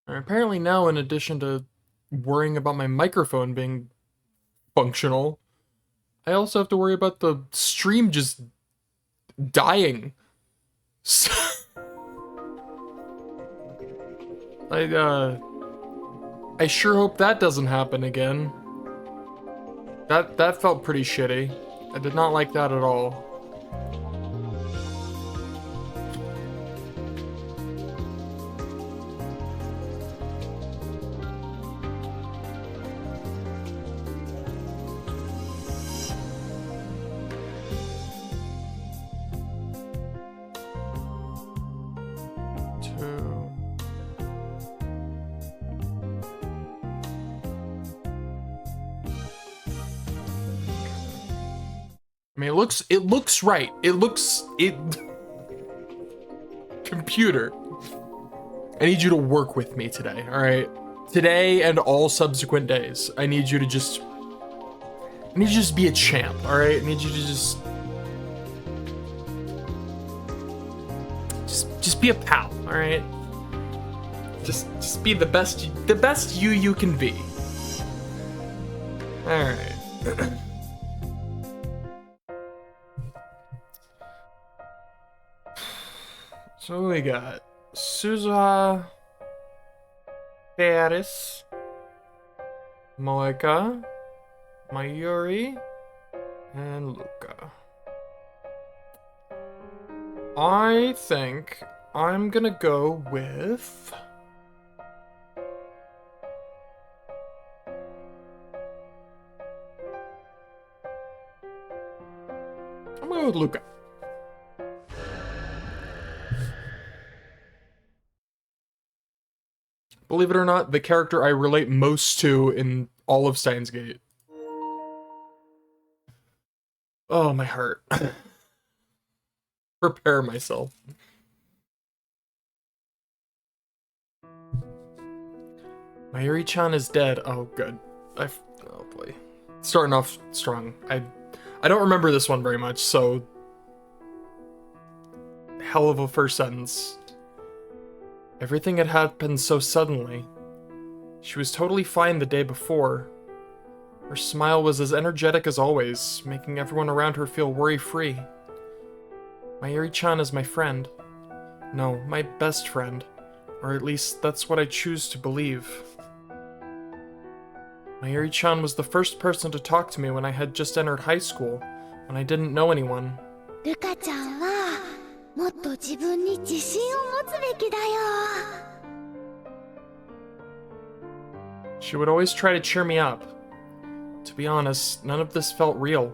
And apparently now, in addition to worrying about my microphone being functional, I also have to worry about the stream just dying. So, I sure hope that doesn't happen again. That felt pretty shitty. I did not like that at all. I mean, it looks right. It. Computer. I need you to work with me today, alright? Today and all subsequent days. I need you to just be a champ, alright? I need you to just be a pal, alright? Just be the best you can be. Alright. So we got Suzuha, Paris, Moeka, Mayuri, and Luca. I think I'm gonna go with... I'm gonna go with Luca. Believe it or not, the character I relate most to in all of Steins Gate. Oh, my heart. Prepare myself. Mayuri-chan is dead. Oh, good. Oh, boy. Starting off strong. I don't remember this one very much, so... Hell of a first sentence. Everything had happened so suddenly. She was totally fine the day before. Her smile was as energetic as always, making everyone around her feel worry-free. Mayuri-chan is my friend. No, my best friend. Or at least, that's what I choose to believe. Mayuri-chan was the first person to talk to me when I had just entered high school, when I didn't know anyone. Luka-chan wa motto jibun ni jishin o motsu beki da yo. She would always try to cheer me up. To be honest, none of this felt real.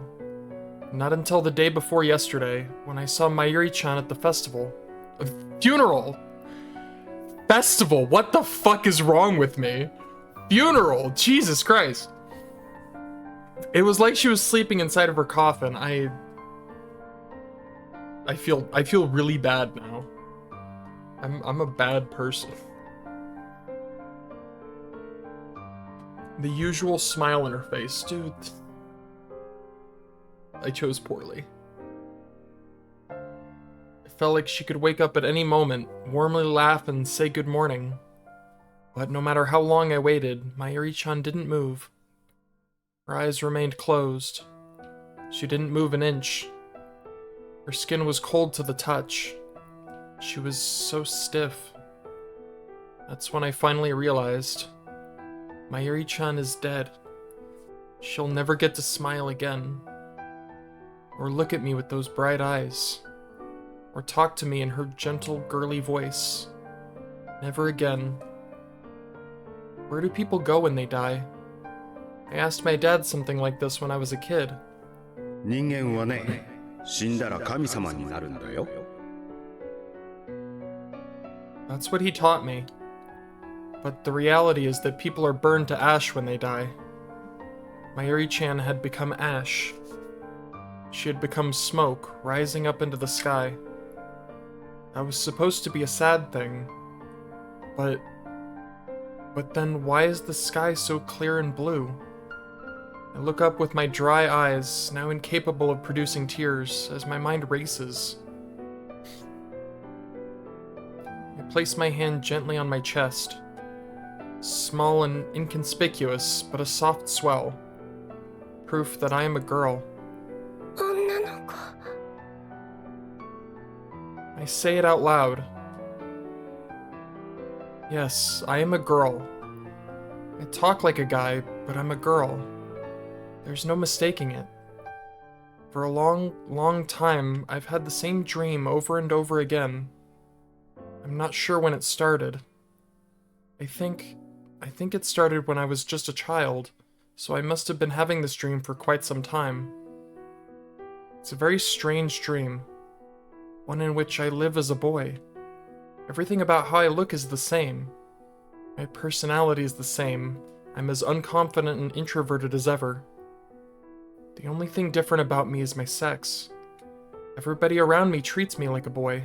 Not until the day before yesterday, when I saw Mayuri-chan at the festival. A funeral! Festival! What the fuck is wrong with me? Funeral! Jesus Christ! It was like she was sleeping inside of her coffin. I feel really bad now. I'm a bad person. The usual smile on her face, dude. I chose poorly. It felt like she could wake up at any moment, warmly laugh and say good morning. But no matter how long I waited, Mayuri-chan didn't move. Her eyes remained closed. She didn't move an inch. Her skin was cold to the touch. She was so stiff. That's when I finally realized. Mayuri-chan is dead. She'll never get to smile again. Or look at me with those bright eyes. Or talk to me in her gentle, girly voice. Never again. Where do people go when they die? I asked my dad something like this when I was a kid. 人間はね、死んだら神様になるんだよ。That's what he taught me. But the reality is that people are burned to ash when they die. Mayuri-chan had become ash. She had become smoke, rising up into the sky. That was supposed to be a sad thing. But then why is the sky so clear and blue? I look up with my dry eyes, now incapable of producing tears, as my mind races. I place my hand gently on my chest. Small and inconspicuous, but a soft swell. Proof that I am a girl. 女の子。 I say it out loud. Yes, I am a girl. I talk like a guy, but I'm a girl. There's no mistaking it. For a long, long time, I've had the same dream over and over again. I'm not sure when it started. I think it started when I was just a child, so I must have been having this dream for quite some time. It's a very strange dream, one in which I live as a boy. Everything about how I look is the same. My personality is the same. I'm as unconfident and introverted as ever. The only thing different about me is my sex. Everybody around me treats me like a boy.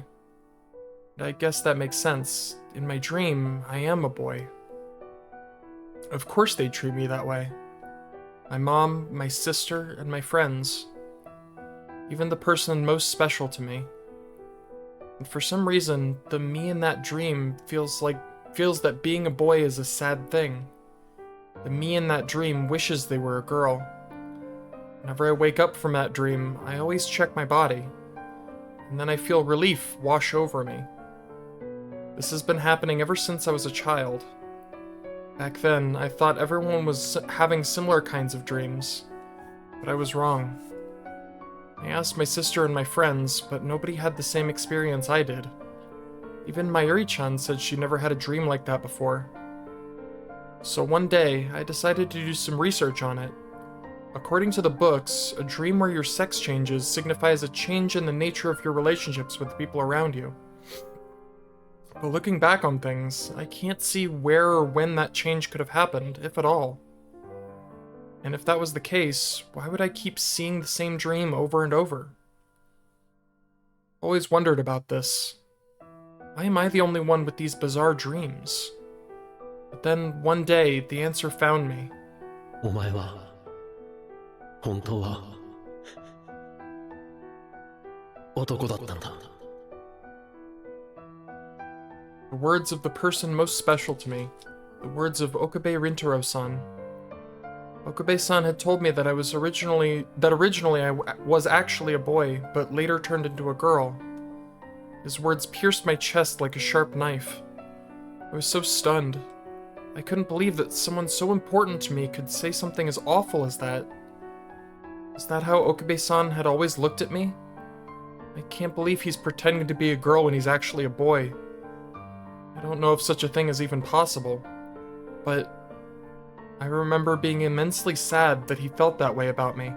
And I guess that makes sense. In my dream, I am a boy. Of course they treat me that way. My mom, my sister, and my friends. Even the person most special to me. And for some reason, the me in that dream feels that being a boy is a sad thing. The me in that dream wishes they were a girl. Whenever I wake up from that dream, I always check my body. And then I feel relief wash over me. This has been happening ever since I was a child. Back then, I thought everyone was having similar kinds of dreams. But I was wrong. I asked my sister and my friends, but nobody had the same experience I did. Even Mayuri-chan said she never had a dream like that before. So one day, I decided to do some research on it. According to the books, a dream where your sex changes signifies a change in the nature of your relationships with the people around you. But looking back on things, I can't see where or when that change could have happened, if at all. And if that was the case, why would I keep seeing the same dream over and over? Always wondered about this. Why am I the only one with these bizarre dreams? But then, one day, the answer found me. お前は本当は男だったんだ。 The words of the person most special to me. The words of Okabe Rintaro-san. Okabe-san had told me that originally I was actually a boy, but later turned into a girl. His words pierced my chest like a sharp knife. I was so stunned. I couldn't believe that someone so important to me could say something as awful as that. Is that how Okabe-san had always looked at me? I can't believe he's pretending to be a girl when he's actually a boy. I don't know if such a thing is even possible, but I remember being immensely sad that he felt that way about me.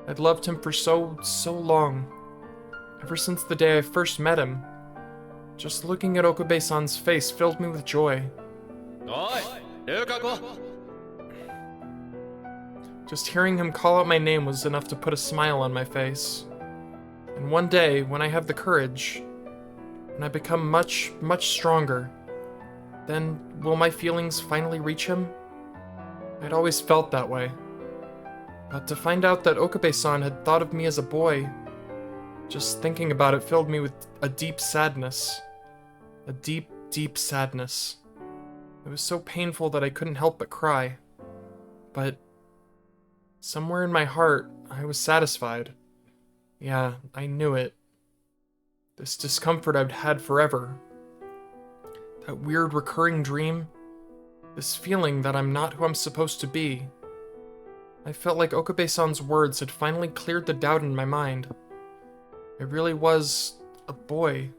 I'd loved him for so long, ever since the day I first met him. Just looking at Okabe-san's face filled me with joy. Just hearing him call out my name was enough to put a smile on my face. And one day, when I have the courage, when I become much, much stronger, then will my feelings finally reach him? I'd always felt that way. But to find out that Okabe-san had thought of me as a boy, just thinking about it filled me with a deep sadness. A deep, deep sadness. It was so painful that I couldn't help but cry. But somewhere in my heart, I was satisfied. Yeah, I knew it. This discomfort I'd had forever. That weird recurring dream. This feeling that I'm not who I'm supposed to be. I felt like Okabe-san's words had finally cleared the doubt in my mind. I really was a boy.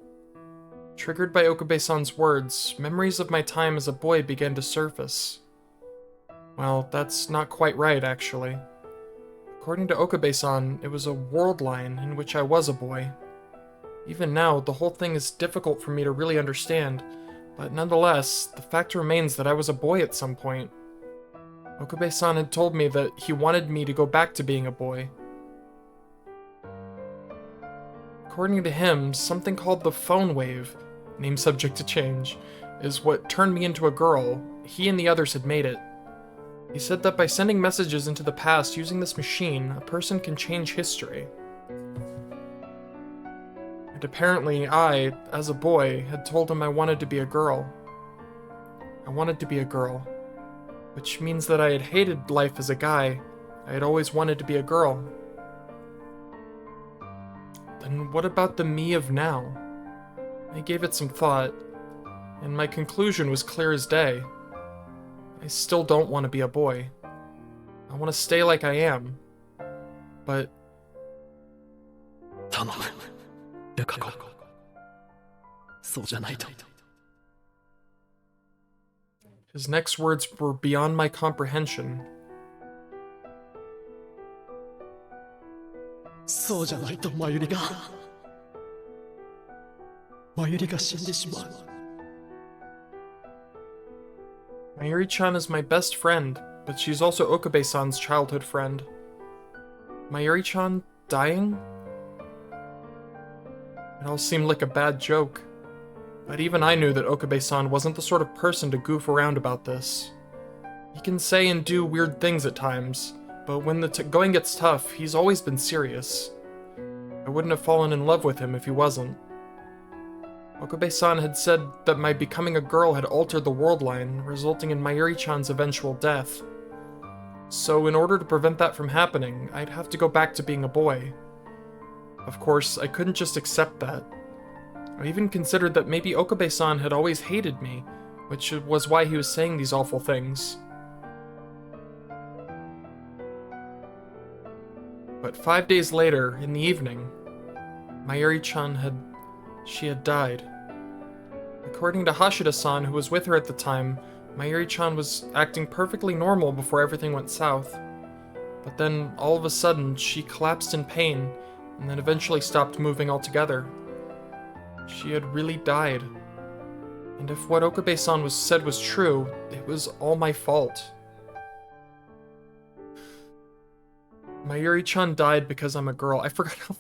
Triggered by Okabe-san's words, memories of my time as a boy began to surface. Well, that's not quite right, actually. According to Okabe-san, it was a world line in which I was a boy. Even now, the whole thing is difficult for me to really understand, but nonetheless, the fact remains that I was a boy at some point. Okabe-san had told me that he wanted me to go back to being a boy. According to him, something called the phone wave, name subject to change, is what turned me into a girl. He and the others had made it. He said that by sending messages into the past using this machine, a person can change history. And apparently I, as a boy, had told him I wanted to be a girl. I wanted to be a girl, which means that I had hated life as a guy. I had always wanted to be a girl. Then what about the me of now? I gave it some thought, and my conclusion was clear as day. I still don't want to be a boy. I want to stay like I am. But 頼むルカ子そうじゃないと his next words were beyond my comprehension. そうじゃないとマユリが死んでしまう Mayuri-chan is my best friend, but she's also Okabe-san's childhood friend. Mayuri-chan dying? It all seemed like a bad joke. But even I knew that Okabe-san wasn't the sort of person to goof around about this. He can say and do weird things at times, but when the going gets tough, he's always been serious. I wouldn't have fallen in love with him if he wasn't. Okabe-san had said that my becoming a girl had altered the world line, resulting in Mayuri-chan's eventual death. So in order to prevent that from happening, I'd have to go back to being a boy. Of course, I couldn't just accept that. I even considered that maybe Okabe-san had always hated me, which was why he was saying these awful things. But 5 days later, in the evening, Mayuri-chan had died. According to Hashida-san, who was with her at the time, Mayuri-chan was acting perfectly normal before everything went south. But then, all of a sudden, she collapsed in pain, and then eventually stopped moving altogether. She had really died. And if what Okabe-san said was true, it was all my fault. Mayuri-chan died because I'm a girl. I forgot how...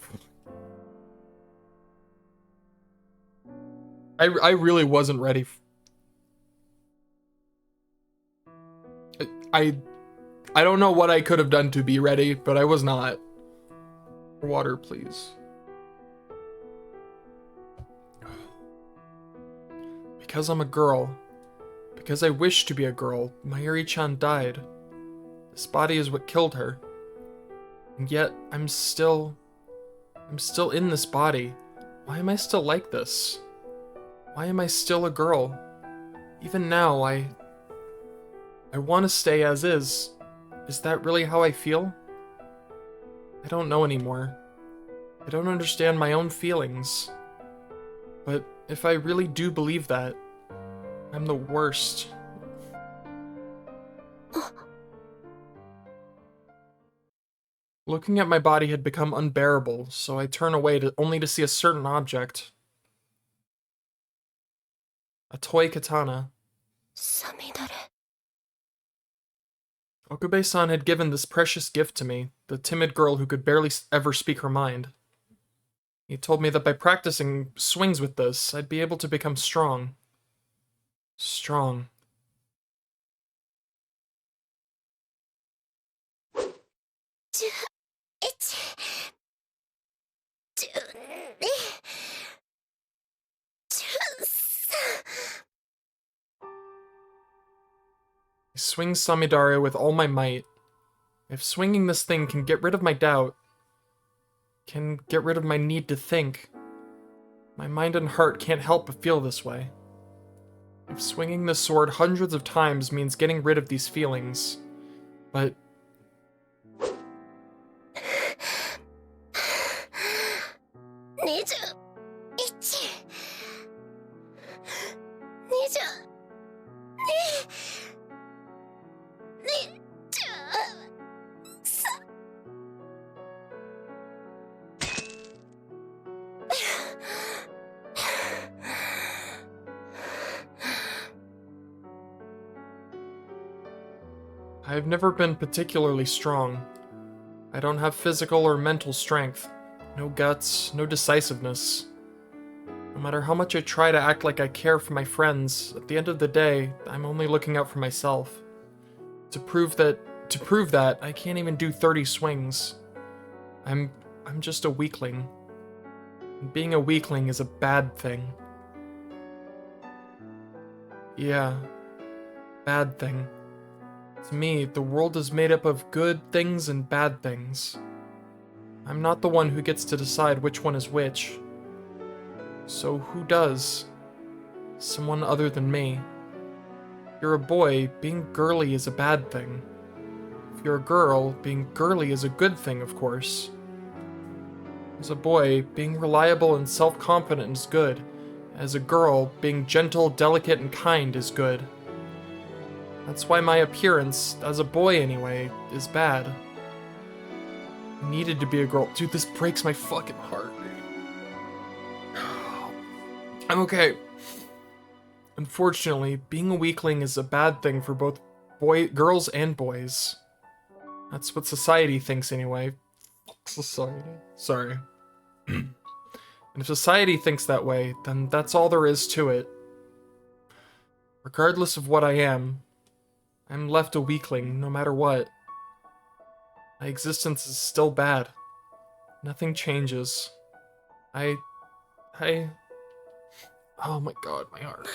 I really wasn't ready. I don't know what I could have done to be ready, but I was not. Water, please. Because I'm a girl, because I wish to be a girl, Mayuri-chan died. This body is what killed her. And yet, I'm still in this body. Why am I still like this? Why am I still a girl? Even now, I want to stay as is. Is that really how I feel? I don't know anymore. I don't understand my own feelings. But if I really do believe that, I'm the worst. Looking at my body had become unbearable, so I turn away only to see a certain object. A toy katana. サミダレ Okabe-san had given this precious gift to me, the timid girl who could barely ever speak her mind. He told me that by practicing swings with this, I'd be able to become strong. Strong. 12、13、14、15。 I swing Samidare with all my might. If swinging this thing can get rid of my doubt, can get rid of my need to think, my mind and heart can't help but feel this way. If swinging this sword hundreds of times means getting rid of these feelings, but... 'I've never been particularly strong. I don't have physical or mental strength, no guts, no decisiveness. No matter how much I try to act like I care for my friends, at the end of the day, I'm only looking out for myself. To prove that, I can't even do 30 swings. I'm just a weakling. And being a weakling is a bad thing. Yeah, bad thing. To me, the world is made up of good things and bad things. I'm not the one who gets to decide which one is which. So who does? Someone other than me. If you're a boy, being girly is a bad thing. If you're a girl, being girly is a good thing, of course. As a boy, being reliable and self-confident is good. As a girl, being gentle, delicate, and kind is good. That's why my appearance, as a boy anyway, is bad. I needed to be a girl. Dude, this breaks my fucking heart. I'm okay. Unfortunately, being a weakling is a bad thing for both girls and boys. That's what society thinks anyway. Society. Sorry. And if society thinks that way, then that's all there is to it. Regardless of what I am, I'm left a weakling no matter what. My existence is still bad. Nothing changes. Oh my god, my heart.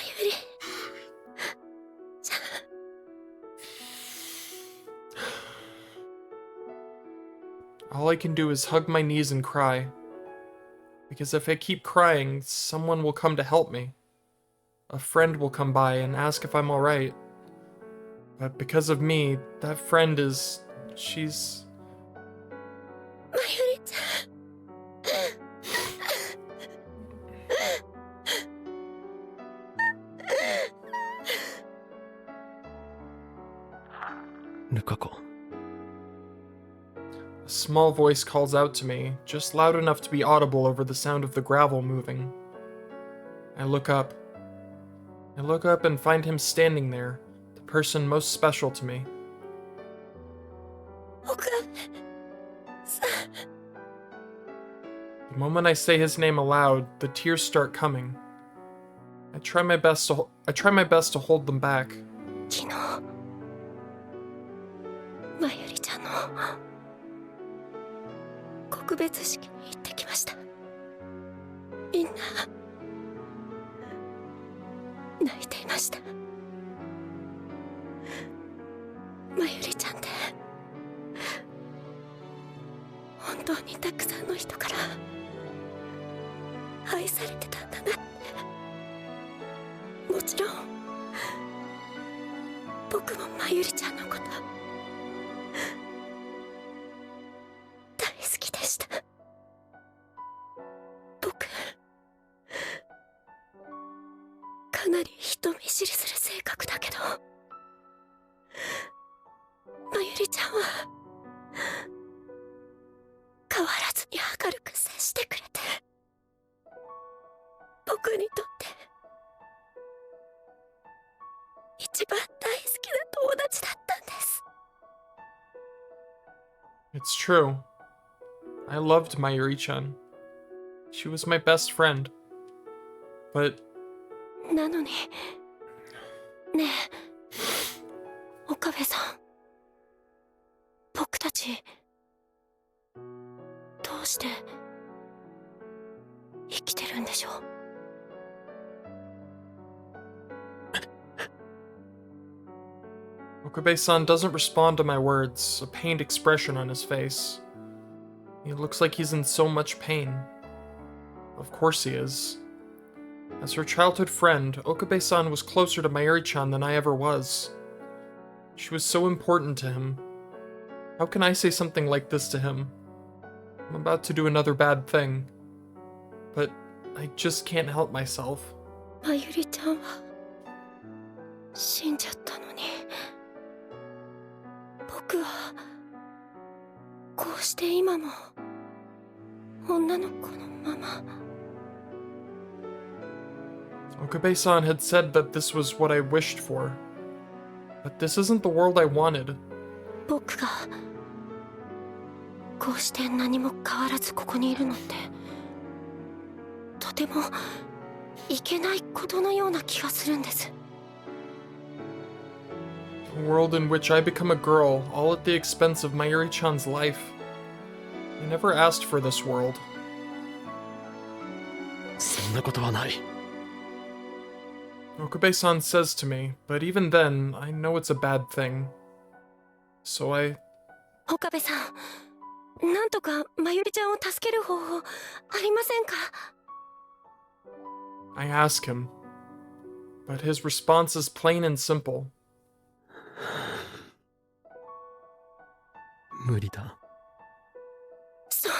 All I can do is hug my knees and cry. Because if I keep crying, someone will come to help me. A friend will come by and ask if I'm alright. But because of me, that friend is... she's... Nukako. A small voice calls out to me, just loud enough to be audible over the sound of the gravel moving. I look up. I look up and find him standing there, the person most special to me. The moment I say his name aloud, the tears start coming. I try my best to hold them back. 昨日まゆりちゃんの告別式に行ってきました。みんな泣いていました。まゆりちゃんって本当にたくさんの人から愛されてたんだなって。もちろん僕もまゆりちゃんのこと大好きでした。僕かなり人見知りする性格だけど、まゆりちゃんは変わらずに明るく接してくれて、僕にとって一番大好きな友達だったんです。 It's true. I loved Mayuri-chan. She was my best friend. But なのにねえ岡部さん、僕たちどうして生きてるんでしょう。Okabe-san doesn't respond to my words, a pained expression on his face. He looks like he's in so much pain. Of course he is. As her childhood friend, Okabe-san was closer to Mayuri-chan than I ever was. She was so important to him. How can I say something like this to him? I'm about to do another bad thing. But I just can't help myself. まゆりちゃんは死んじゃったのに、僕はこうして今も女の子のまま。 Okabe-san had said that this was what I wished for. But this isn't the world I wanted. 僕がこうして何も変わらずここにいるのってとてもいけないことのような気がするんです。 A world in which I become a girl, all at the expense of Mayuri-chan's life. I never asked for this world. そんなことはない。Okabe-san says to me, but even then, I know it's a bad thing. So I 岡部さん、なんとかまゆりちゃんを助ける方法ありませんか？ ask him. But his response is plain and simple. 無理だ。そんな。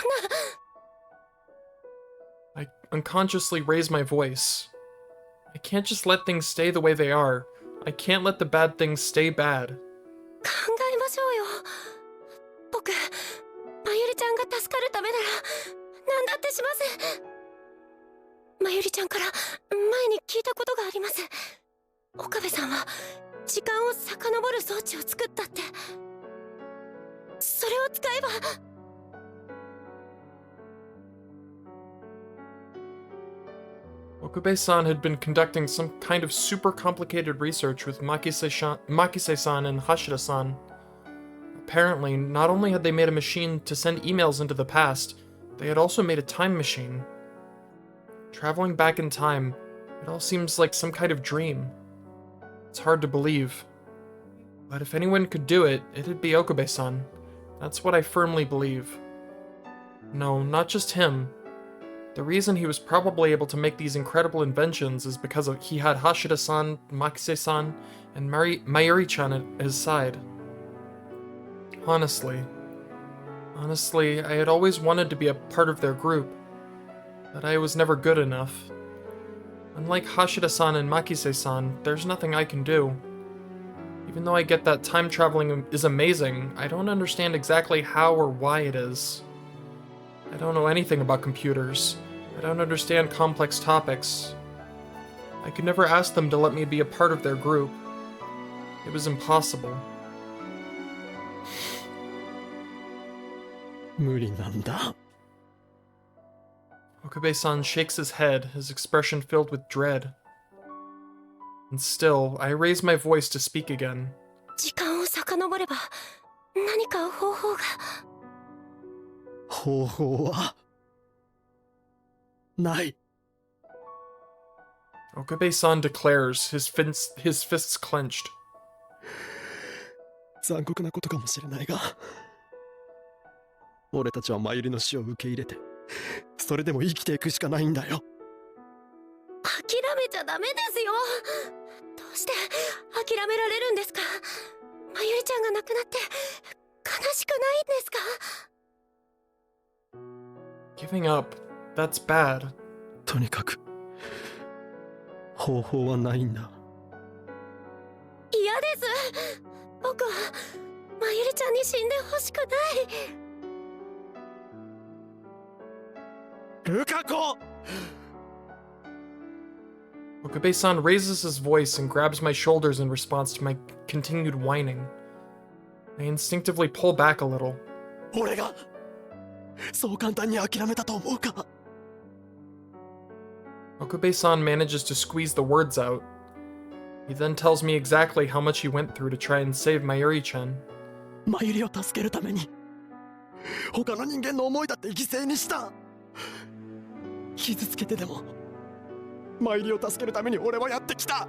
I unconsciously raise my voice. I can't just let things stay the way they are. I can't let the bad things stay bad. 考えましょうよ。僕、まゆりちゃんが助かるためなら何だってします。まゆりちゃんから前に聞いたことがあります。岡部さんは時間を遡る装置を作ったって。それを使えば。Okabe-san had been conducting some kind of super complicated research with Makise-san and Hashida-san. Apparently, not only had they made a machine to send emails into the past, they had also made a time machine. Traveling back in time, it all seems like some kind of dream. It's hard to believe. But if anyone could do it, it'd be Okabe-san. That's what I firmly believe. No, not just him. The reason he was probably able to make these incredible inventions is because he had Hashida-san, Makise-san, and Mayuri-chan at his side. Honestly, I had always wanted to be a part of their group, but I was never good enough. Unlike Hashida-san and Makise-san, there's nothing I can do. Even though I get that time traveling is amazing, I don't understand exactly how or why it is. I don't know anything about computers. I don't understand complex topics. I could never ask them to let me be a part of their group. It was impossible. 無理なんだ。 Okabe-san shakes his head, his expression filled with dread. And still, I raise my voice to speak again. 時間を遡れば何か方法が。方法はない。 Okabe-san declares, his fists clenched. 残酷なことかもしれないが、俺たちはマユリの死を受け入れて、それでも生きていくしかないんだよ。諦めちゃダメですよ。どうして諦められるんですか？まゆりちゃんが亡くなって悲しくないんですか？ Giving up, that's bad. とにかく方法はないんだ。嫌です。僕はまゆりちゃんに死んでほしくない。ルカ子！ Okabe-san raises his voice and grabs my shoulders in response to my continued whining. I instinctively pull back a little. 俺がそう簡単に諦めたと思うか？ Okabe-san manages to squeeze the words out. He then tells me exactly how much he went through to try and save Mayuri-chan. マユリを助けるために他の人間の思いだって犠牲にした。傷つけてでもマユリを助けるために俺はやってきた。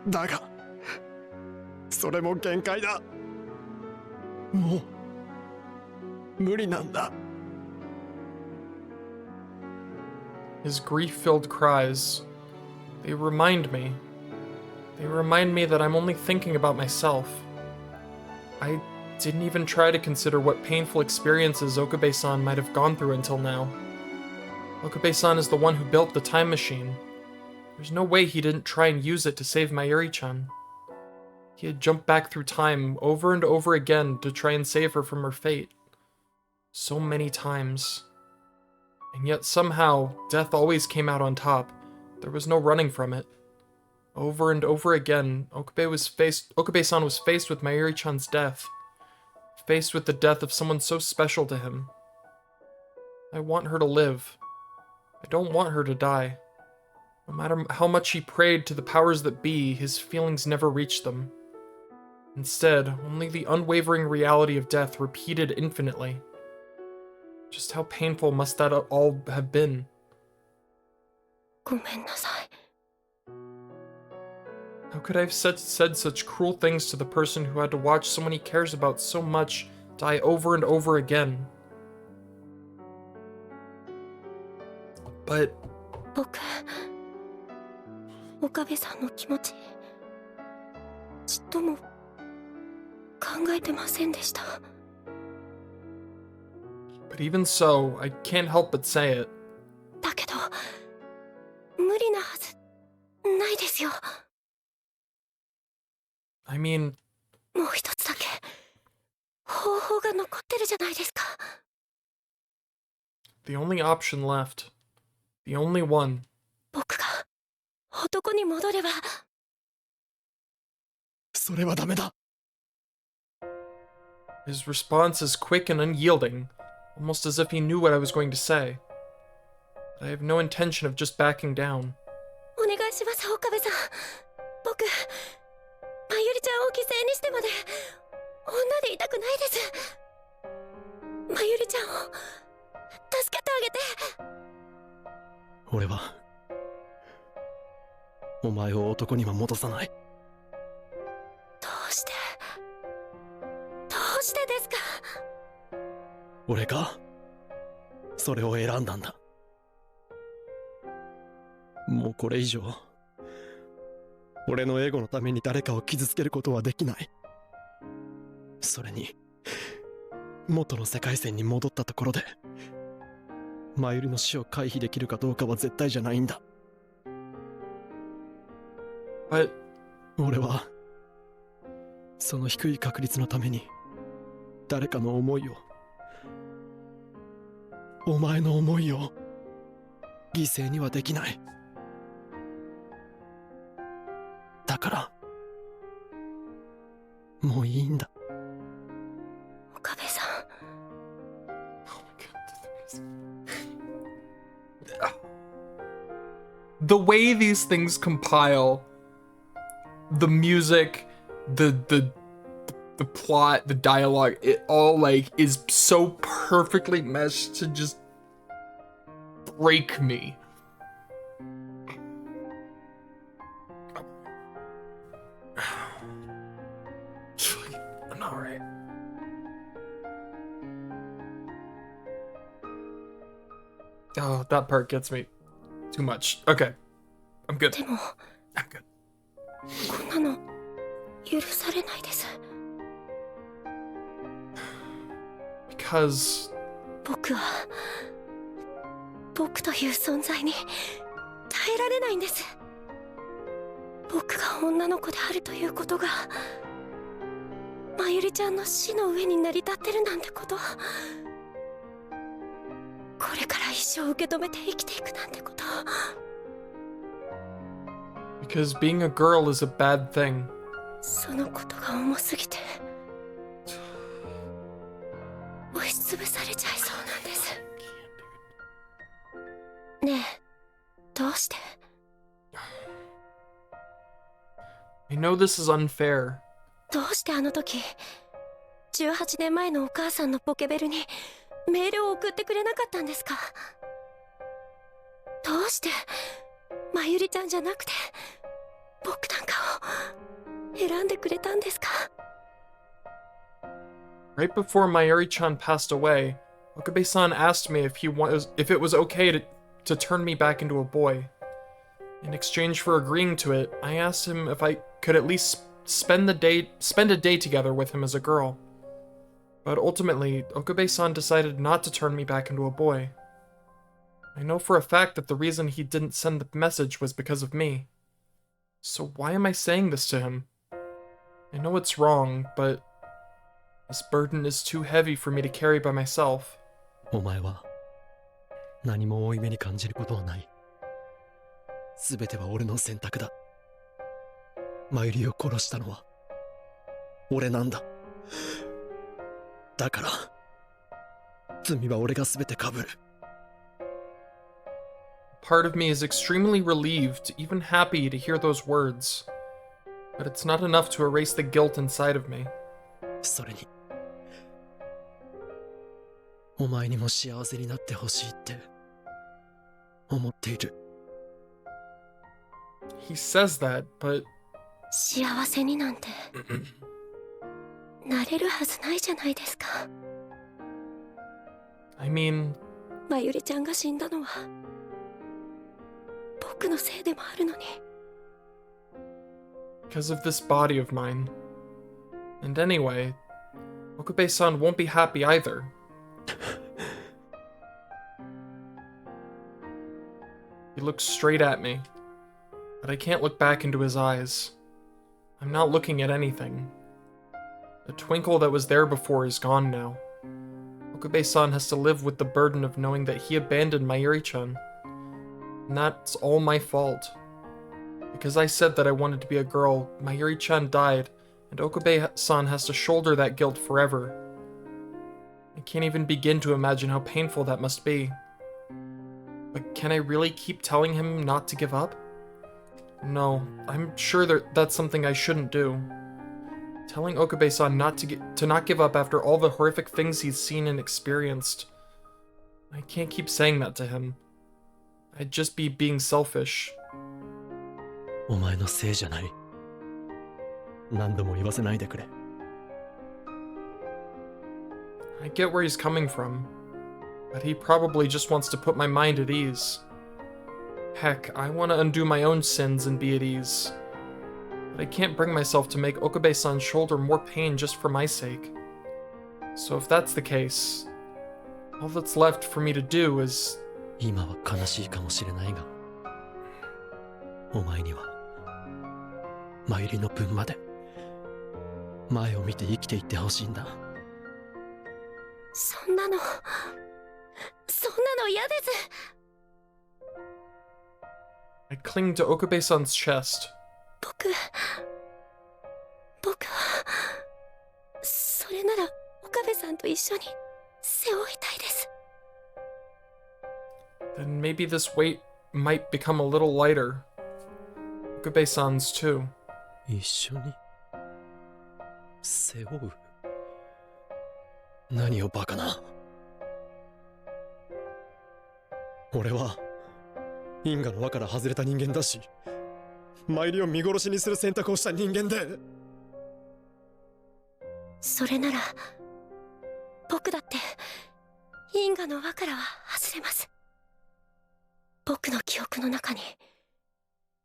だがそれも限界だ。もう無理なんだ。 His grief-filled cries. They remind me that I'm only thinking about myself. I didn't even try to consider what painful experiences Okabe-san might have gone through until now. Okabe-san is the one who built the time machine. There's no way he didn't try and use it to save Mayuri-chan. He had jumped back through time over and over again to try and save her from her fate. So many times. And yet somehow, death always came out on top. There was no running from it. Over and over again, Okabe-san was faced with Mayuri-chan's death. Faced with the death of someone so special to him. I want her to live. I don't want her to die. No matter how much he prayed to the powers that be, his feelings never reached them. Instead, only the unwavering reality of death repeated infinitely. Just how painful must that all have been? ごめんなさい。 How could I have said such cruel things to the person who had to watch someone he cares about so much die over and over again? But 僕、岡部さんの気持ちちっとも考えてませんでした。 But even so, I can't help but say it. だけど無理なはずないですよ。 I mean, もう一つだけ方法が残ってるじゃないですか。 the only option left. The only one. 僕が男に戻れば。それはダメだ。 His response is quick and unyielding, almost as if he knew what I was going to say. But I have no intention of just backing down. お願いします、岡部さん。僕まゆりちゃんを犠牲にしてまで女でいたくないです。まゆりちゃんを助けてあげて。俺はお前を男には戻さない。どうしてですか。俺がそれを選んだんだ。もうこれ以上俺のエゴのために誰かを傷つけることはできない。それに元の世界線に戻ったところでマユリの死を回避できるかどうかは絶対じゃないんだ。 But 俺はその低い確率のために誰かの思いを、お前の思いを犠牲にはできない。だからもういいんだ。岡部さん、 the way these things compile, the music, the plot, the dialogue, it all like is so perfectly meshed to just break me. I'm not right. Oh, that part gets me too much. Okay. I'm good. でも I'm good. こんなの許されないです。 Because 僕は僕という存在に耐えられないんです。僕が女の子であるということがまゆりちゃんの死の上に成り立ってるなんてこと、これから一生受け止めて生きていくなんてこと。 because being a girl is a bad thing. そのことが重すぎて押しつぶされちゃいそうなんです。ねえ、どうして？ I know this is unfair. どうしてあの時18年前のお母さんのポケベルにメールを送ってくれなかったんですか？どうしてまゆりちゃんじゃなくて僕なんかを選んでくれたんですか？ Right before Mayuri-chan passed away, Okabe-san asked me if it was okay to turn me back into a boy. In exchange for agreeing to it, I asked him if I could at least spend a day together with him as a girl. But ultimately, Okabe-san decided not to turn me back into a boy. I know for a fact that the reason he didn't send the message was because of me. So why am I saying this to him? I know it's wrong, but this burden is too heavy for me to carry by myself. お前は何も負い目に感じることはない。すべては俺の選択だ。マユリを殺したのは俺なんだ。だから罪は俺がすべて被る。 Part of me is extremely relieved, even happy to hear those words. But it's not enough to erase the guilt inside of me. それにお前にも幸せになってほしいって思っている。He says that, but 幸せになんてなれるはずないじゃないですか。 I mean, まゆりちゃんが死んだのは僕のせいでもあるのに。 because of this body of mine. And anyway, Okabe-san won't be happy either. He looks straight at me, but I can't look back into his eyes. I'm not looking at anything. The twinkle that was there before is gone now. Okabe-san has to live with the burden of knowing that he abandoned Mayuri-chan. And that's all my fault. Because I said that I wanted to be a girl, Mayuri-chan died, and Okabe-san has to shoulder that guilt forever. I can't even begin to imagine how painful that must be. But can I really keep telling him not to give up? No, I'm sure that's something I shouldn't do. Telling Okabe-san to not give up after all the horrific things he's seen and experienced. I can't keep saying that to him. I'd just be being selfish. お前のせいじゃない。何度も言わせないでくれ。I get where he's coming from, but he probably just wants to put my mind at ease. Heck, I want to undo my own sins and be at ease. But I can't bring myself to make Okabe-san shoulder more pain just for my sake. So if that's the case, all that's left for me to do is... 今は悲しいかもしれないが、お前にはマユリの分まで前を見て生きていってほしいんだ。そんなの嫌です。 I cling to Okabe-san's chest. 僕はそれなら岡部さんと一緒に背負いたいです。 Then maybe this weight might become a little lighter. Okabe-san's too. 一緒に背負う？何をバカな。俺は因果の輪から外れた人間だし、マユリを見殺しにする選択をした人間で。それなら僕だって因果の輪からは外れます。僕の記憶の中に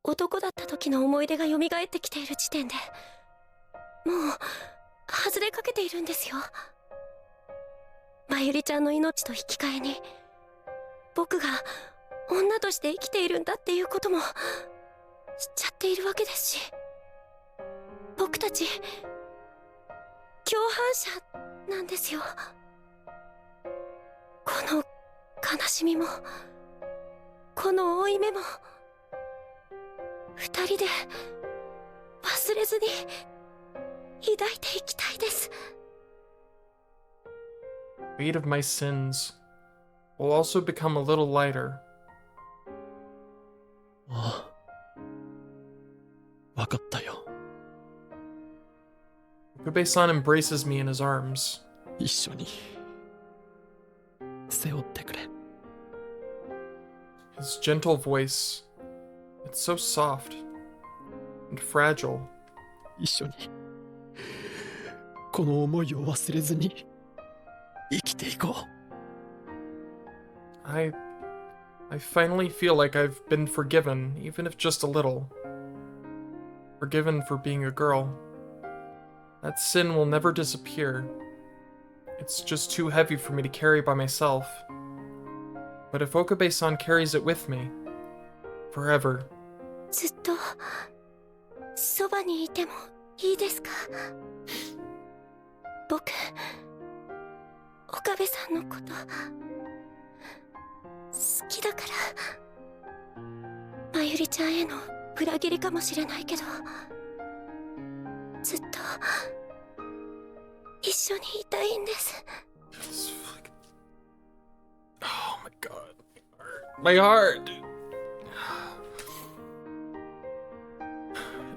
男だった時の思い出が蘇ってきている時点でもう外れかけているんですよ。まゆりちゃんの命と引き換えに僕が女として生きているんだっていうことも知っちゃっているわけですし、僕たち共犯者なんですよ。この悲しみもこの負い目も二人で忘れずに抱いていきたいです。 Weight of my sins will also become a little lighter. ああ、わかったよ。Okabe-san embraces me in his arms. 一緒に背負ってくれ。 His gentle voice, it's so soft and fragile. 一緒にこの思いを忘れずに生きていこう。I finally feel like I've been forgiven, even if just a little. Forgiven for being a girl. That sin will never disappear. It's just too heavy for me to carry by myself. But if Okabe-san carries it with me, forever. ずっとそばにいてもいいですか？僕岡部さんのこと好きだから。まゆりちゃんへの裏切りかもしれないけど、ずっと一緒にいたいんです。 Oh my god. My heart.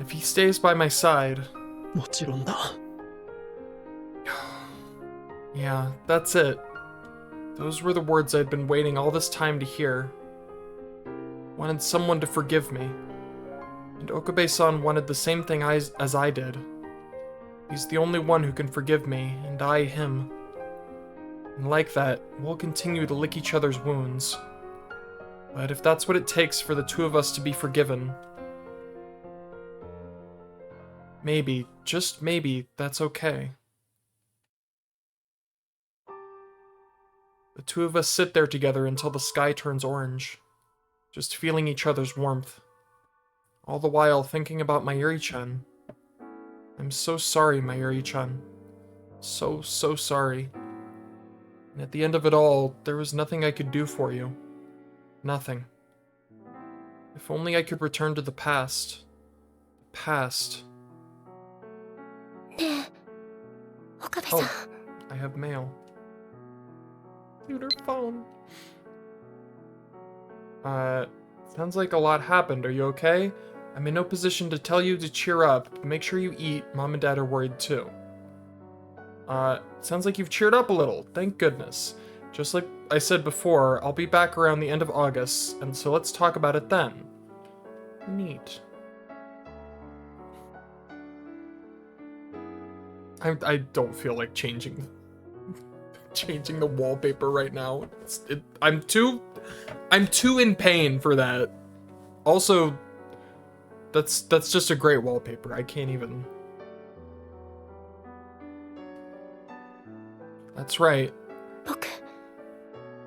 If he stays by my side. もちろんだ。Yeah, that's it. Those were the words I'd been waiting all this time to hear. Wanted someone to forgive me. And Okabe-san wanted the same thing as I did. He's the only one who can forgive me, and I him. And like that, we'll continue to lick each other's wounds. But if that's what it takes for the two of us to be forgiven, maybe, just maybe, that's okay. The two of us sit there together until the sky turns orange, just feeling each other's warmth. All the while thinking about Mayuri-chan. I'm so sorry, Mayuri-chan. So sorry. And at the end of it all, there was nothing I could do for you. Nothing. If only I could return to the past. The past. ねえ、岡部さん。 Oh, I have mail. Dude, her phone. Sounds like a lot happened. Are you okay? I'm in no position to tell you to cheer up, but make sure you eat. Mom and Dad are worried too. Sounds like you've cheered up a little. Thank goodness. Just like I said before, I'll be back around the end of August, and so let's talk about it then. Neat. I don't feel like changing the wallpaper right now. I'm too in pain for that. Also, that's just a great wallpaper. I can't even. That's right. 僕、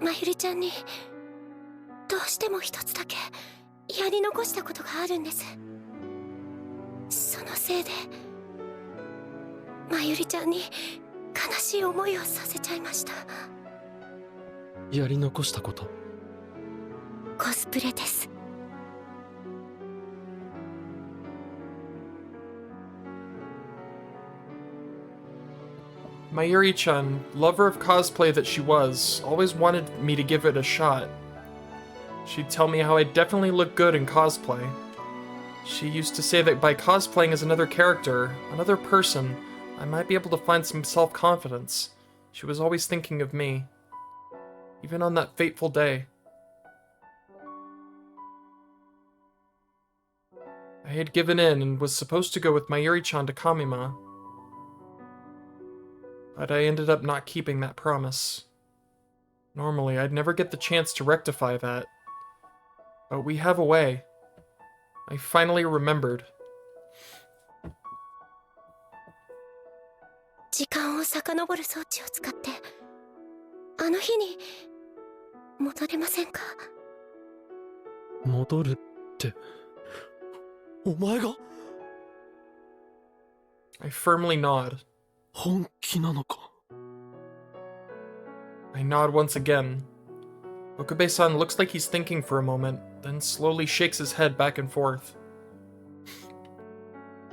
まゆりちゃんにどうしても一つだけやり残したことがあるんです。そのせいでまゆりちゃんに悲しい思いをさせちゃいました。やり残したこと？コスプレです。Mayuri-chan, lover of cosplay that she was, always wanted me to give it a shot. She'd tell me how I definitely look good in cosplay. She used to say that by cosplaying as another character, another person, I might be able to find some self-confidence. She was always thinking of me. Even on that fateful day. I had given in and was supposed to go with Mayuri-chan to Kamima. But I ended up not keeping that promise. Normally, I'd never get the chance to rectify that. But we have a way. I finally remembered. 時間を遡る装置を使ってあの日に戻れませんか？戻るって、お前が？ I firmly nod. 本気なのか？ I nod once again. Okabe-san looks like he's thinking for a moment, then slowly shakes his head back and forth.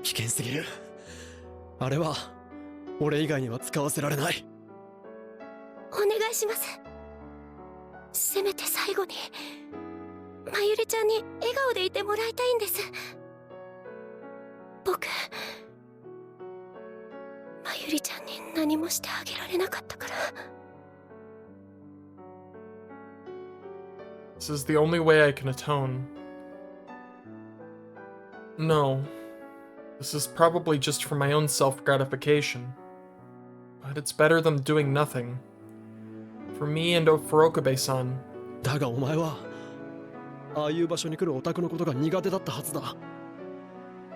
危険すぎる。あれは俺以外には使わせられない。お願いします。せめて最後にまゆりちゃんに笑顔でいてもらいたいんです。僕、まゆりちゃんに何もしてあげられなかったから。This is the only way I can atone. No. This is probably just for my own self-gratification. But it's better than doing nothing. For me and for Okabe-san. だがお前はああいう場所に来るオタクのことが苦手だったはずだ。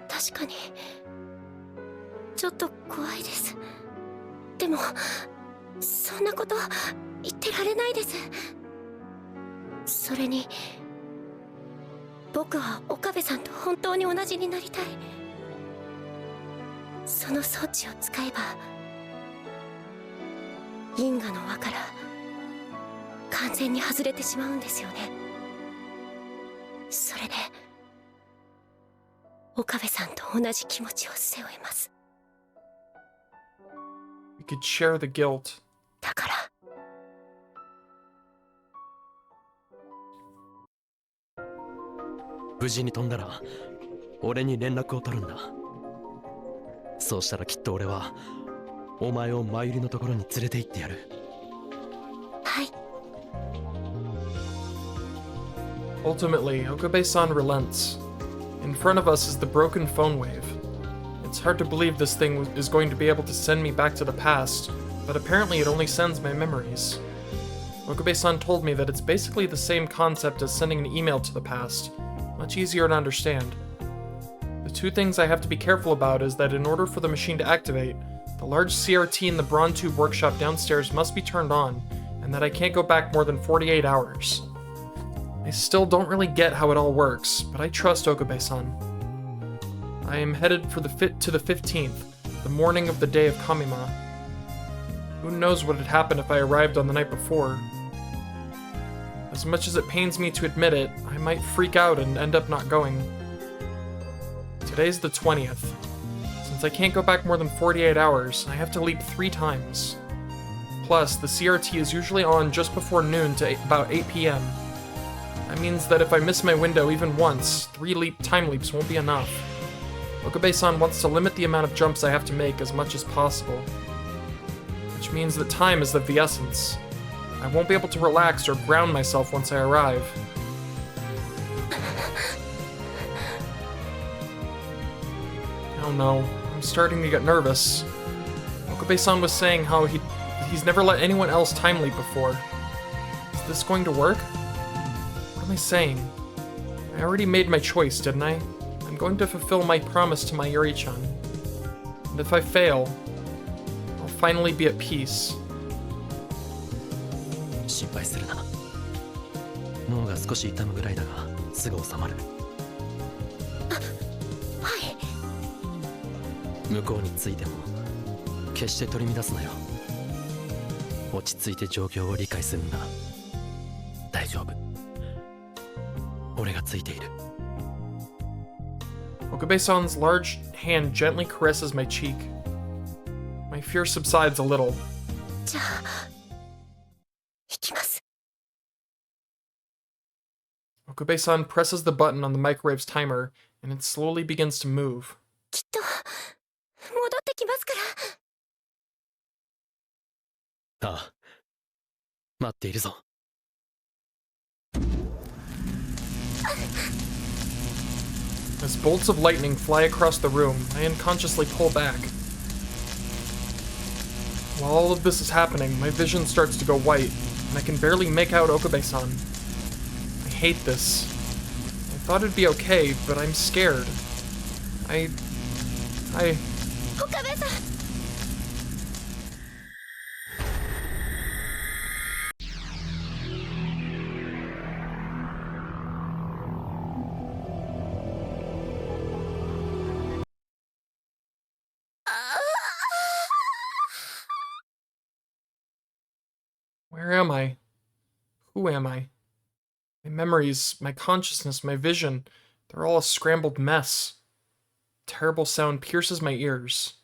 確かにちょっと怖いです。でもそんなこと言ってられないです。それに僕は岡部さんと本当に同じになりたい。その装置を使えば因果の輪から完全に外れてしまうんですよね。それで岡部さんと同じ気持ちを背負えます。 We could share the guilt. だから無事に飛んだら俺に連絡を取るんだ。そうしたらきっと俺はお前を真由里のところに連れて行ってやる。はい。 Ultimately, Okabe-san relents. In front of us is the broken phone wave. It's hard to believe this thing is going to be able to send me back to the past, but apparently it only sends my memories. Okabe-san told me that it's basically the same concept as sending an email to the past, much easier to understand. The two things I have to be careful about is that in order for the machine to activate, the large CRT in the Bronze Tube workshop downstairs must be turned on, and that I can't go back more than 48 hours. I still don't really get how it all works, but I trust Okabe-san. I am headed to the 15th, the morning of the day of Kamima. Who knows what had happened if I arrived on the night before. As much as it pains me to admit it, I might freak out and end up not going. Today's the 20th. Since I can't go back more than 48 hours, I have to leap 3 times. Plus, the CRT is usually on just before noon to about 8 p.m. That means that if I miss my window even once, 3 time leaps won't be enough. Okabe-san wants to limit the amount of jumps I have to make as much as possible. Which means that time is of the essence. I won't be able to relax or ground myself once I arrive. Oh no, I'm starting to get nervous. Okabe-san was saying how he's never let anyone else time leap before. Is this going to work? What am I saying? I already made my choice, didn't I? I'm going to fulfill my promise to my Yuri-chan. And if I fail, I'll finally be at peace. 心配するな。脳が少し痛むぐらいだが、すぐ収まる。はい。向こうについても、決して取り乱すなよ。落ち着いて状況を理解するんだ。大丈夫。俺がついている。Okabe-san's large hand gently caresses my cheek. My fear subsides a little. じゃあ、行きます。Okabe-san presses the button on the microwave's timer, and it slowly begins to move. きっと、戻ってきますから。ああ。待っているぞ。As bolts of lightning fly across the room, I unconsciously pull back. While all of this is happening, my vision starts to go white, and I can barely make out Okabe-san. I hate this. I thought it'd be okay, but I'm scared. Okabe-san! Where am I? Who am I? My memories, my consciousness, my vision, they're all a scrambled mess. A terrible sound pierces my ears.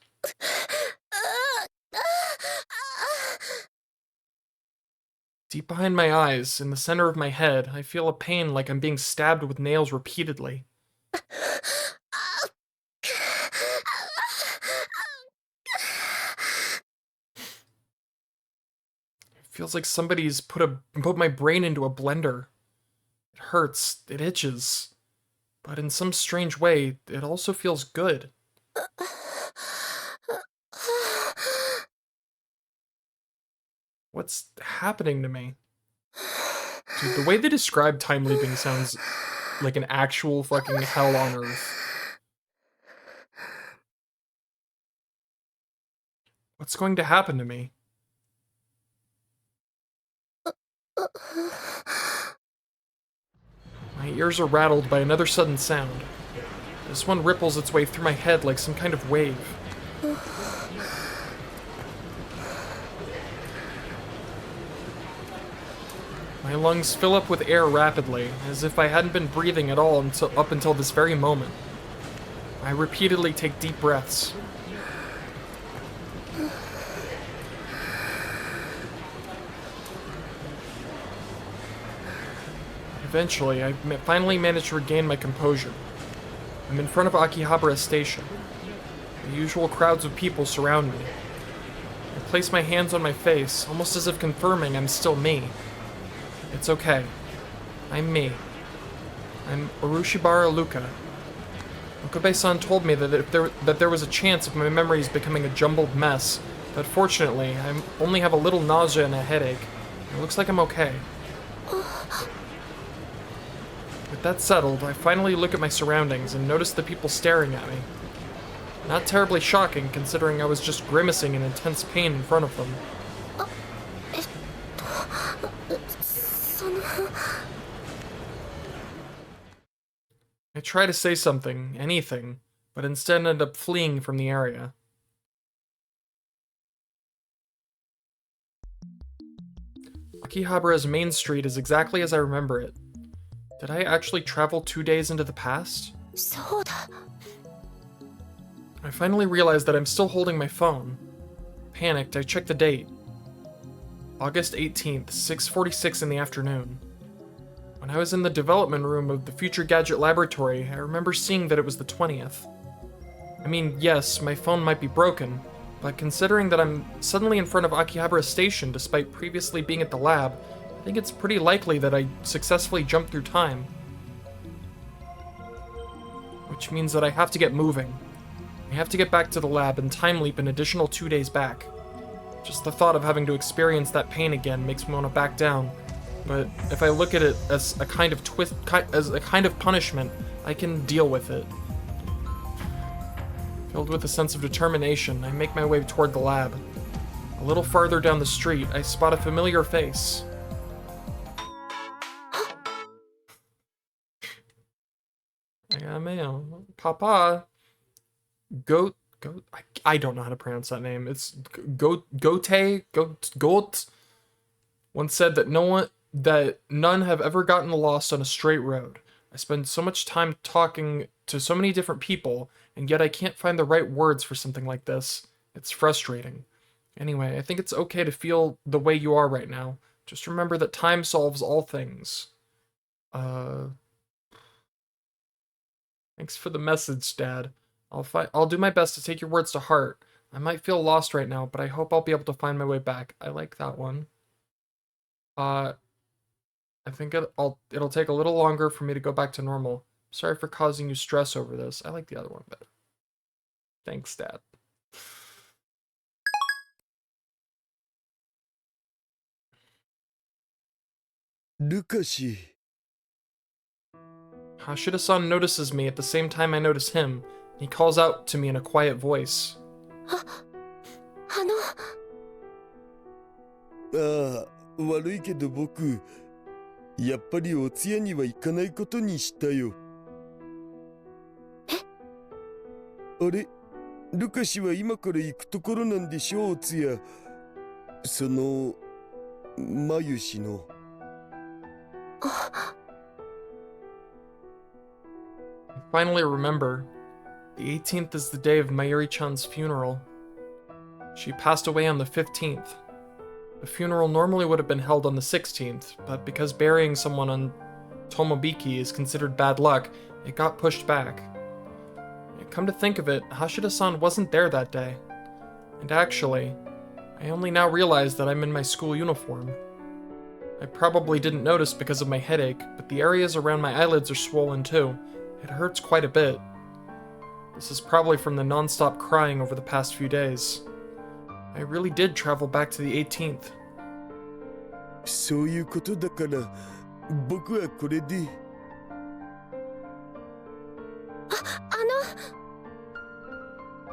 Deep behind my eyes, in the center of my head, I feel a pain like I'm being stabbed with nails repeatedly. It feels like somebody's put my brain into a blender. It hurts, it itches, but in some strange way, it also feels good. What's happening to me? Dude, the way they describe time leaping sounds like an actual fucking hell on earth. What's going to happen to me? My ears are rattled by another sudden sound. This one ripples its way through my head like some kind of wave. My lungs fill up with air rapidly, as if I hadn't been breathing at all up until this very moment. I repeatedly take deep breaths. Eventually, I finally managed to regain my composure. I'm in front of Akihabara Station. The usual crowds of people surround me. I place my hands on my face, almost as if confirming I'm still me. It's okay. I'm me. I'm Urushibara Luka. Okabe-san told me that there was a chance of my memories becoming a jumbled mess, but fortunately, I only have a little nausea and a headache. It looks like I'm okay. With that settled, I finally look at my surroundings and notice the people staring at me. Not terribly shocking, considering I was just grimacing in intense pain in front of them. その I try to say something, anything, but instead end up fleeing from the area. Akihabara's main street is exactly as I remember it. Did I actually travel 2 days into the past? そうだ I finally realized that I'm still holding my phone. Panicked, I checked the date. August 18th, 6:46 in the afternoon. When I was in the development room of the Future Gadget Laboratory, I remember seeing that it was the 20th. I mean, yes, my phone might be broken, but considering that I'm suddenly in front of Akihabara Station despite previously being at the lab, I think it's pretty likely that I successfully jumped through time. Which means that I have to get moving. I have to get back to the lab and time leap an additional 2 days back. Just the thought of having to experience that pain again makes me want to back down. But if I look at it as a kind of punishment, I can deal with it. Filled with a sense of determination, I make my way toward the lab. A little farther down the street, I spot a familiar face. Papa. I don't know how to pronounce that name. It's Gote. Once said that none have ever gotten lost on a straight road. I spend so much time talking to so many different people, and yet I can't find the right words for something like this. It's frustrating. Anyway, I think it's okay to feel the way you are right now. Just remember that time solves all things. Thanks for the message, Dad. I'll do my best to take your words to heart. I might feel lost right now, but I hope I'll be able to find my way back. I like that one. I think it'll take a little longer for me to go back to normal. Sorry for causing you stress over this. I like the other one better. Thanks, Dad. Lukashi. Hashida-san notices me at the same time I notice him. He calls out to me in a quiet voice. あの ああ、悪いけど僕、やっぱりお通夜には行かないことにしたよ。あれ、ルカシは今から行くところなんでしょ、お通夜。その、マユシの。I finally remember. The 18th is the day of Mayuri-chan's funeral. She passed away on the 15th. The funeral normally would have been held on the 16th, but because burying someone on Tomobiki is considered bad luck, it got pushed back. Come to think of it, Hashida-san wasn't there that day. And actually, I only now realize that I'm in my school uniform. I probably didn't notice because of my headache, but the areas around my eyelids are swollen too. It hurts quite a bit. This is probably from the non-stop crying over the past few days. I really did travel back to the 18th. そういうことだから、僕はこれで。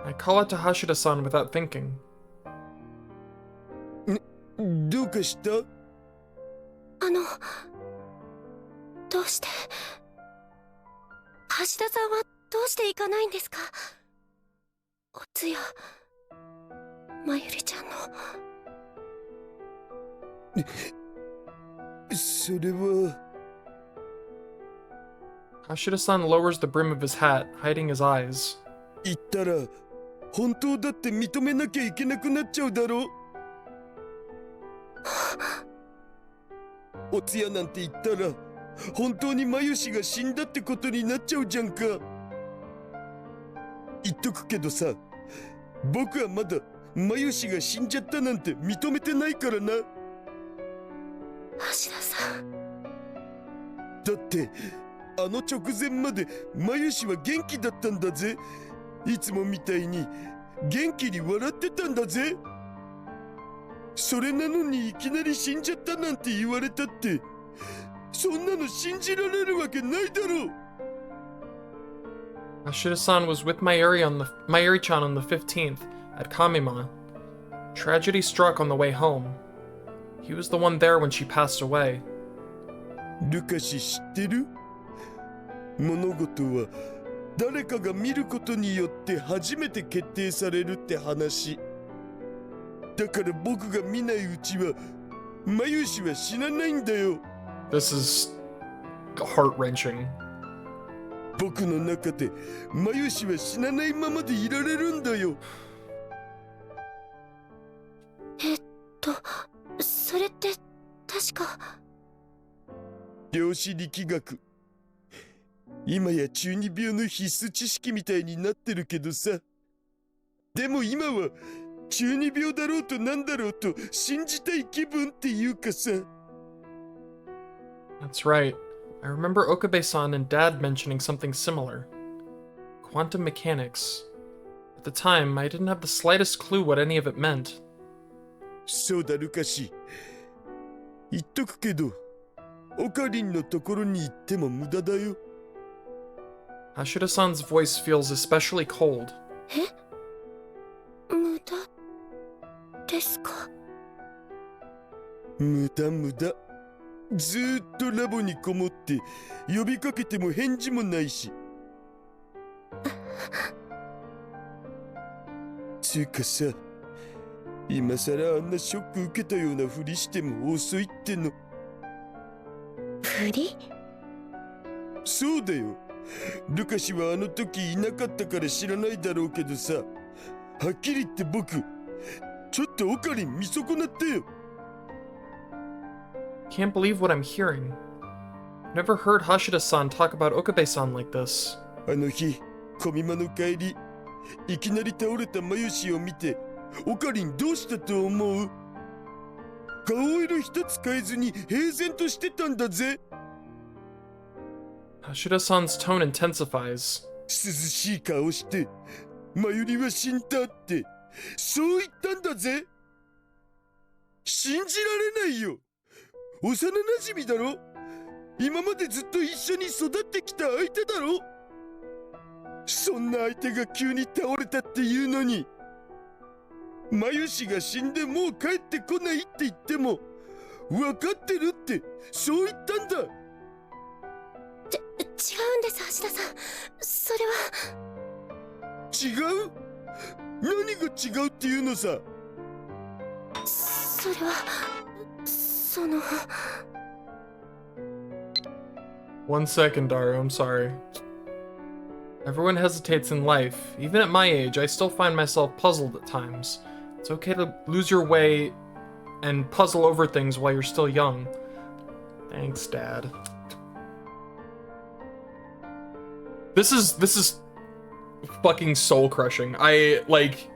I call out to Hashida-san without thinking. どうかした？どうして橋田さんはどうして行かないんですか？お通夜まゆりちゃんの。それは。Hashida-san lowers the brim of his hat, hiding his eyes. 言ったら本当だって認めなきゃいけなくなっちゃうだろ。お通夜なんて言ったら本当にマユシが死んだってことになっちゃうじゃんか。言っとくけどさ、僕はまだマユシが死んじゃったなんて認めてないからな。橋田さん。だってあの直前までマユシは元気だったんだぜ。いつもみたいに元気に笑ってたんだぜ。それなのにいきなり死んじゃったなんて言われたって、そんなの信じられるわけないだろう。Ashida-san was with Mayuri-chan on the 15th at Kamima. Tragedy struck on the way home. He was the one there when she passed away. ルカシ知ってる？物事は誰かが見ることによって初めて決定されるって話。だから僕が見ないうちはマユシは死なないんだよ。 This is heart-wrenching. 僕の中でマユシは死なないままでいられるんだよ。それって確か量子力学。今や中二病の必須知識みたいになってるけどさ。でも今は中二病だろうとなんだろうと信じたい気分っていうかさ。 That's right. I remember Okabe-san and Dad mentioning something similar. Quantum mechanics. At the time, I didn't have the slightest clue what any of it meant. そうだルカシ。言っとくけど、オカリンのところに行っても無駄だよ。Ashida-san's voice feels especially cold. 無駄ですか？無駄無駄。ずーっとラボにこもって呼びかけても返事もないし。つうかさ、今さらあんなショック受けたようなふりしても遅いっての。ふり？そうだよ。ルカシはあの時いなかったから知らないだろうけどさ、はっきり言って僕ちょっとオカリン見損なったよ。 Can't believe what I'm hearing. I've never heard Hashida-san talk about Okabe-san like this. あの日小見間の帰り、いきなり倒れたマユシを見てオカリンどうしたと思う？顔色一つ変えずに平然としてたんだぜ。 Hashida-san's tone intensifies. 涼しい顔してマユリは死んだってそう言ったんだぜ。信じられないよ。幼馴染だろ。今までずっと一緒に育ってきた相手だろ。そんな相手が急に倒れたっていうのに、マユシが死んでもう帰ってこないって言っても分かってるってそう言ったんだ。違うんです、橋田さん。それは。違う？何が違うっていうのさ。それはその。 1 second, Daru, I'm sorry. Everyone hesitates in life. Even at my age, I still find myself puzzled at times. It's okay to lose your way and puzzle over things while you're still young. Thanks, Dad. This is fucking soul crushing. I like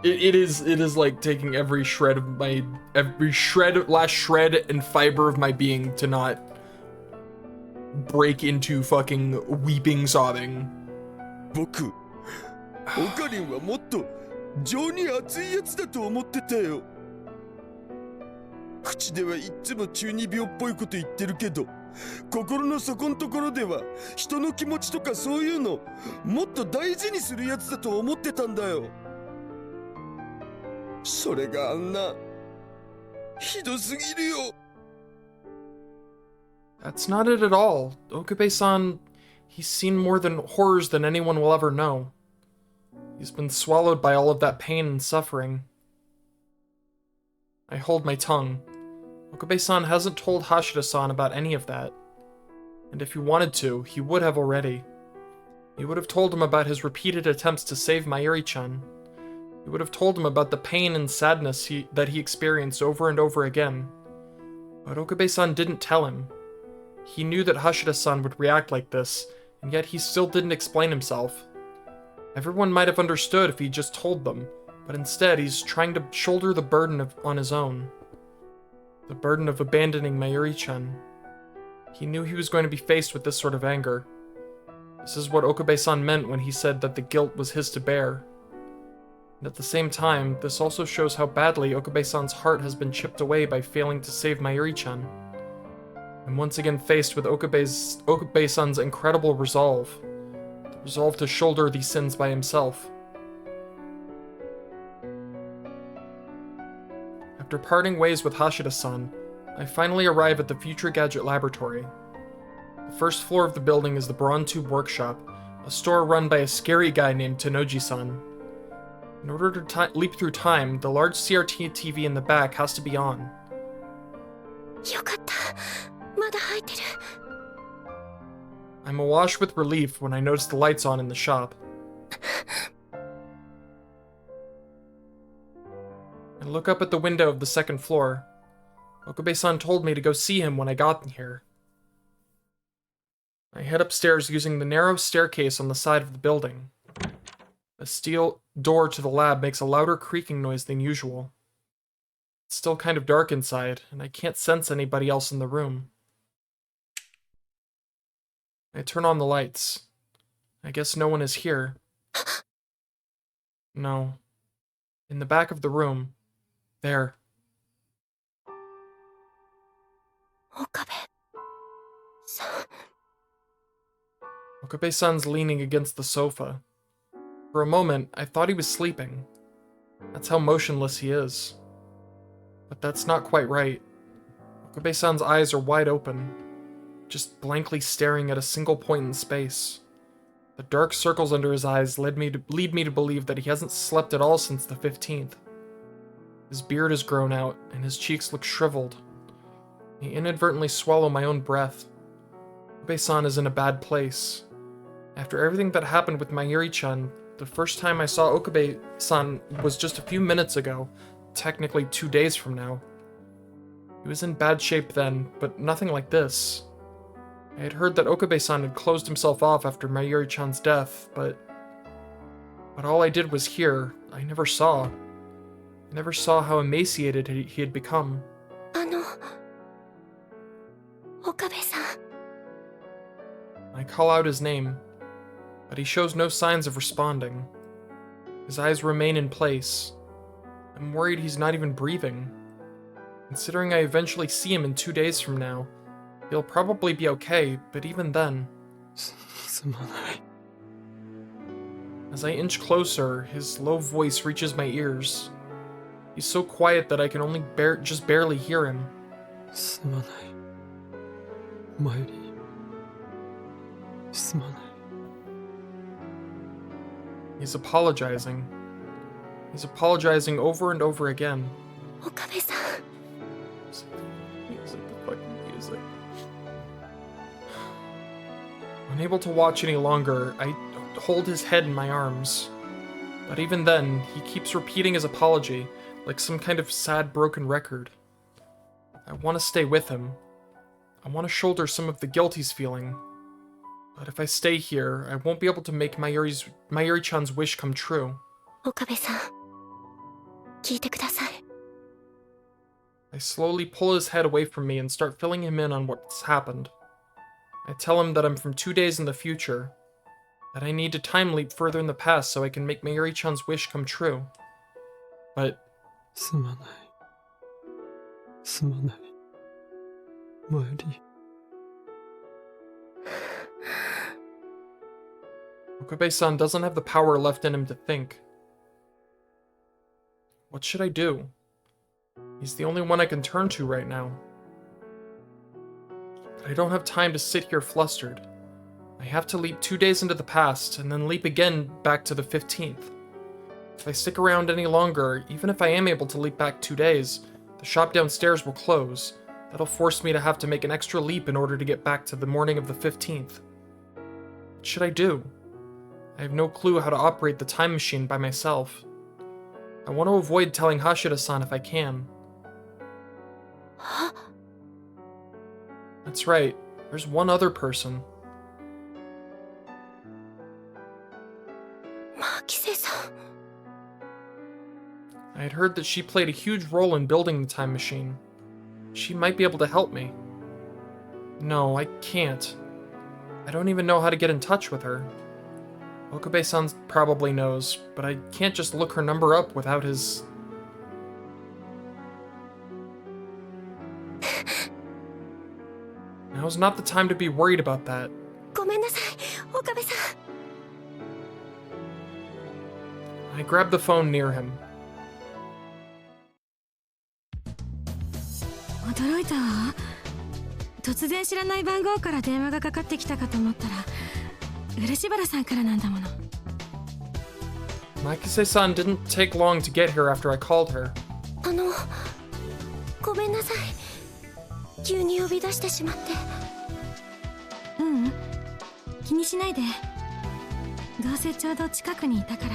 it is like taking every last shred and fiber of my being to not break into fucking weeping, sobbing. 僕、オカリンはもっと情に熱いやつだと思ってたよ。口ではいっつも中二病っぽいこと言ってるけど、心の底のところでは人の気持ちとかそういうのもっと大事にするやつだと思ってたんだよ。それがあんなひどすぎるよ。 That's not it at all. Okabe-san, he's seen more than horrors than anyone will ever know. He's been swallowed by all of that pain and suffering. I hold my tongue. Okabe-san hasn't told Hashida-san about any of that. And if he wanted to, he would have already. He would have told him about his repeated attempts to save Mayuri-chan. He would have told him about the pain and sadness that he experienced over and over again. But Okabe-san didn't tell him. He knew that Hashida-san would react like this, and yet he still didn't explain himself. Everyone might have understood if he just told them, but instead he's trying to shoulder the burden on his own. The burden of abandoning Mayuri-chan. He knew he was going to be faced with this sort of anger. This is what Okabe-san meant when he said that the guilt was his to bear. And at the same time, this also shows how badly Okabe-san's heart has been chipped away by failing to save Mayuri-chan. I'm once again faced with Okabe-san's incredible resolve. The resolve to shoulder these sins by himself. After parting ways with Hashida-san, I finally arrive at the Future Gadget Laboratory. The first floor of the building is the Brawn Tube Workshop, a store run by a scary guy named Tenoji-san. In order to leap through time, the large CRT TV in the back has to be on. よかった。まだ入ってる。 I'm awash with relief when I notice the lights on in the shop. I look up at the window of the second floor. Okabe-san told me to go see him when I got here. I head upstairs using the narrow staircase on the side of the building. A steel door to the lab makes a louder creaking noise than usual. It's still kind of dark inside, and I can't sense anybody else in the room. I turn on the lights. I guess no one is here. No. In the back of the room. There. 岡部さん。 Okabe-san's leaning against the sofa. For a moment, I thought he was sleeping. That's how motionless he is. But that's not quite right. Okabe-san's eyes are wide open, just blankly staring at a single point in space. The dark circles under his eyes lead me to believe that he hasn't slept at all since the 15th. His beard has grown out, and his cheeks look shriveled. I inadvertently swallow my own breath. Okabe-san is in a bad place. After everything that happened with Mayuri-chan, the first time I saw Okabe-san was just a few minutes ago, technically 2 days from now. He was in bad shape then, but nothing like this. I had heard that Okabe-san had closed himself off after Mayuri-chan's death, but all I did was hear. I never saw. I never saw how emaciated he had become. 岡部さん。 I call out his name, but he shows no signs of responding. His eyes remain in place. I'm worried he's not even breathing. Considering I eventually see him in 2 days from now, he'll probably be okay, but even then... すまない。 As I inch closer, his low voice reaches my ears. He's so quiet that I can only just barely hear him. すまない。マユリ。すまない。 He's apologizing. He's apologizing over and over again. 岡部さん。 Music, the fucking music. Unable to watch any longer, I hold his head in my arms. But even then, he keeps repeating his apology, like some kind of sad broken record. I want to stay with him. I want to shoulder some of the guilt he's feeling. But if I stay here, I won't be able to make Mayuri-chan's wish come true. 岡部さん。聞いてください。 I slowly pull his head away from me and start filling him in on what's happened. I tell him that I'm from 2 days in the future, that I need to time leap further in the past so I can make Mayuri-chan's wish come true. But すまない。すまない。マユリ。 Okabe-san doesn't have the power left in him to think. What should I do? He's the only one I can turn to right now. But I don't have time to sit here flustered. I have to leap 2 days into the past, and then leap again back to the 15th. If I stick around any longer, even if I am able to leap back 2 days, the shop downstairs will close. That'll force me to have to make an extra leap in order to get back to the morning of the 15th. What should I do? I have no clue how to operate the time machine by myself. I want to avoid telling Hashida-san if I can. That's right, there's one other person. マキセさん。 I had heard that she played a huge role in building the time machine. She might be able to help me. No, I can't. I don't even know how to get in touch with her. Okabe-san probably knows, but I can't just look her number up without his... Now's not the time to be worried about that. ごめんなさい、岡部さん。 I grabbed the phone near him. 驚いたわ。突然知らない番号から電話がかかってきたかと思ったら漆原さんからなんだもの。 Makise-san didn't take long to get here after I called her. ごめんなさい。急に呼び出してしまって。ううん、気にしないで。どうせちょうど近くにいたから。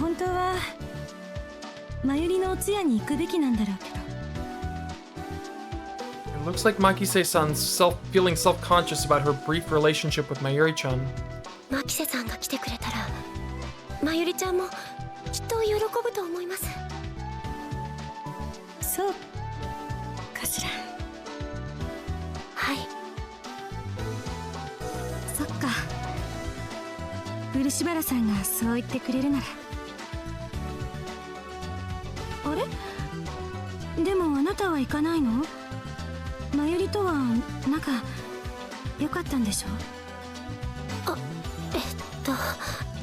本当は真由里のお通夜に行くべきなんだろうけど。 It looks like Makise-san's feeling self-conscious about her brief relationship with Mayuri-chan. マキセさんが来てくれたら真由里ちゃんもきっと喜ぶと思います。そうかしら。はい。そっか。漆原さんがそう言ってくれるなら。あれ？でもあなたは行かないの？真由里とは仲良かったんでしょ？あ、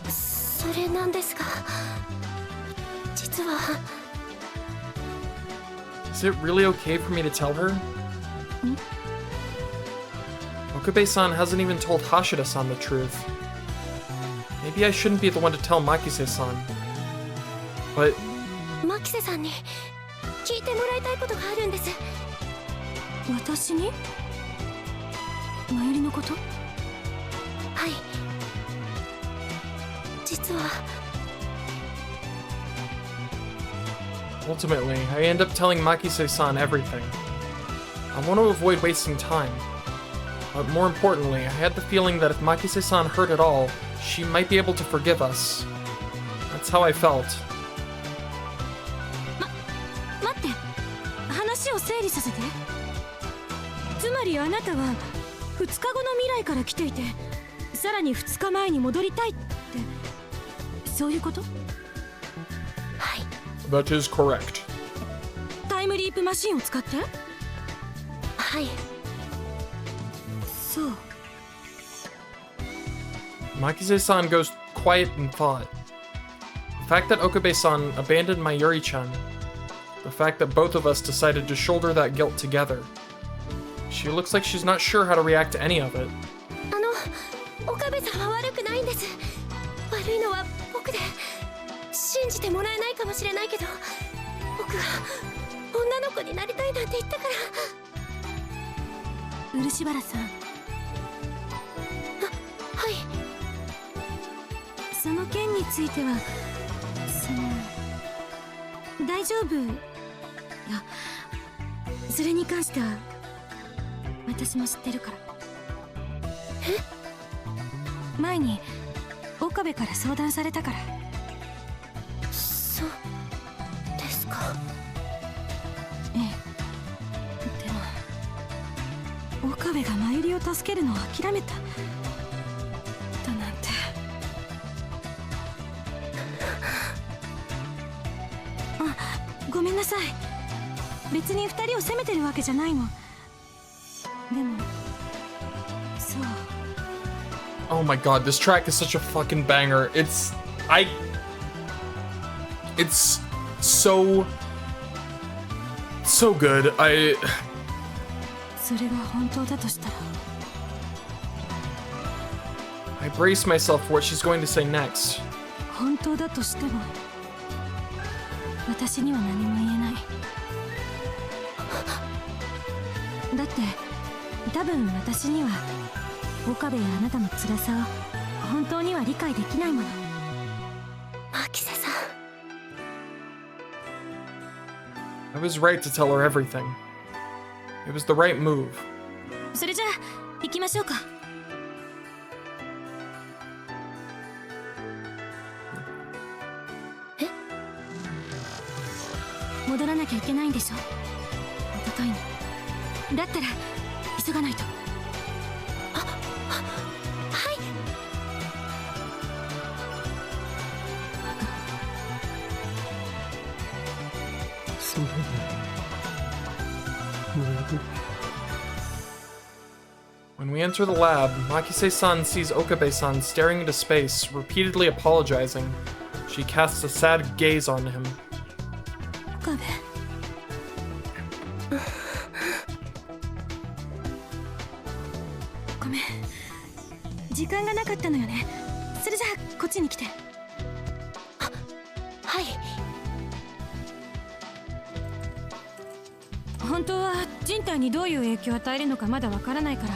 それなんですが、実は。 Is it really okay for me to tell her? Okabe-san hasn't even told Hashida-san the truth. Maybe I shouldn't be the one to tell Makise-san. But マキセさんに聞いてもらいたいことがあるんです。私に？真由里のこと？はい。実は。 ultimately, I end up telling Makise-san everything. I want to avoid wasting time. But more importantly, I had the feeling that if Makise-san heard it all, she might be able to forgive us. That's how I felt. 待って。話を整理させて。つまりあなたは2日後の未来から来ていて、さらに2日前に戻りたいって、そういうこと？ That is correct. タイムリープマシンを使って？はい。そう。 Makise-san goes quiet in thought. The fact that Okabe-san abandoned Mayuri-chan, the fact that both of us decided to shoulder that guilt together. She looks like she's not sure how to react to any of it. 岡部さんは悪くないんです。悪いのは僕で。 信じてもらえないかもしれないけど、僕が女の子になりたいなんて言ったから。漆原さん。はい。その件については、大丈夫。いや、それに関しては私も知ってるから。え？前に岡部から相談されたから。 そうですか。ええ。でも岡部が真由里を助けるのを諦めただなんて。あ、ごめんなさい。別に2人を責めてるわけじゃないの。でもそう。 Oh my god, this track is such a fucking banger. It's so good. それが本当だとしたら I brace myself for what she's going to say next. 本当だとしても私には何も言えない。だって多分私には岡部やあなたの辛さを本当には理解できないもの。マキセさん。 I was right to tell her everything. It was the right move. それじゃあ行きましょうか。え？戻らなきゃいけないんでしょ？一昨日にだったら急がないと。はい。そうだ。When we enter the lab, Makise-san sees Okabe-san staring into space, repeatedly apologizing. She casts a sad gaze on him. 岡部。ごめん。時間がなかったのよね。それじゃあこっちに来て。はい。本当は人体にどういう影響を与えるのかまだわからないから、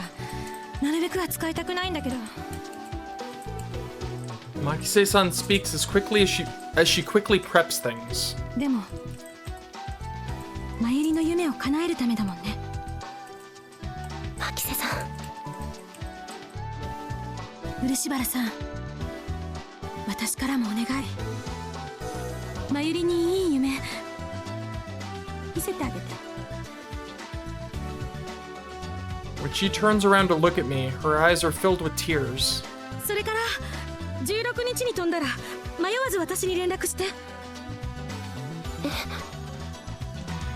なるべくは使いたくないんだけど。Makise-san speaks as she quickly preps things. でも、まゆりの夢を叶えるためだもんね。牧瀬さん、漆原さん、私からもお願い。まゆりにいい夢見せてあげて。When she turns around to look at me, her eyes are filled with tears. それから16日に飛んだら迷わず私に連絡して。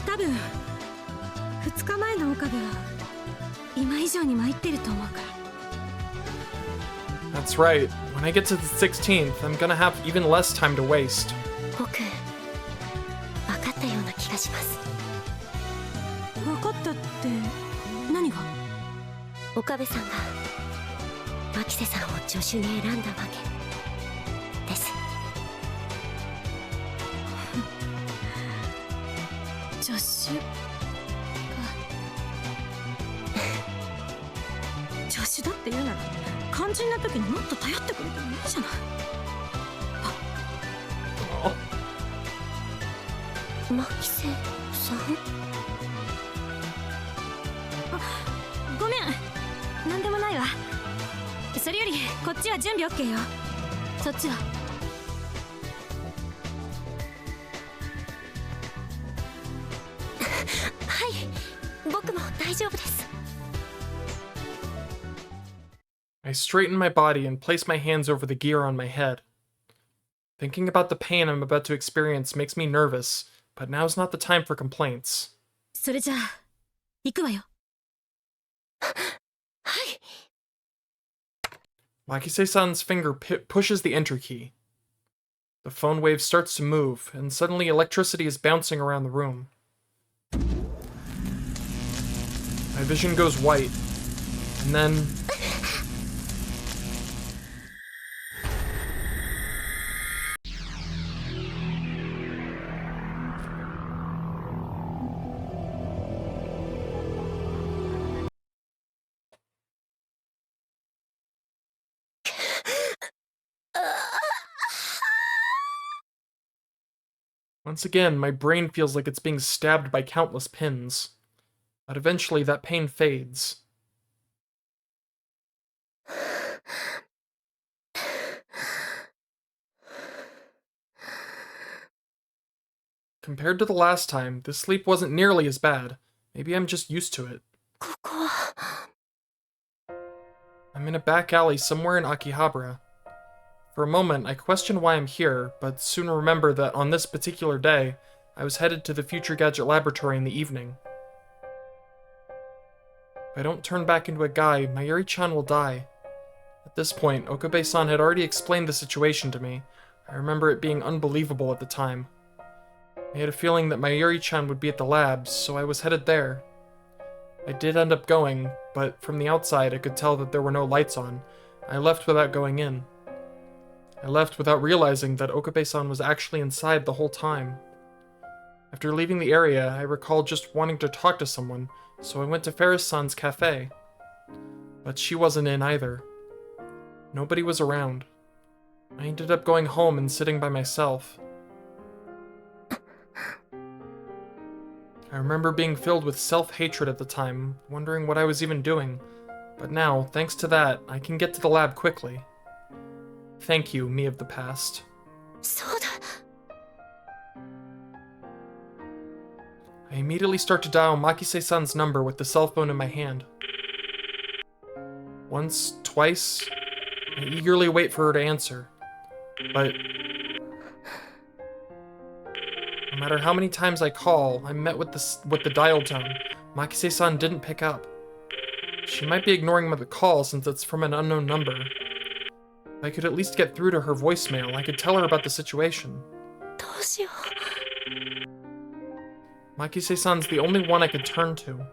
多分2日前の岡部は今以上に参ってると思うから。 That's right. When I get to the 16th, I'm gonna have even less time to waste. 僕、分かったような気がします。分かったって何が？岡部さんが牧瀬さんを助手に選んだわけです。助手か。助手だって言うなら肝心な時にもっと頼ってくれてもいいじゃない。牧瀬さん？ごめん、なんでもないわ。それよりこっちは準備 OK よ。そっちは？はい、僕も大丈夫です。 I straighten my body and place my hands over the gear on my head. Thinking about the pain I'm about to experience makes me nervous, but now's not the time for complaints. それじゃあ行くわよ。はい。 Makise-san's finger pushes the enter key. The phone wave starts to move, and suddenly electricity is bouncing around the room. My vision goes white, and then... Once again, my brain feels like it's being stabbed by countless pins. But eventually that pain fades. Compared to the last time, this sleep wasn't nearly as bad. Maybe I'm just used to it. I'm in a back alley somewhere in Akihabara. For a moment, I question why I'm here, but soon remember that on this particular day, I was headed to the Future Gadget Laboratory in the evening. If I don't turn back into a guy, Mayuri-chan will die. At this point, Okabe-san had already explained the situation to me. I remember it being unbelievable at the time. I had a feeling that Mayuri-chan would be at the labs, so I was headed there. I did end up going, but from the outside I could tell that there were no lights on. I left without going in. I left without realizing that Okabe-san was actually inside the whole time. After leaving the area, I recalled just wanting to talk to someone, so I went to Ferris-san's cafe. But she wasn't in either. Nobody was around. I ended up going home and sitting by myself. I remember being filled with self-hatred at the time, wondering what I was even doing. But now, thanks to that, I can get to the lab quickly. Thank you, me of the past. I immediately start to dial Makise-san's number with the cell phone in my hand. Once, twice, I eagerly wait for her to answer. But no matter how many times I call, I'm met with the dial tone. Makise-san didn't pick up. She might be ignoring the call since it's from an unknown number. If I could at least get through to her voicemail, I could tell her about the situation. どうしよ Makise-san's the only one I could turn to.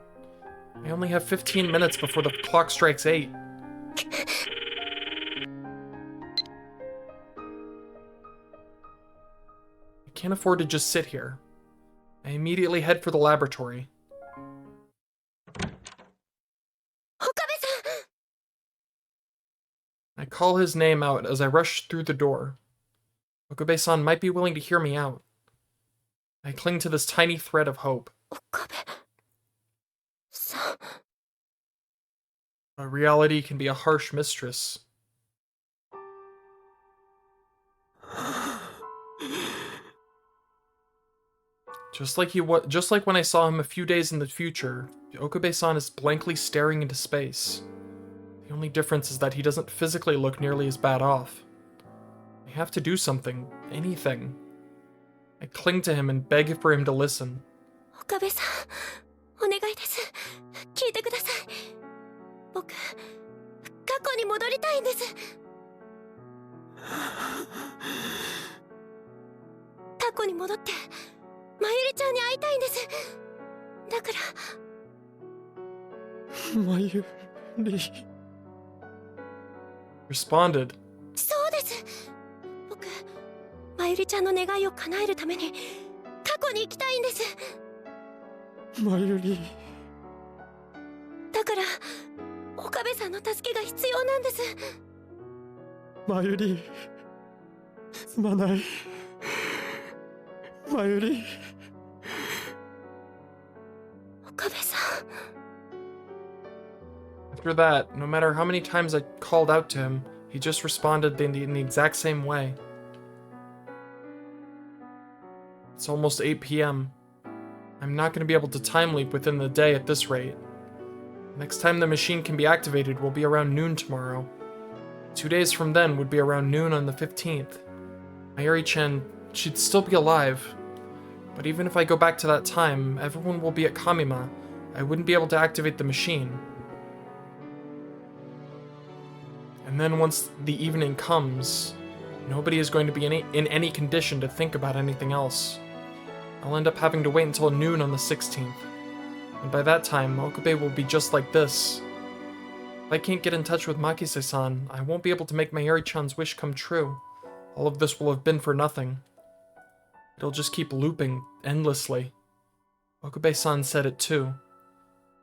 I only have 15 minutes before the clock strikes 8. I can't afford to just sit here. I immediately head for the laboratory. う。岡部さん。 I call his name out as I rush through the door. Okabe-san might be willing to hear me out. I cling to this tiny thread of hope. 岡部さん。 But reality can be a harsh mistress. Just like when I saw him a few days in the future, Okabe-san is blankly staring into space. The only difference is that he doesn't physically look nearly as bad off. I have to do something, anything. I cling to him and beg for him to listen. 岡部さん、お願いです。聞いてください。僕、過去に戻りたいんです。過去に戻って、まゆりちゃんに会いたいんです。だから。まゆり。Responded. そうです。僕、まゆりちゃんの願いを叶えるために、過去に行きたいんです。まゆり。だから、岡部さんの助けが必要なんです。まゆり。すまない。まゆり。岡部さん。 After that, no matter how many times I called out to him, he just responded in the exact same way. It's almost 8 p.m. I'm not going to be able to time leap within the day at this rate. Next time the machine can be activated will be around noon tomorrow. 2 days from then would be around noon on the 15th. Mayuri-chan, she'd still be alive. But even if I go back to that time, everyone will be at Kamima. I wouldn't be able to activate the machine. And then once the evening comes, nobody is going to be in any condition to think about anything else. I'll end up having to wait until noon on the 16th. And by that time, Okabe will be just like this. If I can't get in touch with Makise-san, I won't be able to make Mayuri-chan's wish come true. All of this will have been for nothing. It'll just keep looping endlessly. Okabe-san said it too.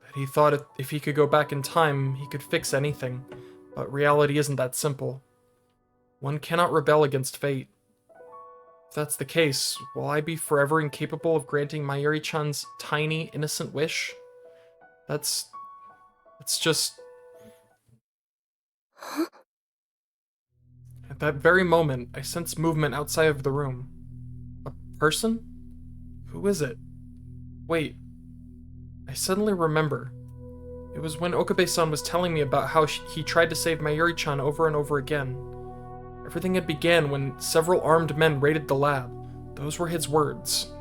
That he thought if he could go back in time, he could fix anything. But reality isn't that simple. One cannot rebel against fate. If that's the case, will I be forever incapable of granting Mayuri-chan's tiny, innocent wish? It's just... At that very moment, I sense movement outside of the room. A person? Who is it? Wait. I suddenly remember. It was when Okabe-san was telling me about how he tried to save Mayuri-chan over and over again. Everything had began when several armed men raided the lab. Those were his words.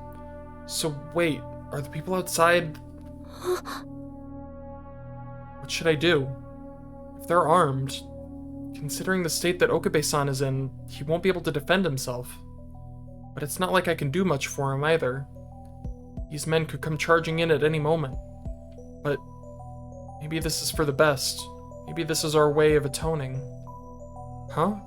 So wait, are the people outside... What should I do? If they're armed, considering the state that Okabe-san is in, he won't be able to defend himself. But it's not like I can do much for him either. These men could come charging in at any moment. But maybe this is for the best. Maybe this is our way of atoning. Huh?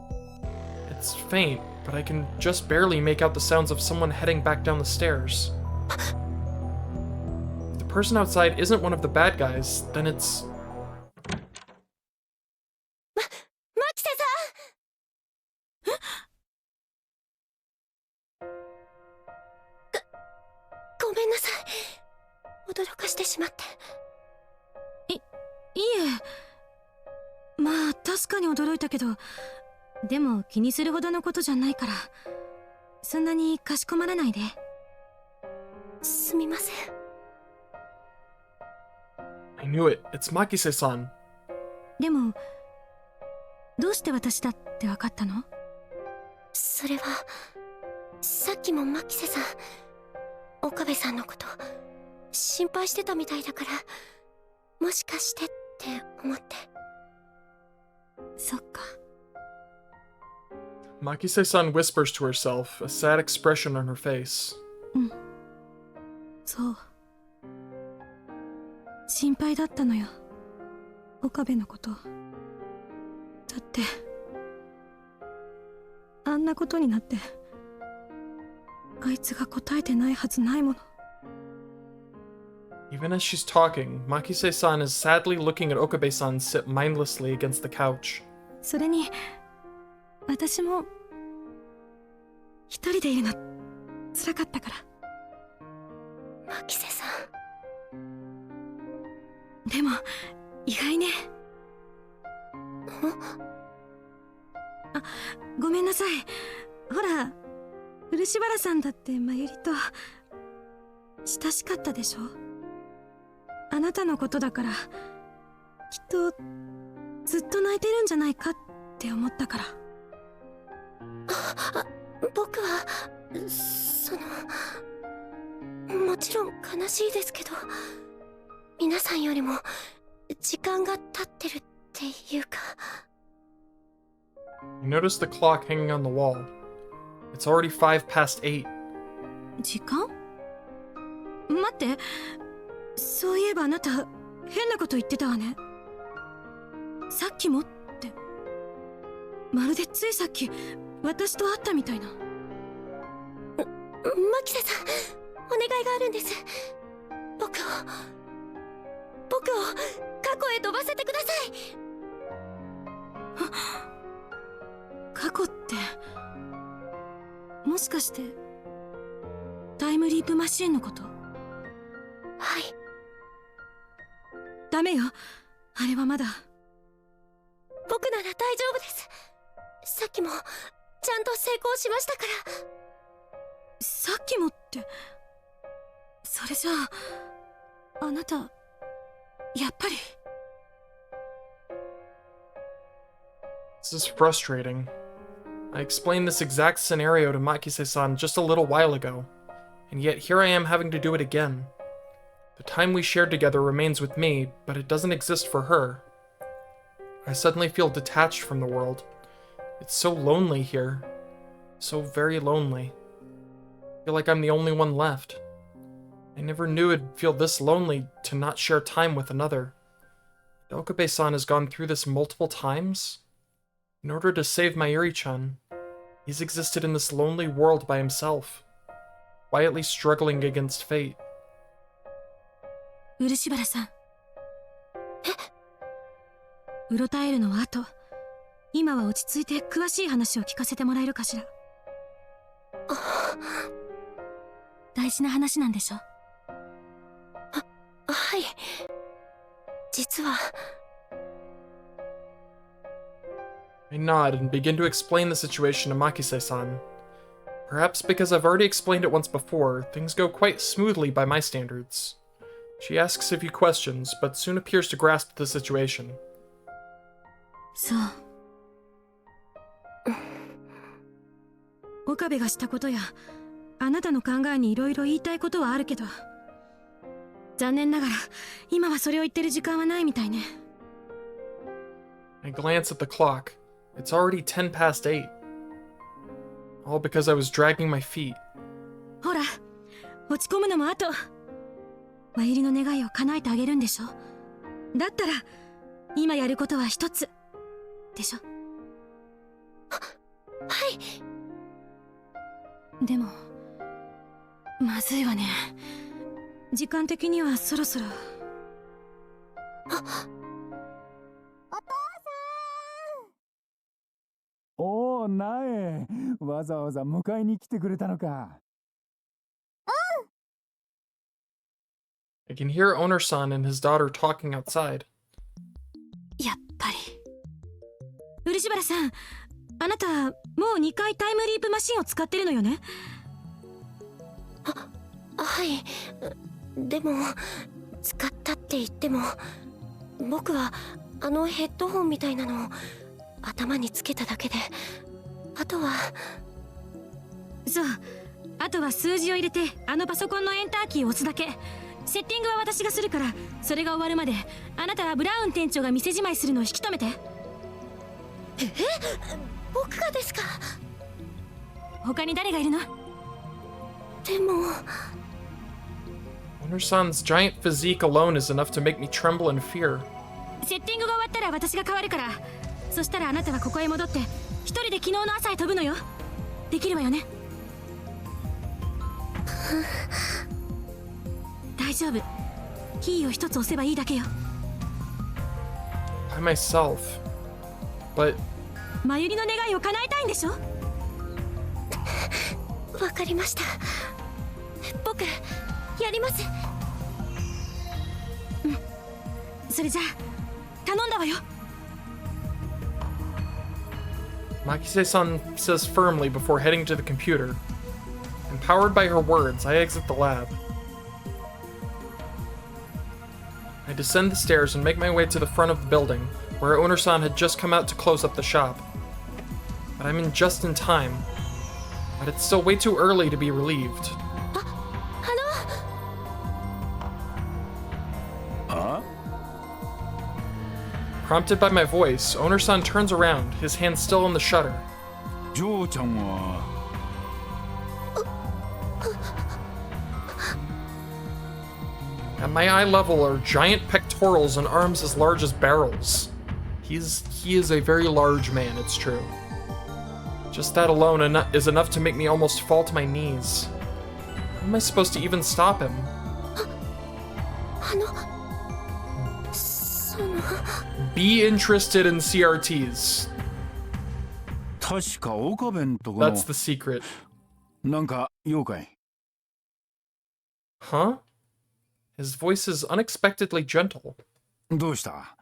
It's faint, but I can just barely make out the sounds of someone heading back down the stairs. If the person outside isn't one of the bad guys, then it's... 牧瀬さん。ごめんなさい。驚かしてしまって。いえ、まあ確かに驚いたけど、でも気にするほどのことじゃないから、そんなにかしこまらないで。すみません。I knew it. It's Makise-san. でもどうして私だって分かったの？それはさっきも牧瀬さん岡部さんのこと心配してたみたいだから、もしかしてって思って。そっか。 Makise-san whispers to herself, a sad expression on her face. そう、心配だったのよ、岡部のこと。だってあんなことになってあいつが答えてないはずないもの。 Even as she's talking, Makise-san is sadly looking at Okabe-san sit mindlessly against the couch. それに私も一人でいるの辛かったから。牧瀬さん。でも意外ね。あ、ごめんなさい。ほら漆原さんだってまゆりと親しかったでしょ。あなたのことだからきっとずっと泣いてるんじゃないかって思ったから。僕はもちろん悲しいですけど、皆さんよりも時間が経ってるっていうか。 You notice the clock hanging on the wall. It's already 8:05. 時間？待って、そういえばあなた変なこと言ってたわね。さっきもって、まるでついさっき私と会ったみたいな。牧瀬さん、お願いがあるんです。僕を過去へ飛ばせてください。過去ってもしかしてタイムリープマシーンのこと？はい。ダメよ、あれはまだ。僕なら大丈夫です。さっきもちゃんと成功しましたから。さっきもって、それじゃああなたやっぱり。 This is frustrating. I explained this exact scenario to Makise-san just a little while ago, and yet here I am having to do it again. The time we shared together remains with me, but it doesn't exist for her. I suddenly feel detached from the world. It's so lonely here. So very lonely. I feel like I'm the only one left. I never knew it'd feel this lonely to not share time with another. Okabe-san has gone through this multiple times. In order to save Mayuri-chan, he's existed in this lonely world by himself, quietly struggling against fate. 漆原さん、うろたえるのは後。今は落ち着いて詳しい話を聞かせてもらえるかしら。大事な話なんでしょ？はい。実は。 I nod and begin to explain the situation to Makise-san. Perhaps because I've already explained it once before, things go quite smoothly by my standards. She asks a few questions, but soon appears to grasp the situation. そう。岡部がしたことやあなたの考えにいろいろ言いたいことはあるけど、残念ながら今はそれを言ってる時間はないみたいね。 I glance at the clock. It's already 8:10. All because I was dragging my feet. ほら、落ち込むのも後。まゆりの願いを叶えてあげるんでしょ。だったら今やることは一つでしょ。はい。でもまずいわね。時間的にはそろそろ。おお、なえ、わざわざ迎えに来てくれたのか。I can hear Owner-san and his daughter talking outside. やっぱり。漆原さん、あなたもう2回タイムリープマシンを使ってるのよね。はい。でも使ったって言っても、僕はあのヘッドホンみたいなのを頭につけただけで、あとは。そう、あとは数字を入れてあのパソコンのエンターキーを押すだけ。セッティングは私がするから、それが終わるまであなたはブラウン店長が店じまいするのを引き止めて。僕がですか？他に誰がいるの？でも。Owner-san's giant physique alone is enough to make me tremble in fear. セッティングが終わったら私が変わるから。そしたらあなたはここへ戻って一人で昨日の朝へ飛ぶのよ。できるわよね？大丈夫。キーを一つ押せばいいだけよ。By myself. But マユリの願いを叶えたいんでしょ？わかりました。僕やります。うん。それじゃあ頼んだわよ。Makise-san says firmly before heading to the computer. Empowered by her words, I exit the lab. I descend the stairs and make my way to the front of the building, where Owner-san had just come out to close up the shop. But I'm in just in time. But it's still way too early to be relieved. あ Prompted by my voice, Owner-san turns around, his hand still on the shutter. ジョーちゃんは At my eye level are giant pectorals and arms as large as barrels. He is a very large man, it's true. Just that alone is enough to make me almost fall to my knees. How am I supposed to even stop him? その Be interested in CRTs. 確か岡部んとこの That's the secret. なんか用かい？ Huh? His voice is unexpectedly gentle. どうした？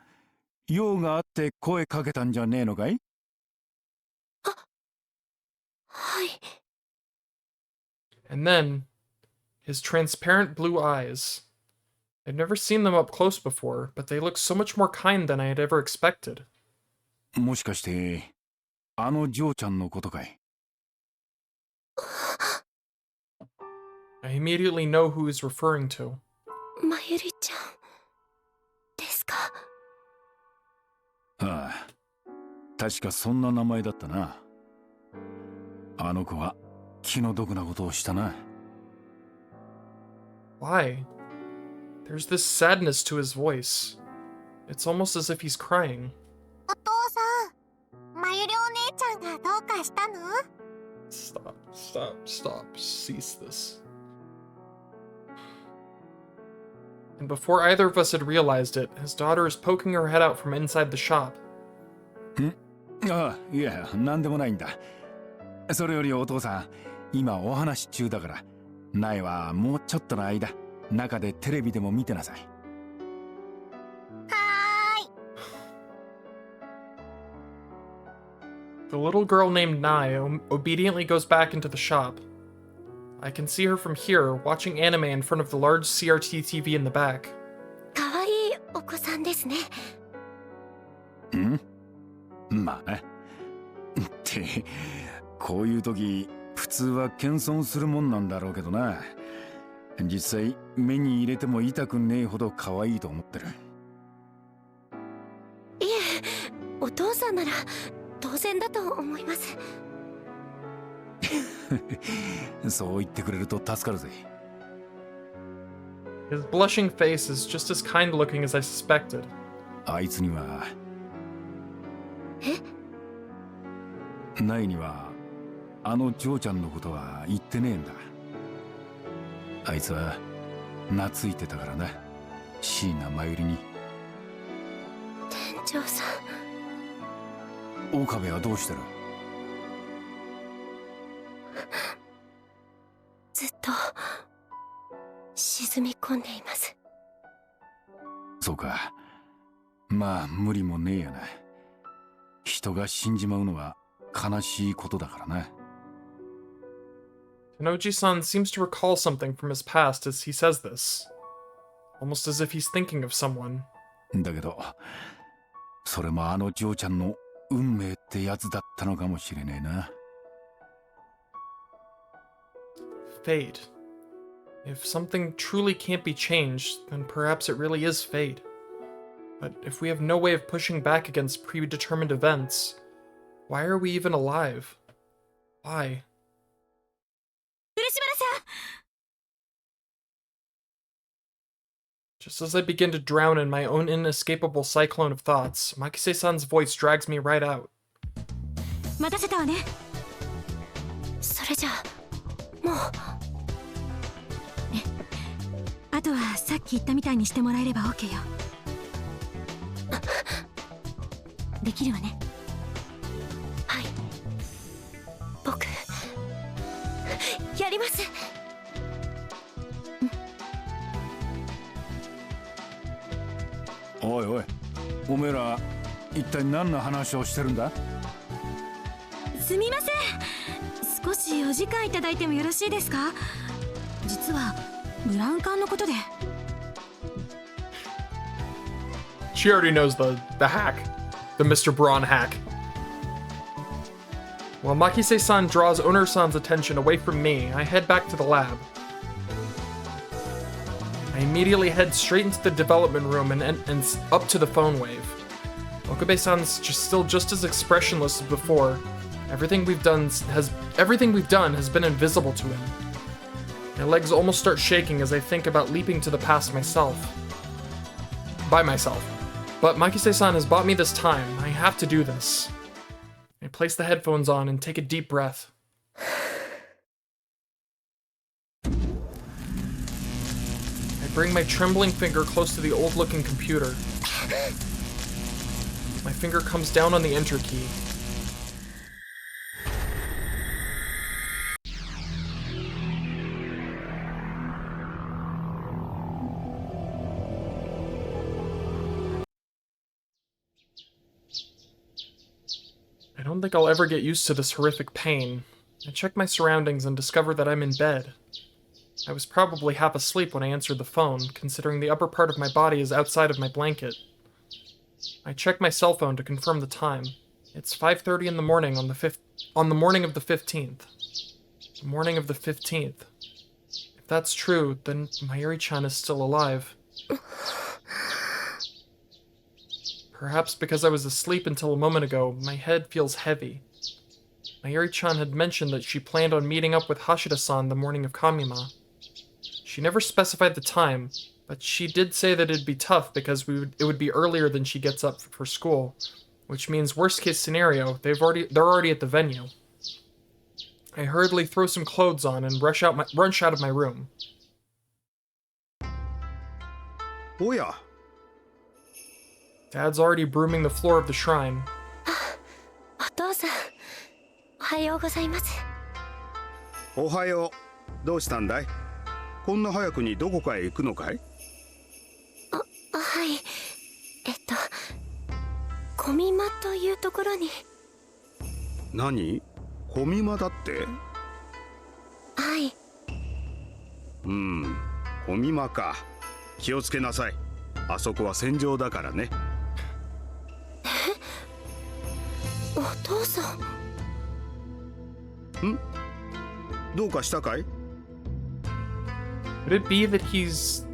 用があって声かけたんじゃねえのかい？はい。 And then, his transparent blue eyes. I've never seen them up close before, but they look so much more kind than I had ever expected. もしかしてあのジョーちゃんのことかい？ I immediately know who he's referring to. まゆりちゃんですか？ああ、確かそんな名前だったな。あの子は気の毒なことをしたな。Why? There's this sadness to his voice. It's almost as if he's crying. お父さん、まゆりお姉ちゃんがどうかしたの？ Stop. Cease this. And before either of us had realized it, his daughter is poking her head out from inside the shop. ああ、いや、なんでもないんだ。それよりお父さん、今お話中だから、苗はもうちょっとの間、中でテレビでも見てなさい。The little girl named Nai obediently goes back into the shop. I can see her from here, watching anime in front of the large CRT TV in the back. かわいいお子さんですね。まあな。って、こういう時、普通は謙遜するもんなんだろうけどな。実際、目に入れても痛くねえほど可愛いと思ってる。いえ、お父さんなら当然だと思います。そう言ってくれると助かるぜ。His blushing face is just as kind looking as I suspected. あいつには。ないには、あのジョーちゃんのことは言ってねえんだ。あいつは懐いてたからな、椎名真由里に。店長さん。岡部はどうしてる？ずっと沈み込んでいます。そうか。まあ無理もねえよな。人が死んじまうのは悲しいことだからな。Tenoji-san seems to recall something from his past as he says this. almost as if he's thinking of someone. だけどそれもあの嬢ちゃんの運命ってやつだったのかもしれねえな。 Fate. If something truly can't be changed, then perhaps it really is fate. But if we have no way of pushing back against predetermined events, why are we even alive? Why? 漆原さん Just as I begin to drown in my own inescapable cyclone of thoughts, Makise-san's voice drags me right out. 待たせたわね。それじゃあもうあとはさっき言ったみたいにしてもらえれば OK よ。できるわね。はい僕やります。おいおい、おめえら一体何の話をしてるんだ？すみません、少しお時間いただいてもよろしいですか？実はブラウン管のことで。 She already knows the hack. The Mr. Braun hack. While Makise-san draws Owner-san's attention away from me, I head back to the lab. I immediately head straight into the development room and up to the phone wave. Okabe-san's still just as expressionless as before. Everything we've done has been invisible to him. My legs almost start shaking as I think about leaping to the past by myself. But Makise-san has bought me this time. I have to do this. I place the headphones on and take a deep breath. I bring my trembling finger close to the old-looking computer. My finger comes down on the enter key. I don't think I'll ever get used to this horrific pain. I check my surroundings and discover that I'm in bed. I was probably half asleep when I answered the phone, considering the upper part of my body is outside of my blanket. I check my cell phone to confirm the time. It's 5:30 in the morning on the morning of the 15th. The morning of the 15th. If that's true, then Mayuri-chan is still alive. Perhaps because I was asleep until a moment ago, my head feels heavy. Mayuri-chan had mentioned that she planned on meeting up with Hashida-san the morning of Kamima. She never specified the time, but she did say that it'd be tough because it would be earlier than she gets up for school, which means worst case scenario, they're already at the venue. I hurriedly throw some clothes on and rush out of my room. おや、 Dad's already brooming the floor of the shrine. お父さんおはようございます。おはよう。どうしたんだい？こんな早くにどこかへ行くのかい？はい小見間というところに。何？小見間だって？はい。小見間か。気をつけなさい。あそこは戦場だからね。お父さん。どうかしたかい？ Could it be that he's...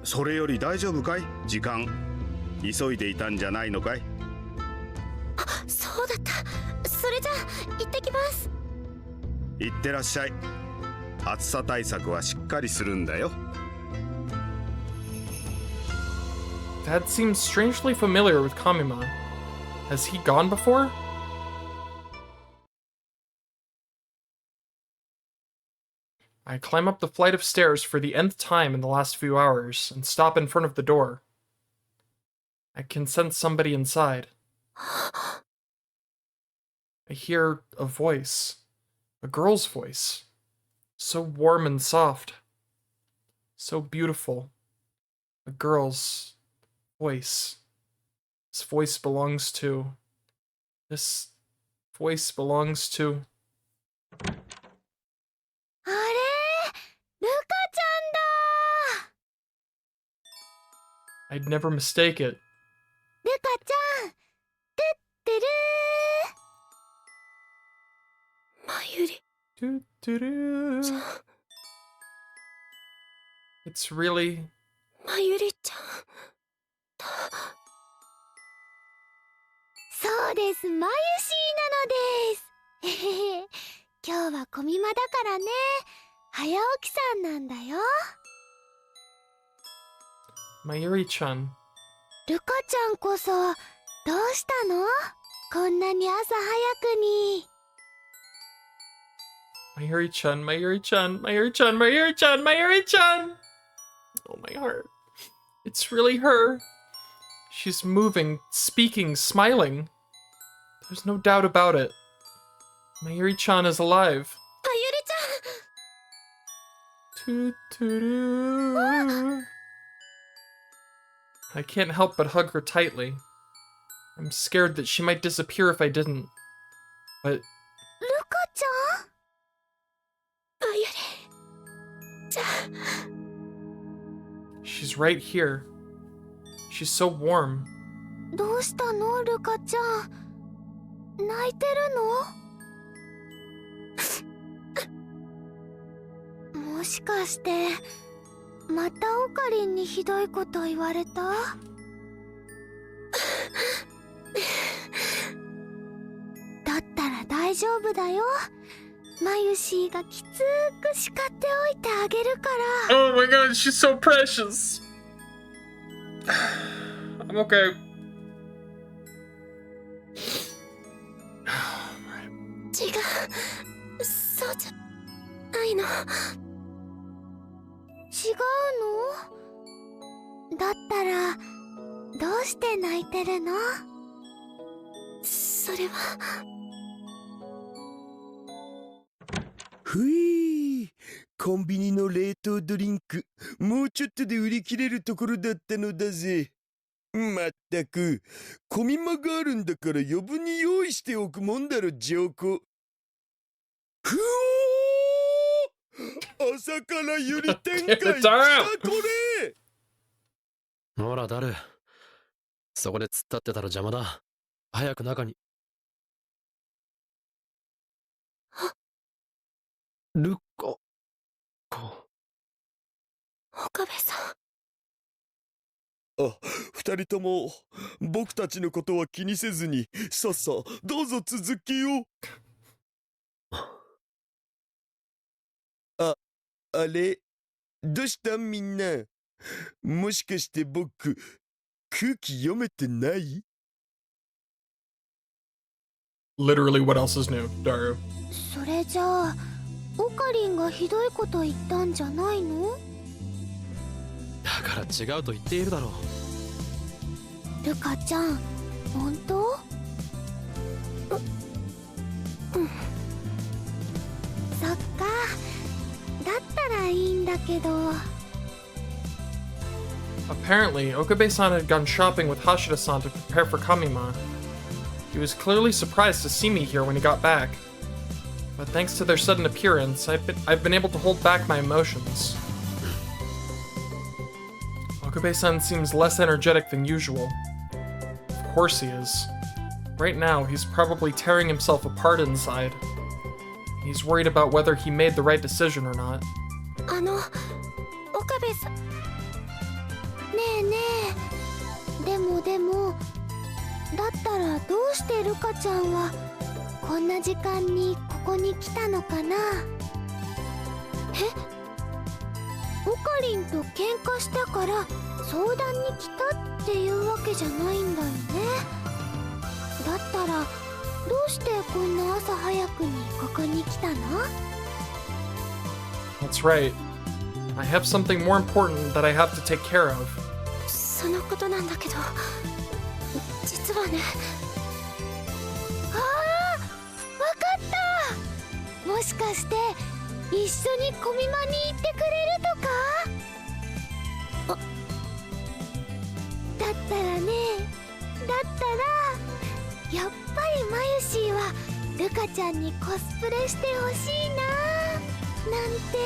それより大丈夫かい？時間。急いでいたんじゃないのかい？あ、そうだった。それじゃあ行ってきます。行ってらっしゃい。暑さ対策はしっかりするんだよ。 Dad seems strangely familiar with Kamima. Has he gone before? I climb up the flight of stairs for the nth time in the last few hours and stop in front of the door. I can sense somebody inside. I hear a voice. A girl's voice. So warm and soft. So beautiful. A girl's voice. This voice belongs to... This voice belongs to... あれルカちゃんだ。I'd never mistake it. ルカちゃん、てってるー。まゆり Doo-doo-doo. ちゃん、 It's really... まゆりちゃんだ。そうです、まゆしーなのです。へへへ、今日はコミマだからね。早起きさんなんだよ。 Mayuri-chan. ルカちゃんこそどうしたの？こんなに朝早くに。 Mayuri-chan, Mayuri-chan, Mayuri-chan, Mayuri-chan, Mayuri-chan! Oh, my heart. It's really her. She's moving, speaking, smiling. There's no doubt about it. Mayuri-chan is alive. まゆりちゃん。 Doo-doo-doo. I can't help but hug her tightly. I'm scared that she might disappear if I didn't. But ルカちゃん？まゆりちゃん。 she's right here. She's so warm. どうしたのルカちゃん？泣いてるの？もしかしてまたオカリンにひどいこと言われた？だったら大丈夫だよ。マユシーがきつく叱っておいてあげるから。 Oh my god, she's so precious. I'm okay. 違う、そうじゃないの。違うの？だったらどうして泣いてるの？それは。ふい、コンビニの冷凍ドリンクもうちょっとで売り切れるところだったのだぜ。まったくコミマがあるんだから余分に用意しておくもんだろ、ジョーコ。ふおー、朝からゆり展開来たこれ。ほらダル、そこで突っ立ってたら邪魔だ。早く中に。ルカか。岡部さん。あ、二人とも僕たちのことは気にせずにさっさどうぞ続きを。あれ、どうしたみんな。もしかして僕空気読めてない？ Literally, what else is new, Daru? それじゃあオカリンがひどいこと言ったんじゃないの？だから違うと言っているだろう。ルカちゃん、本当？うん。そっか。だったらいいんだけど。 Apparently, Okabe-san had gone shopping with Hashida-san to prepare for Kamima. He was clearly surprised to see me here when he got back. But thanks to their sudden appearance, I've been able to hold back my emotions. Okabe-san seems less energetic than usual. Of course he is. Right now, he's probably tearing himself apart inside. He's worried about whether he made the right decision or not. 岡部さん。ねえねえ。でも、だったらどうしてルカちゃんはこんな時間にここに来たのかな？え？オカリンと喧嘩したから相談に来たっていうわけじゃないんだよね。だったらどうしてこんな朝早くにここに来たの？ That's right. I have something more important that I have to take care of. そのことなんだけど、実はね。ああ、わかった。もしかして一緒にコミマに行ってくれるとか？だったらやっぱりマユシーはルカちゃんにコスプレしてほしいななんて。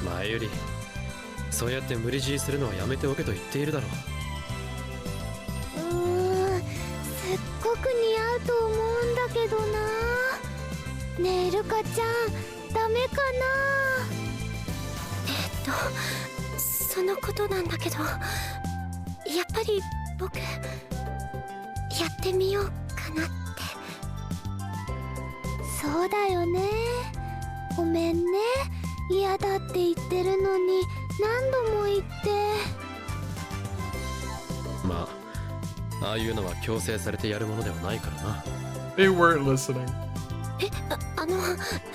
前よりそうやって無理強いするのはやめておけと言っているだろう。すっごく似合うと思うんだけどな。ねえルカちゃん、ダメかな。そのことなんだけど、やっぱり僕やってみようかなって。そうだよね、ごめんね。嫌だって言ってるのに何度も言って。まあ、ああいうのは強制されてやるものではないからな。 They weren't listening.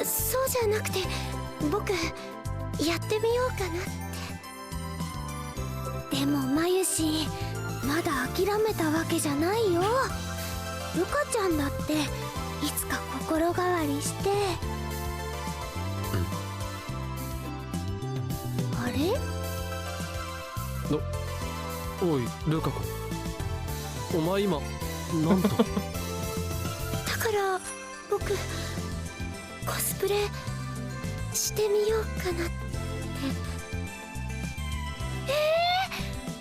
そうじゃなくて、僕やってみようかなって。でもマユシ、まだ諦めたわけじゃないよ。ルカちゃんだっていつか心変わりして。あれ？おいルカ子、お前今なんと。だから僕コスプレしてみようかなって。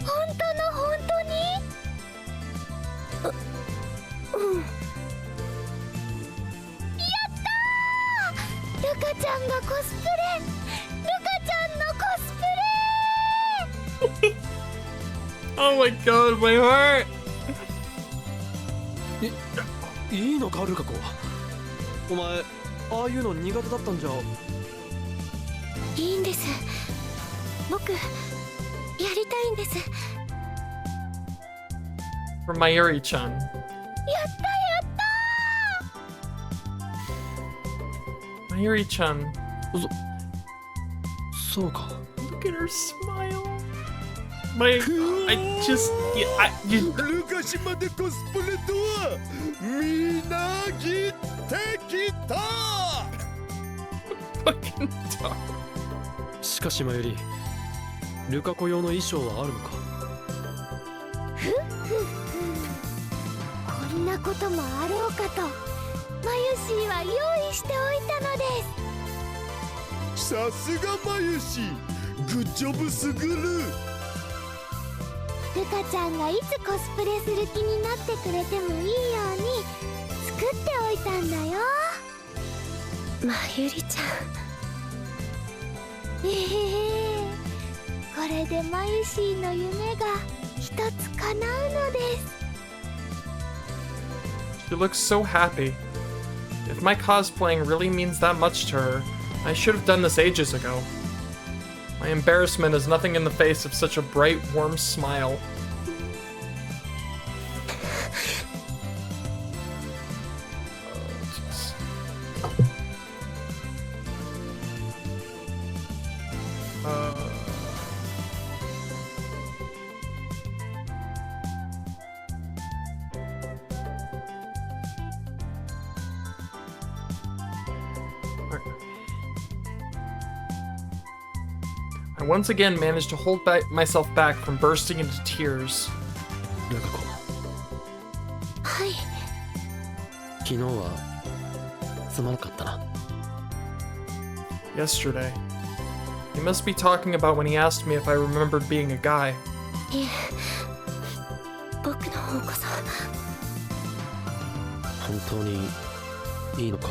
本当の本当に？うん。やったー！ルカちゃんがコスプレ！ルカちゃんのコスプレ！ Oh my god, my heart! いいのかルカ子、お前ああいうの苦手だったんじゃ。いいんです、僕やりたいんです。 For Mayuri-chan. やった。 Mayuri-chan. そうか。 Look at her smile. I you ルカシまでコスプレとはみなぎってきた。 fucking dog. しかしマユリ、ルカ子用の衣装はあるのか。こんなこともあろうかと、マユシーは用意しておいたのです。さすがマユシ、グッジョブすぐる。ルカちゃんがいつコスプレする気になってくれてもいいように作っておいたんだよ。マユリちゃん、これでマユシーの夢が一つ叶うのです。 She looks so happy. If my cosplaying really means that much to her, I should have done this ages ago. My embarrassment is nothing in the face of such a bright, warm smile. I once again managed to hold myself back from bursting into tears. ルカ子、はい。昨日はすまなかったな。 Yesterday. He must be talking about when he asked me if I remembered being a guy. いえ、僕の方こそ。本当にいいのか。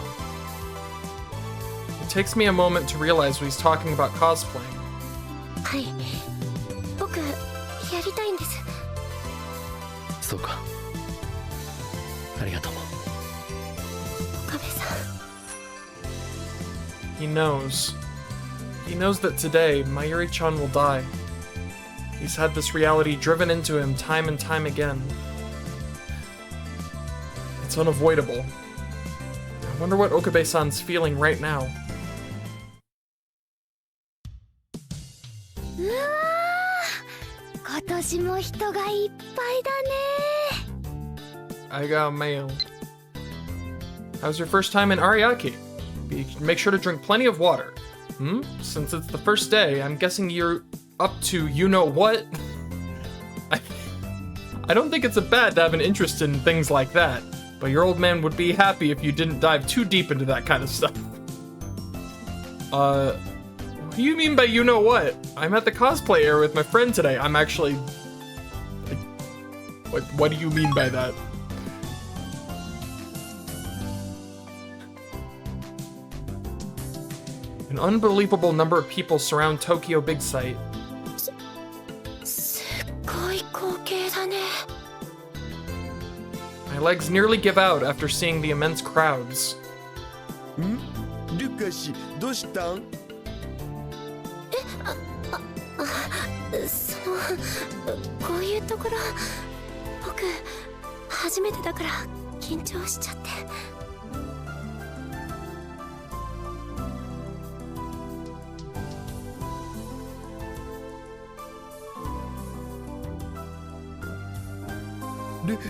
It takes me a moment to realize what he's talking about cosplaying. はい、僕やりたいんです。そうか。ありがとう。岡部さん。 He knows. He knows that today, Mayuri-chan will die. He's had this reality driven into him time and time again. It's unavoidable. I wonder what Okabe-san's feeling right now. うわー、今年も人がいっぱいだね。 I got mail. How's your first time in Ariake? Make sure to drink plenty of water. Since it's the first day, I'm guessing you're up to you-know-what? I don't think it's a bad to have an interest in things like that, but your old man would be happy if you didn't dive too deep into that kind of stuff. What do you mean by you know what? I'm at the cosplay area with my friend today. I'm actually... What do you mean by that? An unbelievable number of people surround Tokyo Big Sight. すっごい光景だね。 My legs nearly give out after seeing the immense crowds. ルカシどうしたん？こういうところ僕初めてだから緊張しちゃって。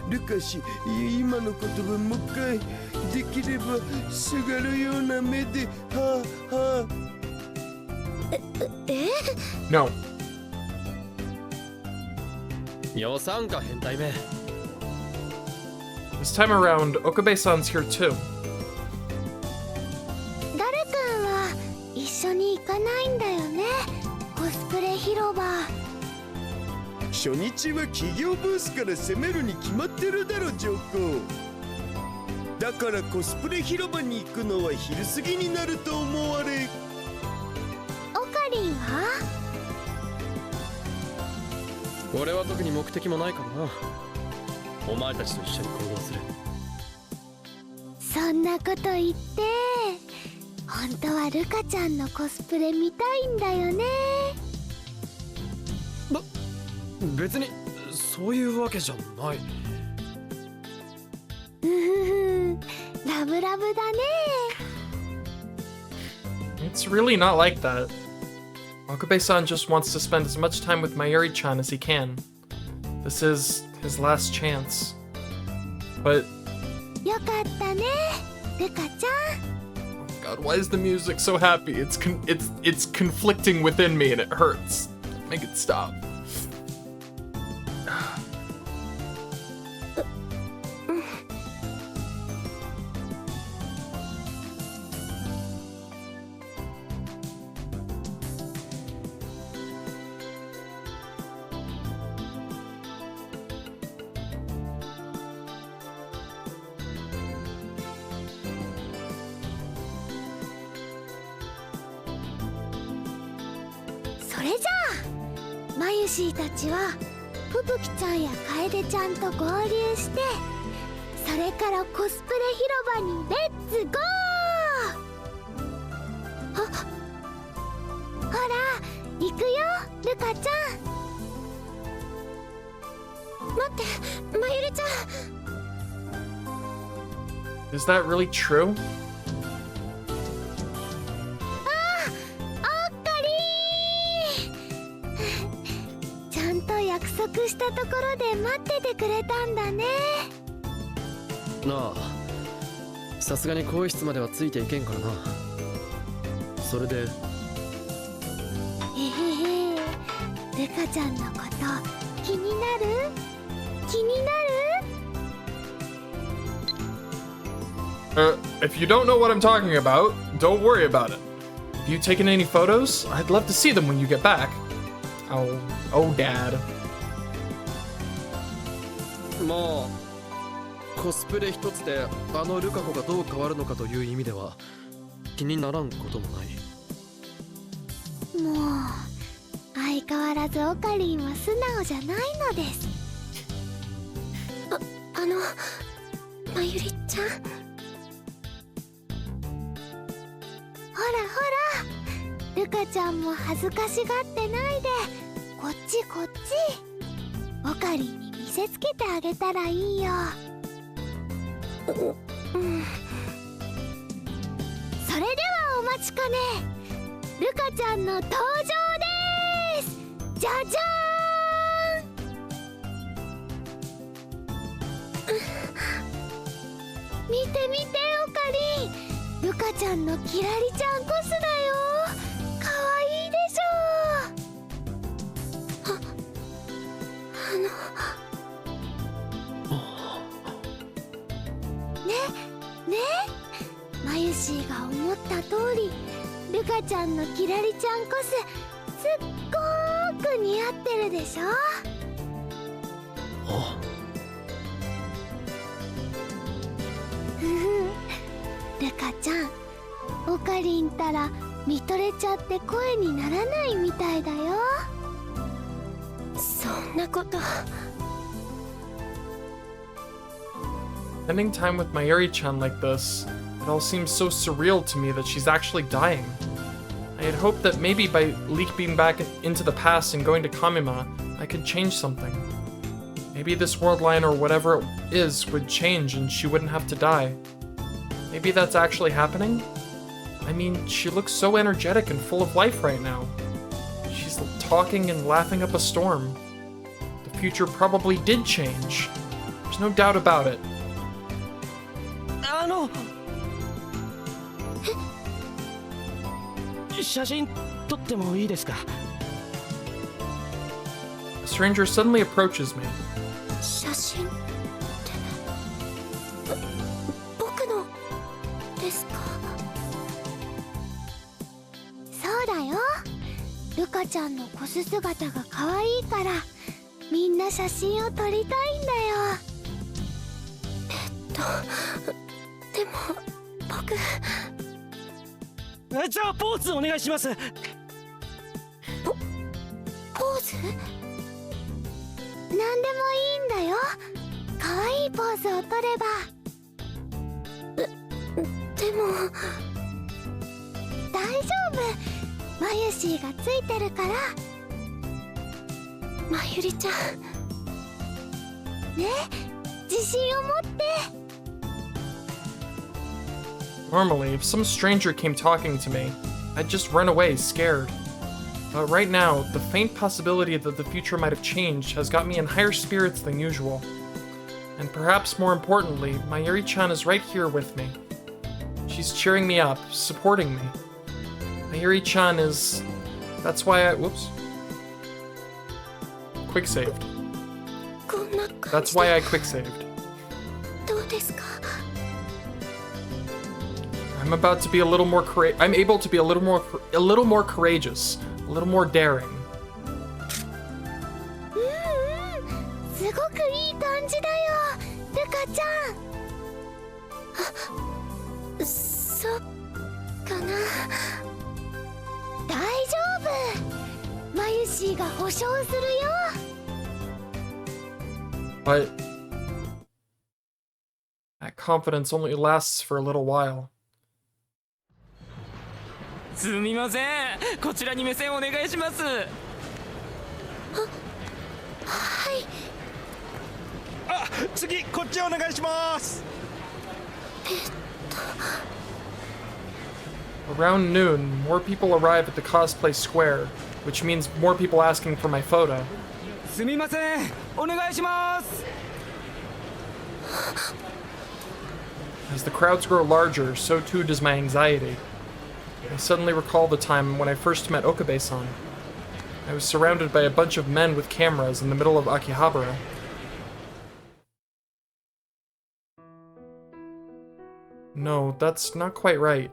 ルカシ、今の言葉もう一回できればすがるような目ではあはあ。No. よさんか変態め。 This time around, Okabe-san's here too. ダル君は一緒に行かないんだよね、コスプレ広場。初日は企業ブースから攻めるに決まってるだろジョコ。だからコスプレ広場に行くのは昼過ぎになると思われ。オカリンは？俺は特に目的もないからな。お前たちと一緒に行動する。そんなこと言って、本当はルカちゃんのコスプレ見たいんだよね。別にそういうわけじゃない。うふふ、ラブラブだね。 It's really not like that. Okabe-san just wants to spend as much time with Mayuri-chan as he can. This is his last chance. But... よかったね、ルカちゃん。 God, why is the music so happy? It's conflicting within me and it hurts. Make it stop.それじゃあマユシーたちはププキちゃんや楓ちゃんと合流して、それからコスプレ広場にレッツゴー。ほら行くよルカちゃん。待ってマユリちゃん。 Is that really true? ちゃんと約束したところで待っててくれたんだね。なあ、さすがに更衣室まではついていけんからな。それでへへへ、ルカちゃんのこと気になる？気になる？ If you don't know what I'm talking about, don't worry about it. Have you taken any photos? I'd love to see them when you get back. Oh, Dad. まあコスプレ一つであのルカ子がどう変わるのかという意味では気にならんこともない。もう相変わらずオカリンは素直じゃないのです。まゆりちゃん、ほらほら、ルカちゃんも恥ずかしがってないで、こっちこっち、オカリンに見せつけてあげたらいいよ。それではお待ちかね、ルカちゃんの登場です。じゃじゃーん。見て見てオカリン、ルカちゃんのキラリちゃんコスだよ。かわいいでしょ。ねね、マユシーが思った通りルルカちゃんのキラリちゃんコスすっごーく似合ってるでしょ。あふふルカちゃん、オカリンたら見とれちゃって声にならないみたいだよ。そんなこと。Spending time with Mayuri-chan like this, it all seems so surreal to me that she's actually dying. I had hoped that maybe by leaping back into the past and going to Kamima, I could change something. Maybe this world line or whatever it is would change and she wouldn't have to die. Maybe that's actually happening? I mean, she looks so energetic and full of life right now. She's talking and laughing up a storm. The future probably did change. There's no doubt about it. 写真撮ってもいいですか？ A stranger suddenly approaches me. 写真って僕のですか？そうだよ。ルカちゃんのコス姿が可愛いからみんな写真を撮りたいんだよ。でも僕じゃあポーズお願いします。ポーズ？なんでもいいんだよ。可愛いポーズを取れば。でも大丈夫。マユシーがついてるから。マユリちゃんね、自信を持って。Normally, if some stranger came talking to me, I'd just run away, scared. But right now, the faint possibility that the future might have changed has got me in higher spirits than usual. And perhaps more importantly, Mayuri-chan is right here with me. She's cheering me up, supporting me. Mayuri-chan is... That's why I... Whoops. Quick saved. That's why I quick saved. どうですか？ I'm about to be a little more I'm able to be a little more courageous, a little more daring. すごくいい感じだよ、ルカちゃん。そっかな。大丈夫。マユシーが保証するよ。But that confidence only lasts for a little while. すみません、こちらに目線お願いします。はい。あ、次こっちお願いします。Around noon, more people arrive at the cosplay square, which means more people asking for my photo. すみません、お願いします。 As the crowds grow larger, so too does my anxiety. I suddenly recall the time when I first met Okabe-san. I was surrounded by a bunch of men with cameras in the middle of Akihabara. No, that's not quite right.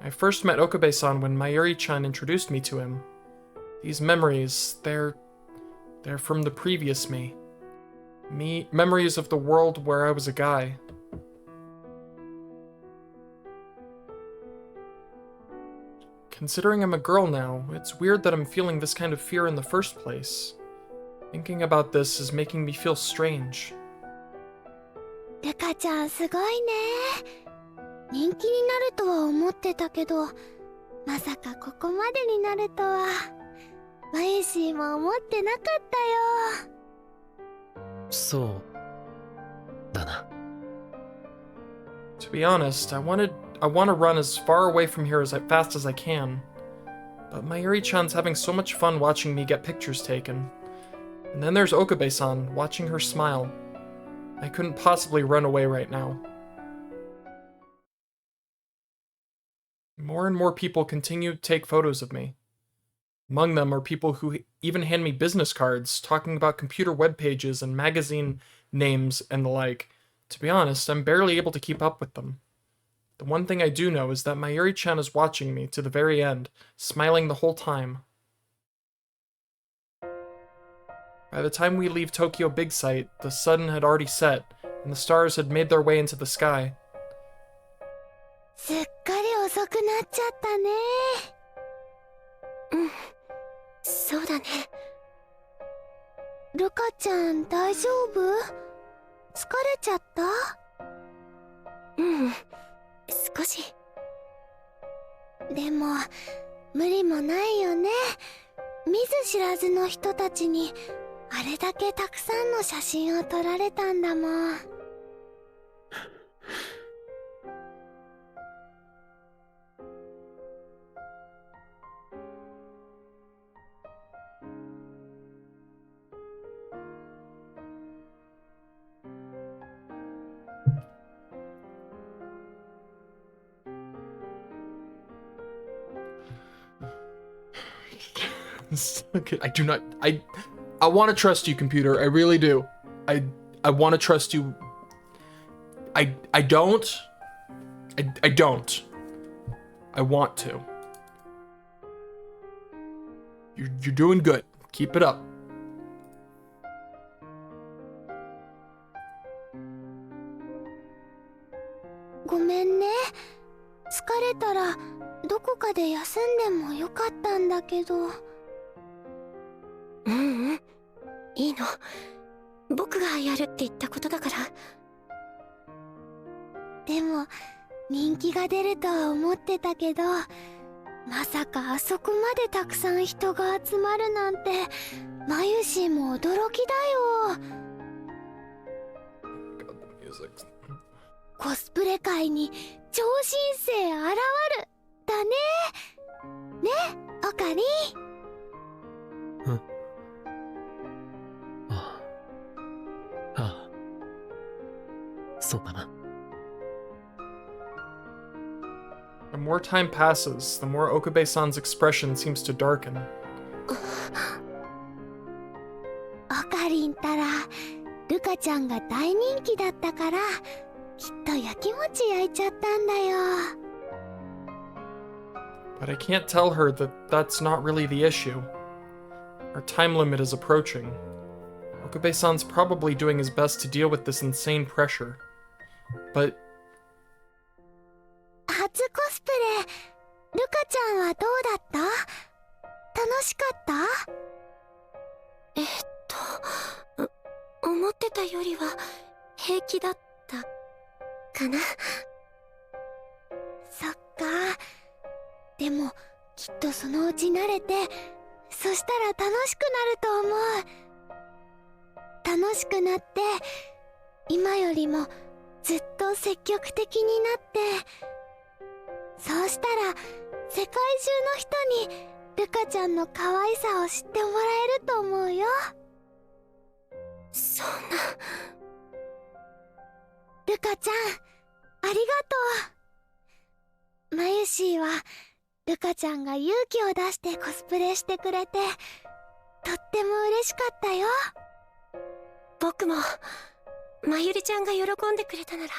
I first met Okabe-san when Mayuri-chan introduced me to him. These memories, they're from the previous me. Memories of the world where I was a guy. Considering I'm a girl now, it's weird that I'm feeling this kind of fear in the first place. Thinking about this is making me feel strange. ルカちゃんすごいね。人気になるとは思ってたけど、まさかここまでになるとは。マユシーも思ってなかったよ。そうだな。To be honest, I want to run as far away from here as fast as I can. But Mayuri-chan's having so much fun watching me get pictures taken. And then there's Okabe-san, watching her smile. I couldn't possibly run away right now. More and more people continue to take photos of me. Among them are people who even hand me business cards, talking about computer web pages and magazine names and the like. To be honest, I'm barely able to keep up with them. The one thing I do know is that Mayuri-chan is watching me to the very end, smiling the whole time. By the time we leave Tokyo Big Sight, the sun had already set, and the stars had made their way into the sky. すっかり遅くなっちゃったね。うん、そうだね。ルカちゃん大丈夫？疲れちゃった？うん、少し。でも無理もないよね。見ず知らずの人たちにあれだけたくさんの写真を撮られたんだもん。Okay, I do not. I want to trust you, computer. I really do. I want to trust you. I don't. I don't. I want to. You're doing good. Keep it up. ごめんね。疲れたらどこかで休んでもよかったんだけど。ううん、いいの。僕がやるって言ったことだから。でも人気が出るとは思ってたけど、まさかあそこまでたくさん人が集まるなんて、マユシーも驚きだよ。コスプレ界に超新星現るだね。ね、オカリン。うん。ああ。ああ。そうだな。The more time passes, the more Okabe-san's expression seems to darken. オカリンたらルカちゃんが大人気だったから、きっとやきもち焼いちゃったんだよ。But I can't tell her that that's not really the issue. Our time limit is approaching. Okabe-san's probably doing his best to deal with this insane pressure. But 初コスプレ、ルカちゃんはどうだった？楽しかった？思ってたよりは平気だったかな。そっか。でもきっとそのうち慣れて、そしたら楽しくなると思う。楽しくなって、今よりもずっと積極的になって、そうしたら世界中の人にルカちゃんの可愛さを知ってもらえると思うよ。そんな。ルカちゃん、ありがとう。マユシーはルカちゃんが勇気を出してコスプレしてくれて、とっても嬉しかったよ。僕もマユリちゃんが喜んでくれたなら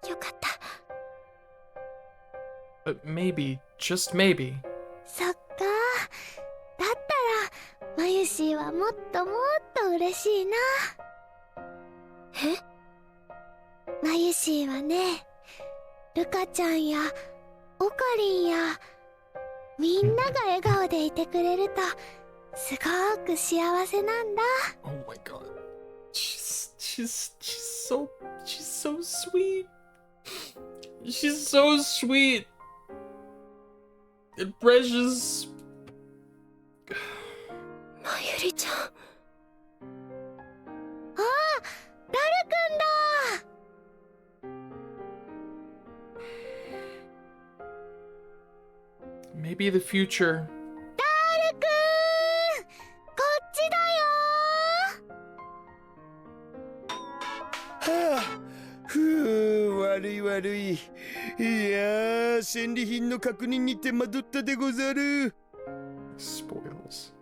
よかった。But maybe, just maybe. そっか。だったらマユシーはもっともっと嬉しいな。え？マユシーはね、ルカちゃんやオカリンやみんなが笑顔でいてくれるとすごく幸せなんだ。Oh my god. She's so sweet. She's so sweet. And precious. マユリちゃん。ああ、ダルくんだ。Maybe the future. ダルくん、こっちだよ。はあ、ふう、悪い悪い。いやー、戦利品の確認に手間取ったでござる。Spoils.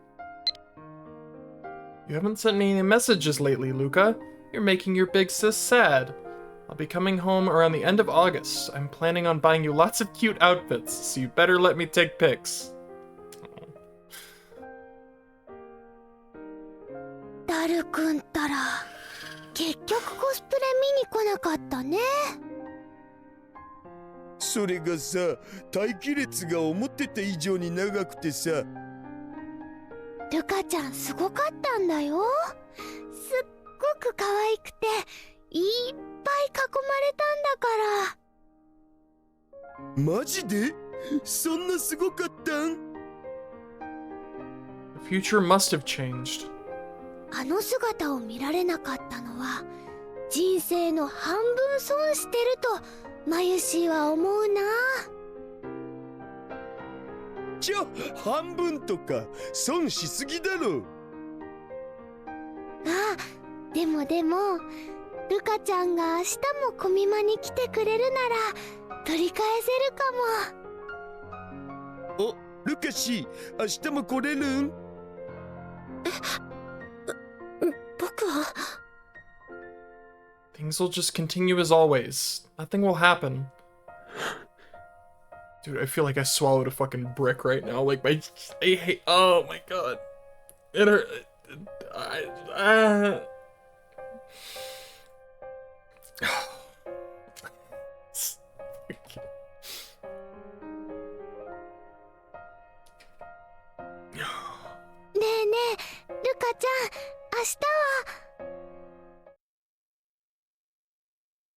You haven't sent me any messages lately, Luca. You're making your big sis sad. I'll be coming home around the end of August. I'm planning on buying you lots of cute outfits, so you better let me take pics. ダルくんったら結局コスプレ見に来なかったね。それがさ、待機列が思ってた以上に長くてさ。ルカちゃんすごかったんだよ。すっごく可愛くていっぱい囲まれたんだから。マジで？そんなすごかったん？ The future must have changed. あの姿を見られなかったのは人生の半分損してるとマユシーは思うな。半分とか損しすぎだろ。あ、でもルカちゃんが明日もコミマに来てくれるなら取り返せるかも。お、ルカシ、明日も来れるん？僕は Things will just continue as always. Nothing will happen. Dude, I feel like I swallowed a fucking brick right now. Like I hate. Oh my god, it hurt.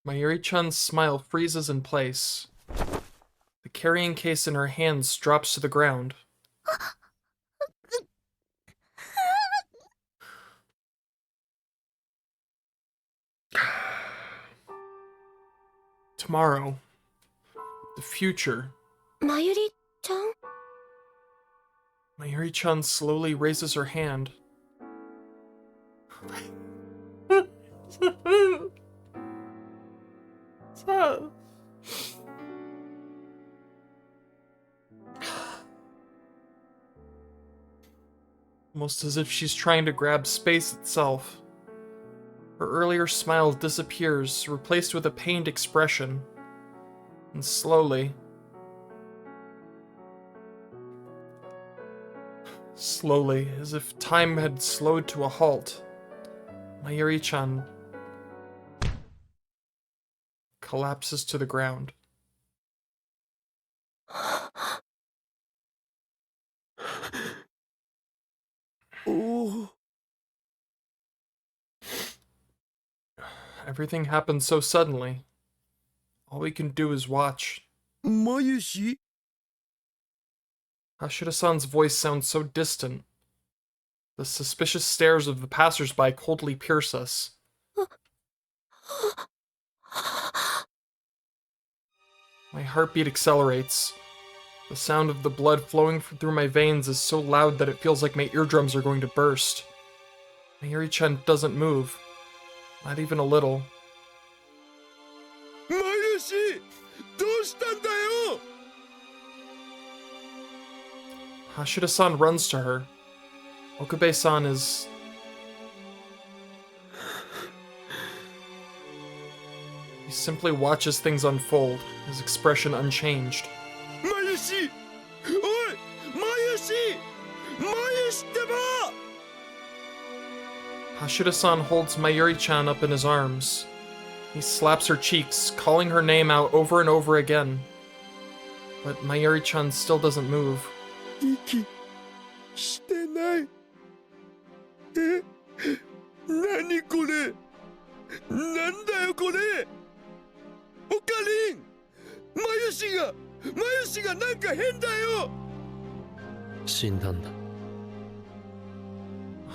Mayuri-chan's smile freezes in place. The carrying case in her hands drops to the ground. Tomorrow. The future. マユリちゃん Mayuri-chan slowly raises her hand. Almost as if she's trying to grab space itself. Her earlier smile disappears, replaced with a pained expression. And slowly, as if time had slowed to a halt, Mayuri-chan collapses to the ground. Oh. Everything happened so suddenly. All we can do is watch. Mayushi? Hashira-san's voice sounds so distant. The suspicious stares of the passers-by coldly pierce us. My heartbeat accelerates. The sound of the blood flowing through my veins is so loud that it feels like my eardrums are going to burst. Mayuri-chan doesn't move. Not even a little. Mayushi! どうしたんだよ! Hashira-san runs to her. Okabe-san is... He simply watches things unfold, his expression unchanged. Mayushi! Oi! Mayushi! Mayushi ってば! Hashira-san holds Mayuri-chan up in his arms. He slaps her cheeks, calling her name out over and over again. But Mayuri-chan still doesn't move. 息してない。え？何これ？なんだよこれ？おかりん！マユシがなんか変だよ！死んだんだ。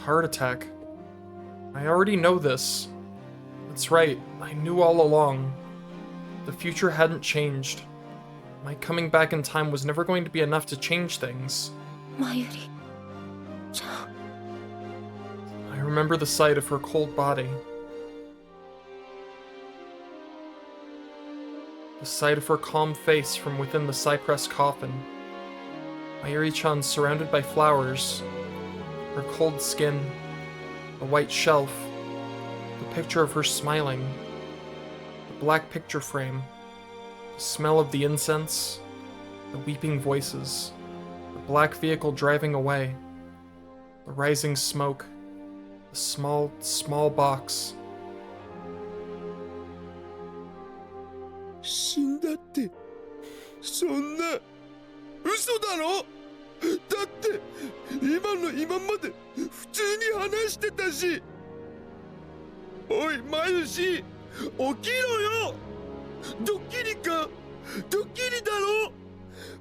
Heart attack. I already know this. That's right, I knew all along. The future hadn't changed. My coming back in time was never going to be enough to change things. マユリちゃん I remember the sight of her cold body. The sight of her calm face from within the cypress coffin. Mayuri-chan surrounded by flowers. Her cold skin. A white shelf. The picture of her smiling. The black picture frame, the smell of the incense, the weeping voices, the black vehicle driving away, the rising smoke, the small box. 死んだって、そんな嘘だろ。だって今まで普通に話してたし。おいマユシ、起きろよ。ドッキリか、ドッキリだろ。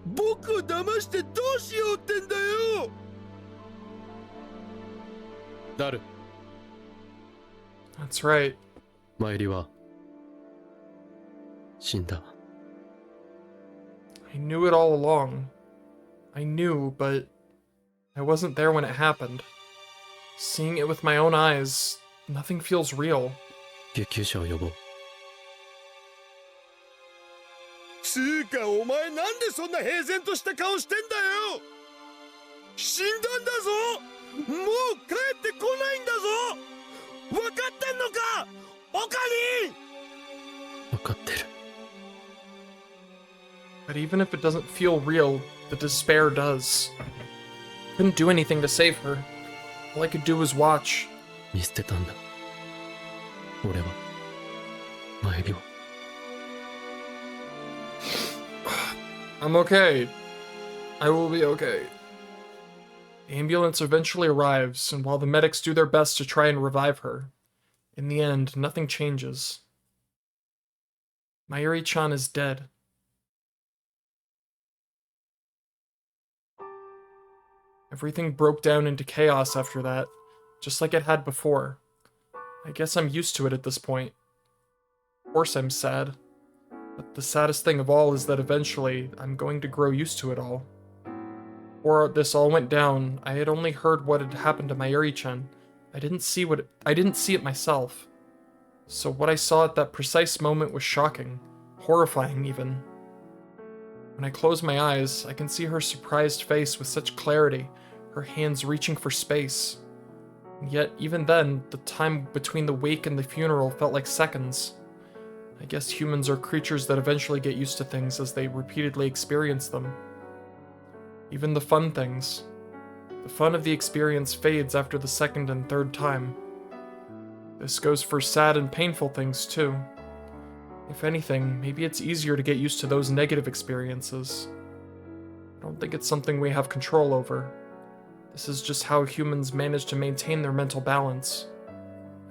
僕を騙してどうしようってんだよ。ダル、 That's right. マユリは死んだ。 I knew it all along. I knew, but I wasn't there when it happened. Seeing it with my own eyes, nothing feels real. 救急車を呼ぼう。つーかお前なんでそんな平然とした顔してんだよ。死んだんだぞ。もう帰ってこないんだぞ。分かってんのか、オカリン。分かってる。 But even if it doesn't feel real, the despair does. Couldn't do anything to save her. All I could do was watch. 見捨てたんだ。俺はマユリを。 I'm okay. I will be okay. The ambulance eventually arrives, and while the medics do their best to try and revive her, in the end, nothing changes. Mayuri-chan is dead. Everything broke down into chaos after that, just like it had before. I guess I'm used to it at this point. Of course I'm sad. But the saddest thing of all is that eventually, I'm going to grow used to it all. Before this all went down, I had only heard what had happened to Mayuri-chan. I didn't see it myself. So what I saw at that precise moment was shocking, horrifying even. When I close my eyes, I can see her surprised face with such clarity, her hands reaching for space. And yet, even then, the time between the wake and the funeral felt like seconds. I guess humans are creatures that eventually get used to things as they repeatedly experience them. Even the fun things. The fun of the experience fades after the second and third time. This goes for sad and painful things too. If anything, maybe it's easier to get used to those negative experiences. I don't think it's something we have control over. This is just how humans manage to maintain their mental balance.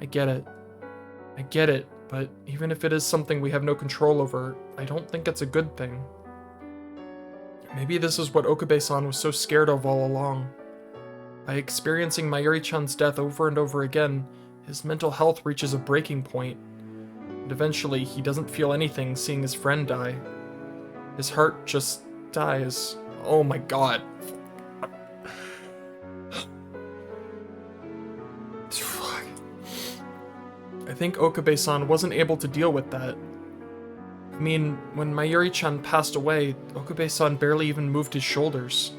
I get it. But even if it is something we have no control over, I don't think it's a good thing. Maybe this is what Okabe-san was so scared of all along. By experiencing Mayuri-chan's death over and over again, his mental health reaches a breaking point, and eventually he doesn't feel anything seeing his friend die. His heart just dies. Oh my god. Fuck. I think Okabe-san wasn't able to deal with that. I mean, when Mayuri-chan passed away, Okabe-san barely even moved his shoulders.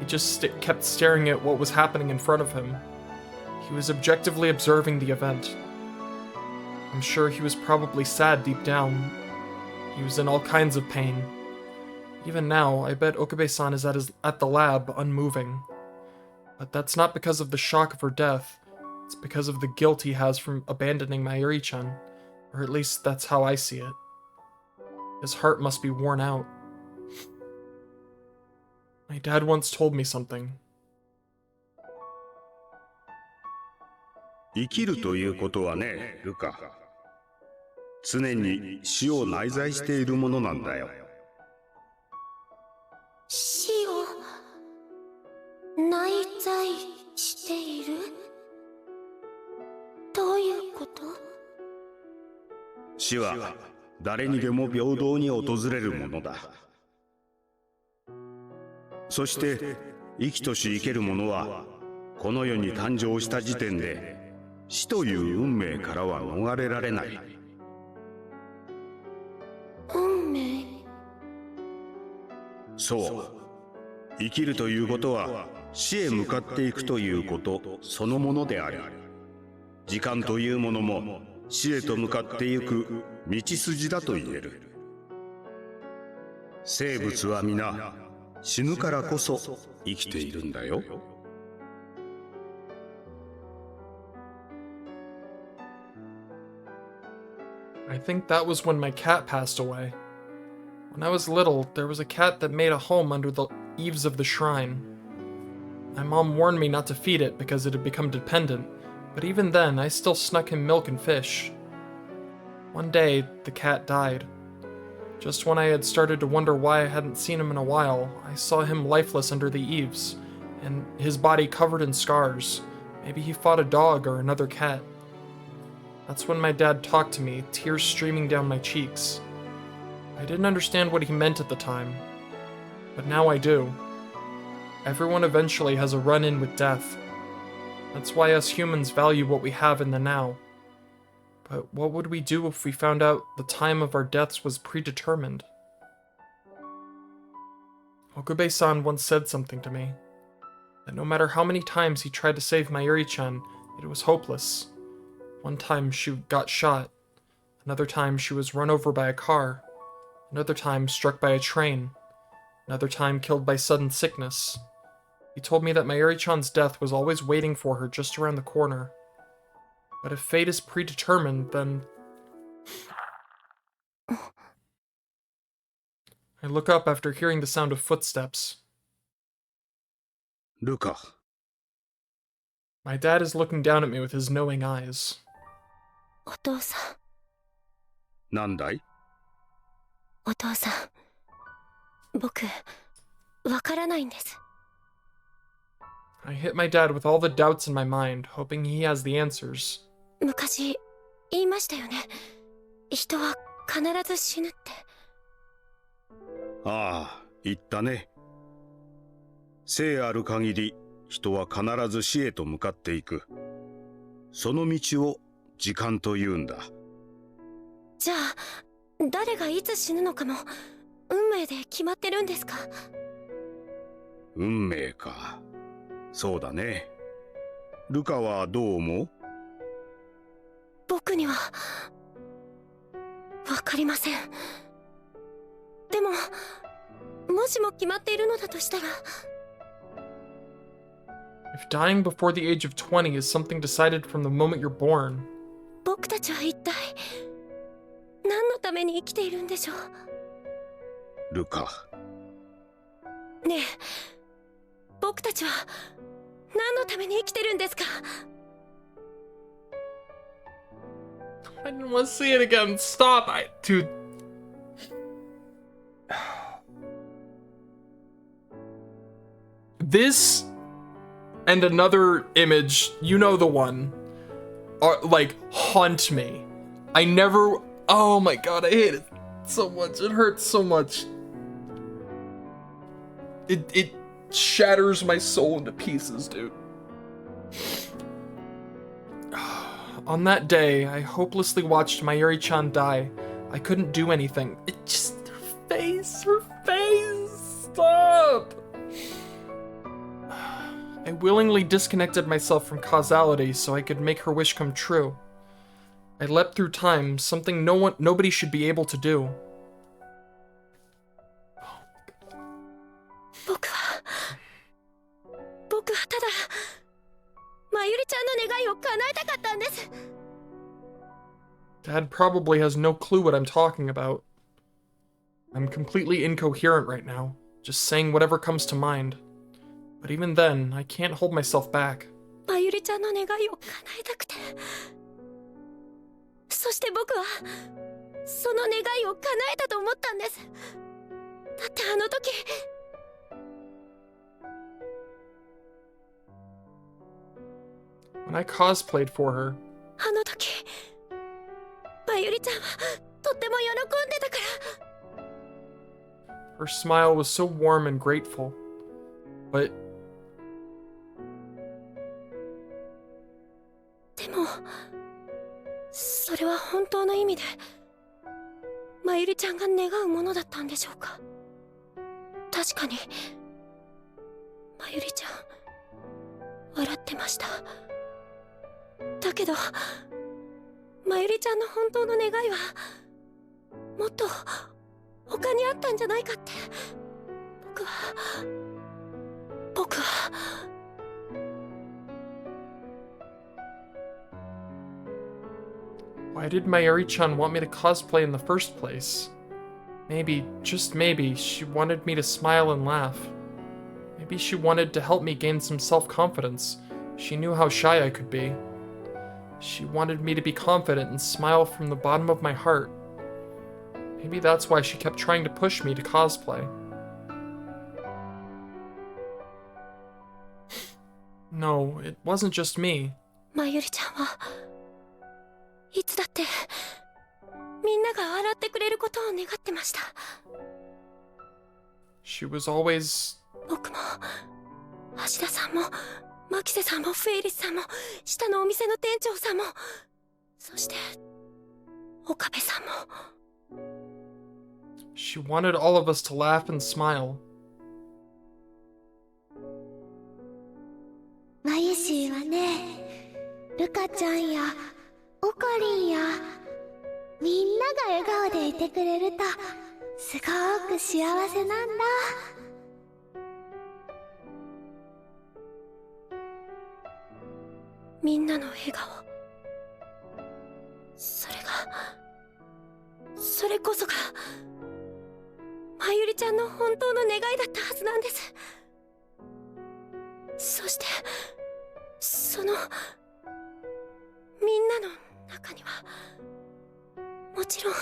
He just kept staring at what was happening in front of him. He was objectively observing the event. I'm sure he was probably sad deep down. He was in all kinds of pain. Even now, I bet Okabe-san is at the lab, unmoving. But that's not because of the shock of her death. It's because of the guilt he has from abandoning Mayuri-chan. Or at least that's how I see it. His heart must be worn out. My dad once told me something. 生きるということはね、ルカ。常に死を内在しているものなんだよ。死を内在している？どういうこと？死は誰にでも平等に訪れるものだ。そして生きとし生ける者はこの世に誕生した時点で死という運命からは逃れられない。運命？そう。生きるということは死へ向かっていくということそのものである。時間というものも死へと向かっていく道筋だと言える。生物は皆死ぬからこそ生きているんだよ。I think that was when my cat passed away. When I was little, there was a cat that made a home under the eaves of the shrine. My mom warned me not to feed it because it had become dependent, but even then, I still snuck him milk and fish. One day, the cat died. Just when I had started to wonder why I hadn't seen him in a while, I saw him lifeless under the eaves, and his body covered in scars. Maybe he fought a dog or another cat. That's when my dad talked to me, tears streaming down my cheeks. I didn't understand what he meant at the time, but now I do. Everyone eventually has a run-in with death. That's why us humans value what we have in the now. But what would we do if we found out the time of our deaths was predetermined? Okube-san once said something to me, that no matter how many times he tried to save Mayuri-chan, it was hopeless. One time she got shot, another time she was run over by a car, another time struck by a train, another time killed by sudden sickness. He told me that Mayuri-chan's death was always waiting for her just around the corner. But if fate is predetermined, then... I look up after hearing the sound of footsteps. ルカ、 My dad is looking down at me with his knowing eyes. お父さん、なんだい？お父さん、僕、わからないんです。I hit my dad with all the doubts in my mind, hoping he has the answers. 昔、言いましたよね。人は必ず死ぬって。ああ、言ったね。生ある限り、人は必ず死へと向かっていく。その道を時間と言うんだ。じゃあ、誰がいつ死ぬのかも、運命で決まってるんですか？運命か。そうだね。ルカはどう思う？僕には、わかりません。でも、もしも決まっているのだとしたら、If dying before the age of 20 is something decided from the moment you're born, 僕たちは一体、何のために生きているんでしょう？ルカ。ねえ、僕たちは、何のために生きてるんですか？ I didn't want to see it again. Stop! Dude. This and another image, you know the one, are like haunt me. I never. Oh my god, I hate it so much. It hurts so much. It shatters my soul into pieces, dude. On that day, I hopelessly watched Mayuri-chan die. I couldn't do anything. It just... her face, stop! I willingly disconnected myself from causality so I could make her wish come true. I leapt through time, something nobody should be able to do. 僕はただ、まゆりちゃんの願いを叶えたかったんです。Dad probably has no clue what I'm talking about. I'm completely incoherent right now, just saying whatever comes to mind. But even then, I can't hold myself back. まゆりちゃんの願いを叶えたくて。そして僕は、その願いを叶えたと思ったんです。だってあの時、When I cosplayed for her, あの時、まゆりちゃんはとっても喜んでたから。her smile was so warm and grateful. But でも、それは本当の意味で、まゆりちゃんが願うものだったんでしょうか。確かに、まゆりちゃん、笑ってました。だけど、まゆりちゃんの本当の願いは、もっと他にあったんじゃないかって。僕は Why did Mayuri-chan want me to cosplay in the first place? Maybe, just maybe, she wanted me to smile and laugh. Maybe she wanted to help me gain some self-confidence. She knew how shy I could be. She wanted me to be confident and smile from the bottom of my heart. Maybe that's why she kept trying to push me to cosplay. No, it wasn't just me. まゆりちゃんはいつだってみんなが笑ってくれることを願ってました。 She was always... 僕も橋田さんも牧瀬さんもフェイリスさんも下のお店の店長さんも、そして岡部さんも。 She wanted all of us to laugh and smile. まゆしーはね、ルカちゃんやオカリンやみんなが笑顔でいてくれるとすごく幸せなんだ。みんなの笑顔、それこそがまゆりちゃんの本当の願いだったはずなんです。そしてそのみんなの中にはもちろん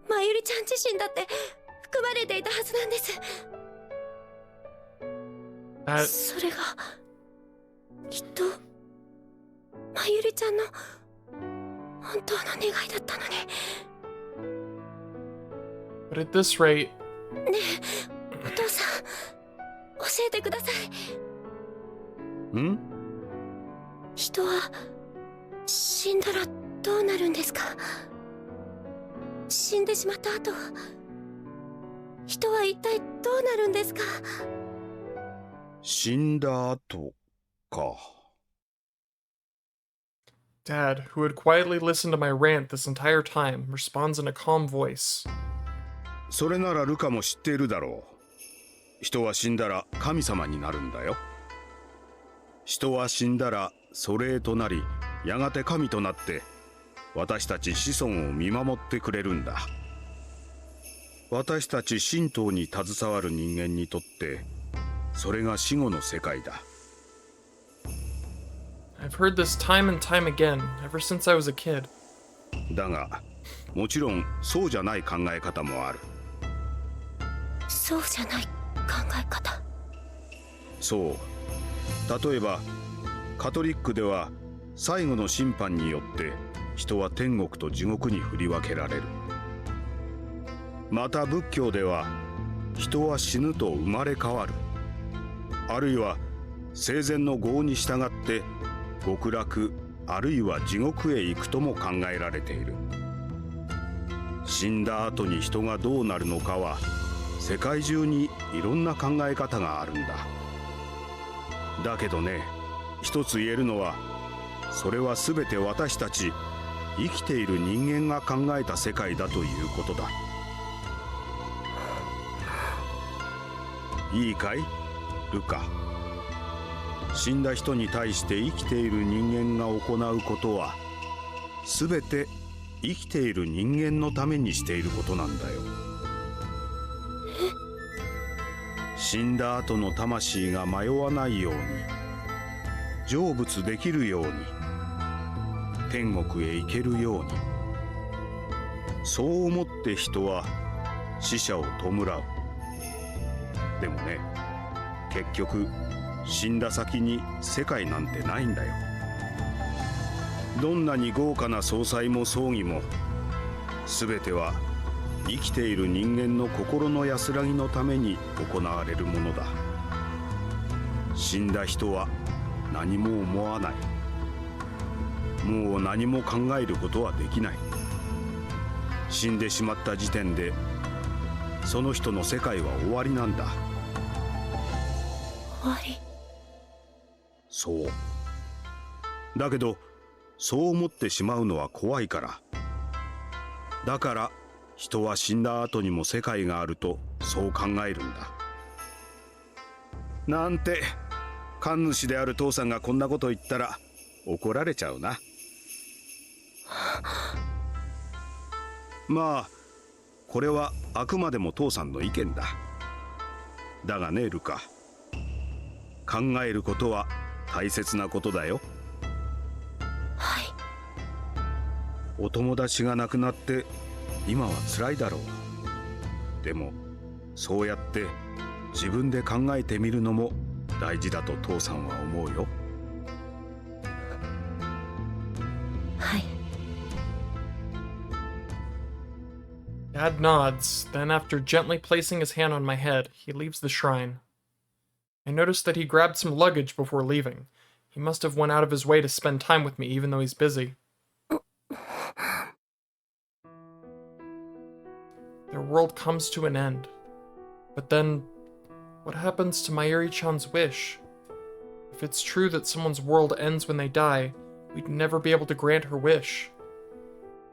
まゆりちゃん自身だって含まれていたはずなんです。それがきっとまゆりちゃんの本当の願いだったのに。 But at this rate... ねえ、お父さん、教えてください。ん？人は死んだらどうなるんですか？死んでしまった後、人は一体どうなるんですか？死んだ後か。Dad, who had quietly listened to my rant this entire time, responds in a calm voice. それならルカも知っているだろう。人は死んだら神様になるんだよ。人は死んだら祖霊となり、やがて神となって私たち子孫を見守ってくれるんだ。私たち神道に携わる人間にとってそれが死後の世界だ。 I've heard this time and time again, ever since I was a kid. だがもちろんそうじゃない考え方もある。そうじゃない考え方。そう。例えばカトリックでは最後の審判によって人は天国と地獄に振り分けられる。また仏教では人は死ぬと生まれ変わる。あるいは生前の業に従って極楽あるいは地獄へ行くとも考えられている。死んだ後に人がどうなるのかは世界中にいろんな考え方があるんだ。だけどね、一つ言えるのはそれは全て私たち生きている人間が考えた世界だということだ。いいかいルカ。死んだ人に対して生きている人間が行うことは全て生きている人間のためにしていることなんだよ。死んだ後の魂が迷わないように、成仏できるように、天国へ行けるように、そう思って人は死者を弔う。でもね、結局死んだ先に世界なんてないんだよ。どんなに豪華な葬祭も葬儀も全ては生きている人間の心の安らぎのために行われるものだ。死んだ人は何も思わない。もう何も考えることはできない。死んでしまった時点でその人の世界は終わりなんだ。終わり。そう。だけどそう思ってしまうのは怖いから。だから人は死んだ後にも世界があるとそう考えるんだ。なんて神主である父さんがこんなこと言ったら怒られちゃうな。まあこれはあくまでも父さんの意見だ。だがねルカ、考えることは大切なことだよ。はい。お友達が亡くなって今は辛いだろう。でもそうやって自分で考えてみるのも大事だと父さんは思うよ。はい。 Dad nods, then after gently placing his hand on my head, he leaves the shrine. I notice that he grabbed some luggage before leaving. He must have went out of his way to spend time with me even though he's busy. Their world comes to an end. But then, what happens to Mayuri-chan's wish? If it's true that someone's world ends when they die, we'd never be able to grant her wish.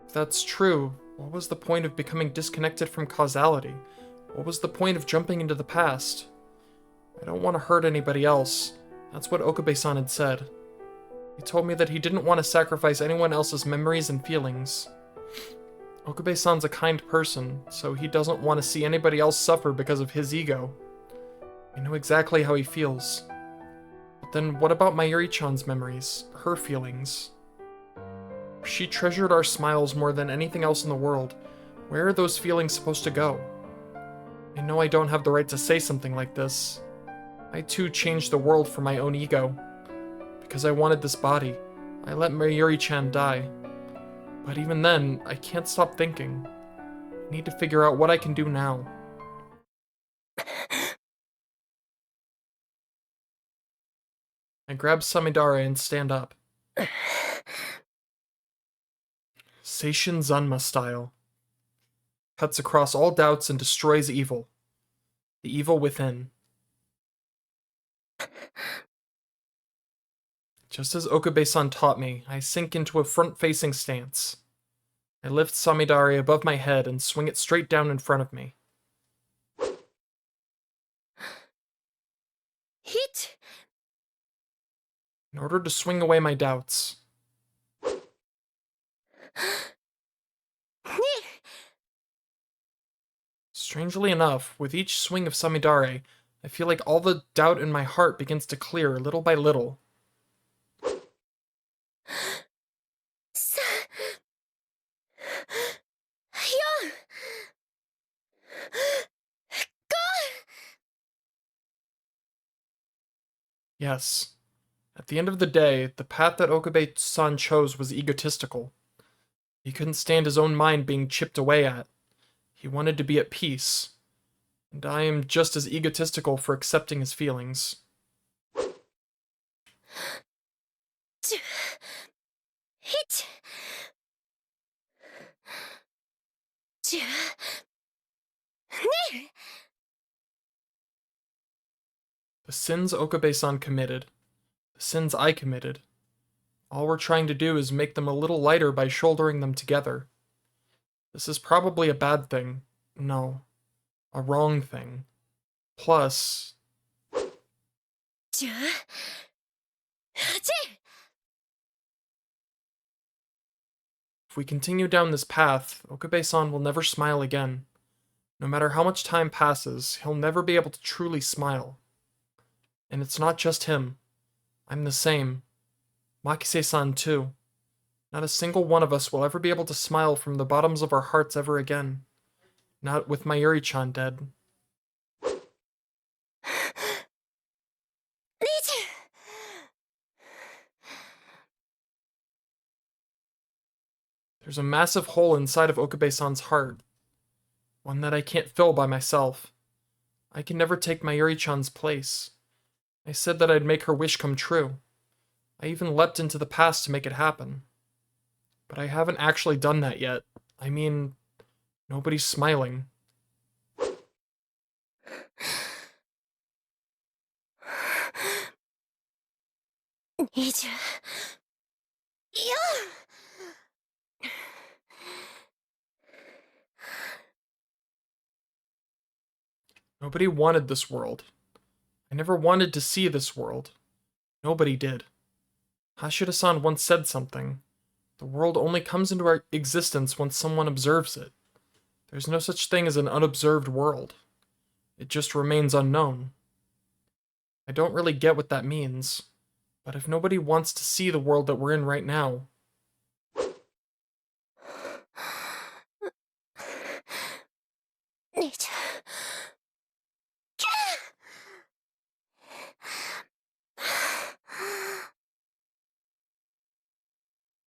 If that's true, what was the point of becoming disconnected from causality? What was the point of jumping into the past? I don't want to hurt anybody else. That's what Okabe-san had said. He told me that he didn't want to sacrifice anyone else's memories and feelings. Okabe-san's a kind person, so he doesn't want to see anybody else suffer because of his ego. I know exactly how he feels. But then what about Mayuri-chan's memories, her feelings? She treasured our smiles more than anything else in the world. Where are those feelings supposed to go? I know I don't have the right to say something like this. I too changed the world for my own ego. Because I wanted this body, I let Mayuri-chan die. But even then, I can't stop thinking. I need to figure out what I can do now. I grab Samidare and stand up. Seishin Zanma style. Cuts across all doubts and destroys evil. The evil within. Just as Okabe-san taught me, I sink into a front-facing stance. I lift Samidare above my head and swing it straight down in front of me. Hit! In order to swing away my doubts. Strangely enough, with each swing of Samidare, I feel like all the doubt in my heart begins to clear little by little. Yes. At the end of the day, the path that Okabe-san chose was egotistical. He couldn't stand his own mind being chipped away at. He wanted to be at peace. And I am just as egotistical for accepting his feelings. Hit! The sins Okabe-san committed, the sins I committed, all we're trying to do is make them a little lighter by shouldering them together. This is probably a bad thing. No, a wrong thing. Plus... If we continue down this path, Okabe-san will never smile again. No matter how much time passes, he'll never be able to truly smile. And it's not just him. I'm the same. Makise-san too. Not a single one of us will ever be able to smile from the bottoms of our hearts ever again. Not with Mayuri-chan dead. There's a massive hole inside of Okabe-san's heart. One that I can't fill by myself. I can never take Mayuri-chan's place. I said that I'd make her wish come true. I even leapt into the past to make it happen. But I haven't actually done that yet. I mean, nobody's smiling. Nobody wanted this world. I never wanted to see this world. Nobody did. Hashira-san once said something. The world only comes into our existence when someone observes it. There's no such thing as an unobserved world. It just remains unknown. I don't really get what that means, but if nobody wants to see the world that we're in right now,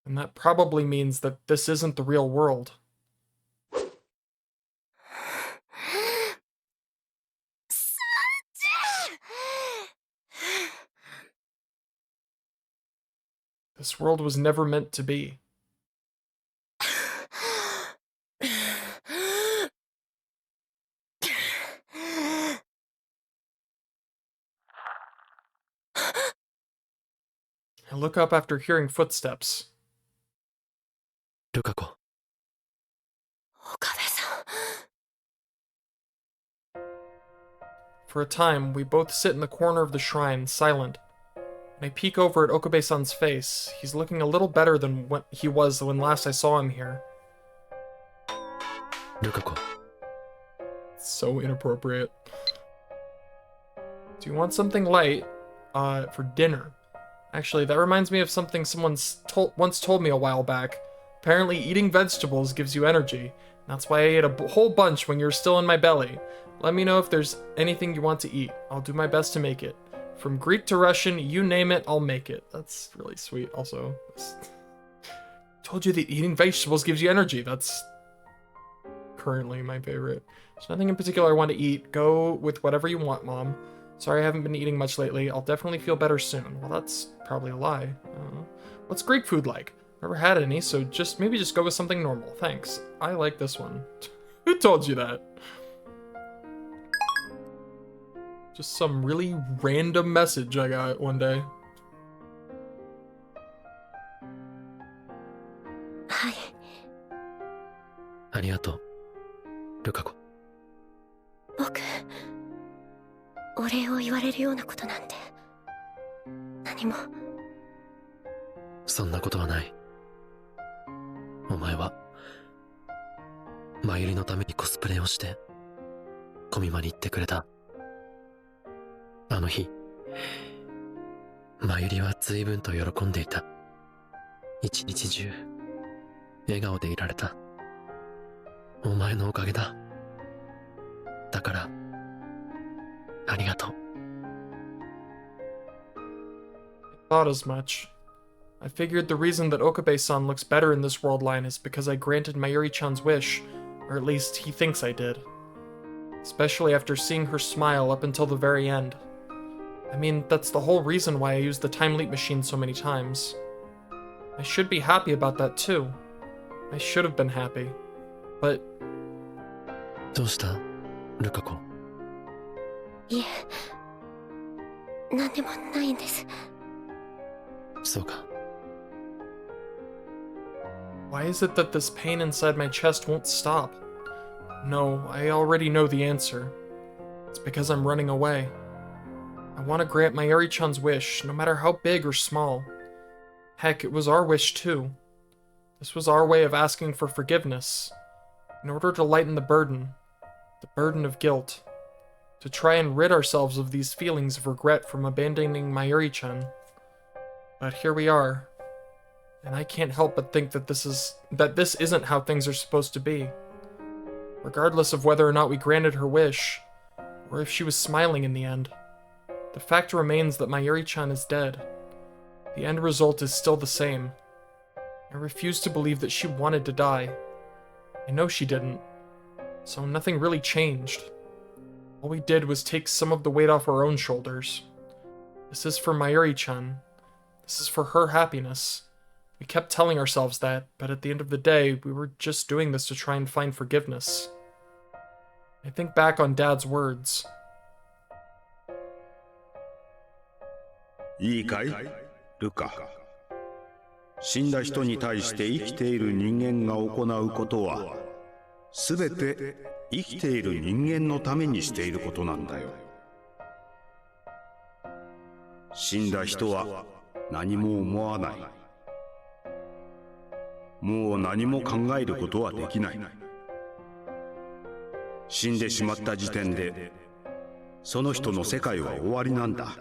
then that probably means that this isn't the real world. This world was never meant to be. I look up after hearing footsteps. ルカ子。岡部さん。 For a time, we both sit in the corner of the shrine, silent. And I peek over at Okabe-san's face. He's looking a little better than what he was when last I saw him here. ルカ子。 So inappropriate. Do you want something light? For dinner. Actually, that reminds me of something someone once told me a while back. Apparently, eating vegetables gives you energy. That's why I ate a whole bunch when you're still in my belly. Let me know if there's anything you want to eat. I'll do my best to make it. From Greek to Russian, you name it, I'll make it. That's really sweet, also. Told you that eating vegetables gives you energy. That's currently my favorite. There's nothing in particular I want to eat. Go with whatever you want, Mom. Sorry I haven't been eating much lately. I'll definitely feel better soon. Well, that's probably a lie. What's Greek food like? Never had any, so maybe just go with something normal. Thanks. I like this one. Who told you that? Just some really random message I got one day. はい。ありがとう、ルカ子。僕、お礼を言われるようなことなんて何も。そんなことはない。お前はマユリのためにコスプレをしてコミマに行ってくれた。あの日マユリは随分と喜んでいた。一日中笑顔でいられた。お前のおかげだ。だからありがとう。 Thought as much. I figured the reason that Okabe-san looks better in this world line is because I granted Mayuri-chan's wish, or at least he thinks I did. Especially after seeing her smile up until the very end. I mean, that's the whole reason why I used the time leap machine so many times. I should be happy about that too. I should have been happy. But... どうしたルカ子。いえ、何でもないんです。そうか。 Why is it that this pain inside my chest won't stop? No, I already know the answer. It's because I'm running away. I want to grant Mayuri-chan's wish, no matter how big or small. Heck, it was our wish too. This was our way of asking for forgiveness. In order to lighten the burden of guilt. To try and rid ourselves of these feelings of regret from abandoning Mayuri-chan. But here we are. And I can't help but think that this isn't how things are supposed to be. Regardless of whether or not we granted her wish, or if she was smiling in the end, the fact remains that Mayuri-chan is dead. The end result is still the same. I refuse to believe that she wanted to die. I know she didn't. So nothing really changed. All we did was take some of the weight off our own shoulders. This is for Mayuri-chan. This is for her happiness. We kept telling ourselves that, but at the end of the day, we were just doing this to try and find forgiveness. I think back on Dad's words. いいかい、ルカ。死んだ人に対して生きている人間が行うことは、すべて生きている人間のためにしていることなんだよ。死んだ人は何も思わない。もう何も考えることはできない。死んでしまった時点でその人の世界は終わりなんだ。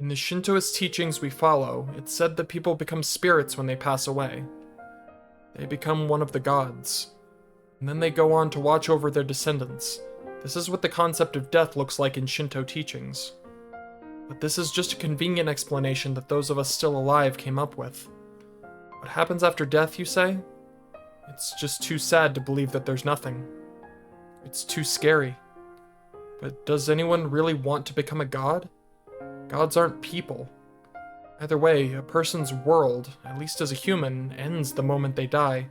In the Shintoist teachings we follow, it's said that people become spirits when they pass away. They become one of the gods, and then they go on to watch over their descendants. This is what the concept of death looks like in Shinto teachings. But this is just a convenient explanation that those of us still alive came up with. What happens after death, you say? It's just too sad to believe that there's nothing. It's too scary. But does anyone really want to become a god? Gods aren't people. Either way, a person's world, at least as a human, ends the moment they die.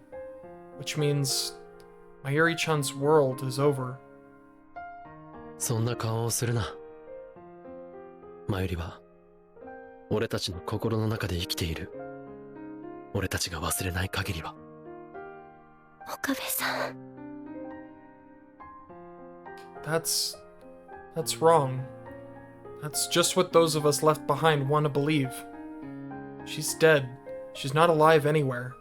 Which means Mayuri-chan's world is over. そんな顔をするな。マユリは俺たちの心の中で生きている。俺たちが忘れない限りは。岡部さん。That's wrong. That's just what those of us left behind want to believe. She's dead. She's not alive anywhere.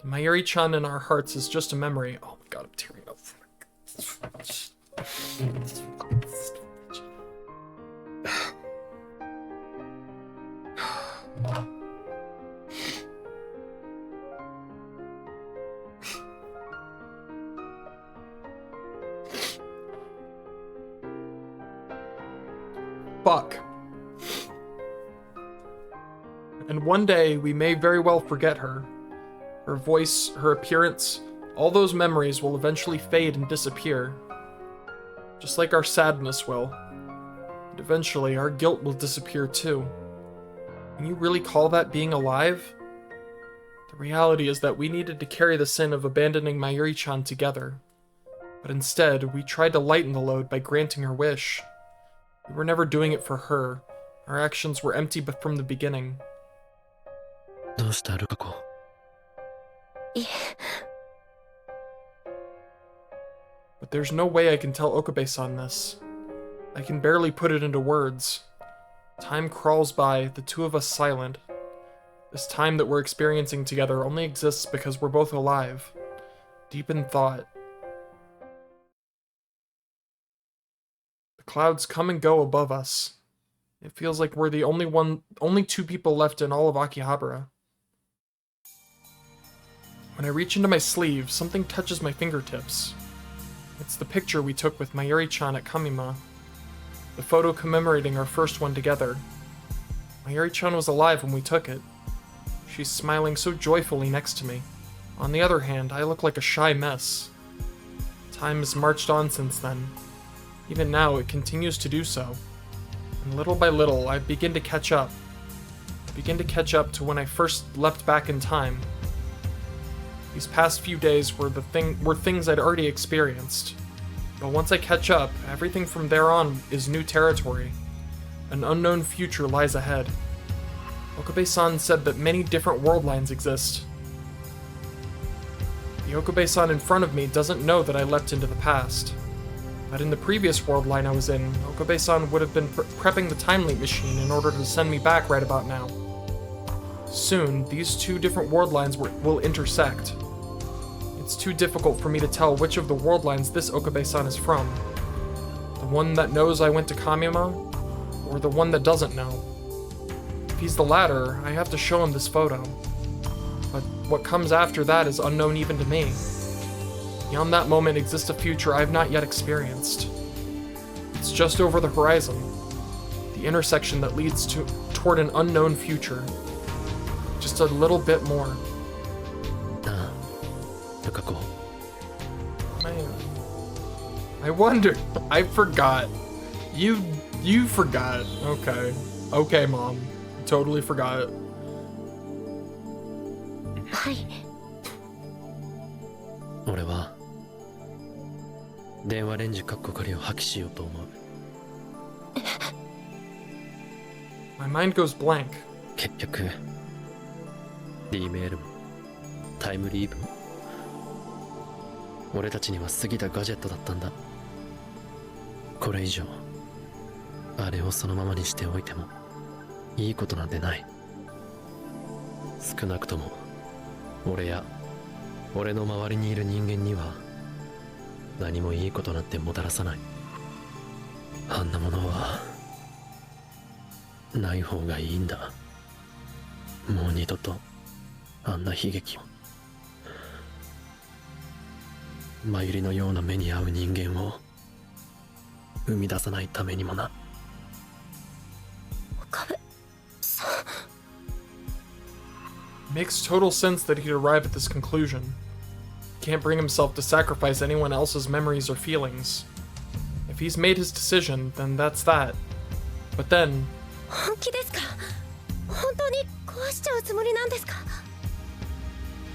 The Mayuri-chan in our hearts is just a memory. Oh my god, I'm tearing up. Fuck. And one day, we may very well forget her. Her voice, her appearance, all those memories will eventually fade and disappear. Just like our sadness will. And eventually, our guilt will disappear too. Can you really call that being alive? The reality is that we needed to carry the sin of abandoning Mayuri-chan together. But instead, we tried to lighten the load by granting her wish. We were never doing it for her. Our actions were empty but from the beginning. どうしたルカ子。いえ。But there's no way I can tell Okabe-san this. I can barely put it into words. Time crawls by, the two of us silent. This time that we're experiencing together only exists because we're both alive, deep in thought. The clouds come and go above us. It feels like we're the only two people left in all of Akihabara. When I reach into my sleeve, something touches my fingertips. It's the picture we took with Mayuri-chan at Kamima. The photo commemorating our first one together. Mayuri-chan was alive when we took it. She's smiling so joyfully next to me. On the other hand, I look like a shy mess. Time has marched on since then. Even now, it continues to do so. And little by little, I begin to catch up. I begin to catch up to when I first leapt back in time. These past few days were things I'd already experienced. But once I catch up, everything from there on is new territory. An unknown future lies ahead. Okabe-san said that many different world lines exist. The Okabe-san in front of me doesn't know that I leapt into the past. But in the previous world line I was in, Okabe-san would have been prepping the time leap machine in order to send me back right about now. Soon, these two different world lines will intersect. It's too difficult for me to tell which of the world lines this Okabe-san is from. The one that knows I went to Kamima, or the one that doesn't know. If he's the latter, I have to show him this photo. But what comes after that is unknown even to me. Beyond that moment exists a future I have not yet experienced. It's just over the horizon. The intersection that leads toward an unknown future. Just a little bit more. I wonder. I forgot. You forgot. Okay. Okay, Mom. Totally forgot. はい。俺は電話レンジカッコ仮を破棄しようと思う。My mind goes blank. 結局 D メールもタイムリープも俺たちには過ぎたガジェットだったんだ。これ以上あれをそのままにしておいてもいいことなんてない。少なくとも俺や俺の周りにいる人間には何もいいことなんてもたらさない。あんなものはない方がいいんだ。もう二度とあんな悲劇を、マユリのような目に遭う人間を生み出さないためにもな。岡部さん。 Makes total sense that he'd arrive at this conclusion. He can't bring himself to sacrifice anyone else's memories or feelings. If he's made his decision, then that's that. But then, 本気ですか？本当に壊しちゃうつもりなんですか？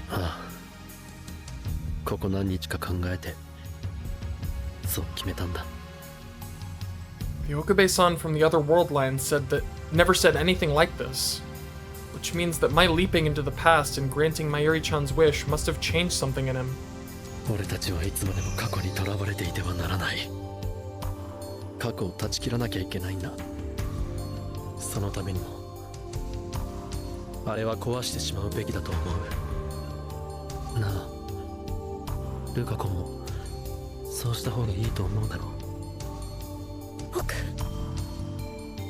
ああ、ここ何日か考えてそう決めたんだ。 the Okabe-san from the other world line never said anything like this. Which means that my leaping into the past and granting Mayuri-chan's wish must have changed something in him. 俺たちはいつまでも過去にとらわれていてはならない。過去を断ち切らなきゃいけないんだ。そのためにもあれは壊してしまうべきだと思う。なあ、ルカ子もそうした方がいいと思うだろう。僕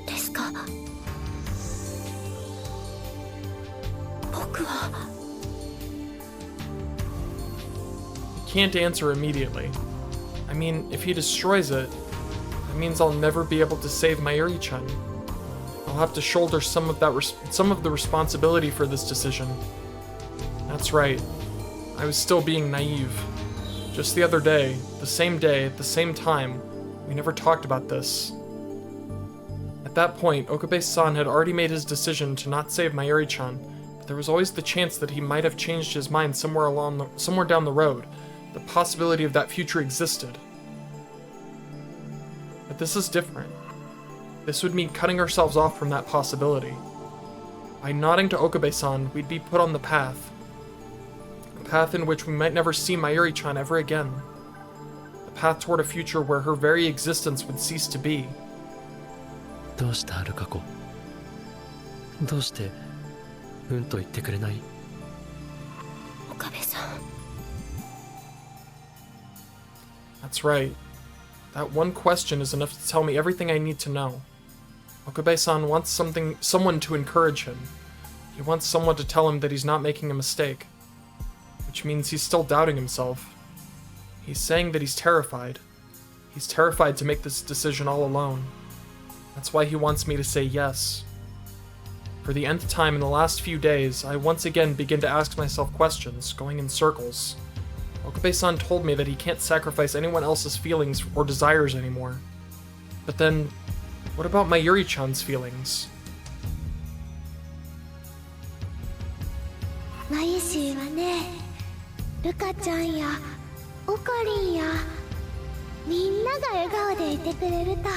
ですか？僕は He can't answer immediately. I mean, if he destroys it, that means I'll never be able to save Mayuri-chan. I'll have to shoulder some of the responsibility for this decision. That's right. I was still being naive. Just the other day, the same day, at the same time, we never talked about this. At that point, Okabe-san had already made his decision to not save Mayuri-chan, but there was always the chance that he might have changed his mind somewhere down the road. The possibility of that future existed. But this is different. This would mean cutting ourselves off from that possibility. By nodding to Okabe-san, we'd be put on the path. A path in which we might never see Mayuri-chan ever again. A path toward a future where her very existence would cease to be. どうしたルカ子。どうしてと言ってくれない？岡部さん。 That's right. That one question is enough to tell me everything I need to know. Okabe-san wants someone to encourage him. He wants someone to tell him that he's not making a mistake. Which means he's still doubting himself. He's saying that he's terrified. He's terrified to make this decision all alone. That's why he wants me to say yes. For the nth time in the last few days, I once again begin to ask myself questions, going in circles. Okabe-san told me that he can't sacrifice anyone else's feelings or desires anymore. But then, what about Mayuri-chan's feelings? マユシーはね、ルカちゃんやオカリンやみんなが笑顔でいてくれると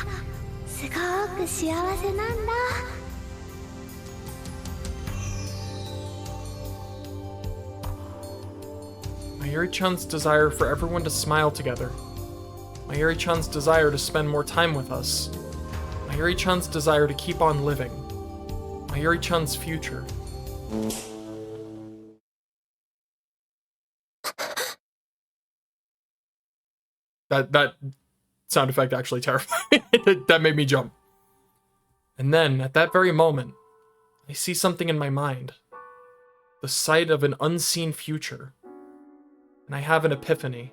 すごく幸せなんだ。 Mayuri-chan's desire for everyone to smile together. Mayuri-chan's desire to spend more time with us. Mayuri-chan's desire to keep on living. Mayuri-chan's future. That sound effect actually terrified me. That made me jump. And then, at that very moment, I see something in my mind. The sight of an unseen future. And I have an epiphany.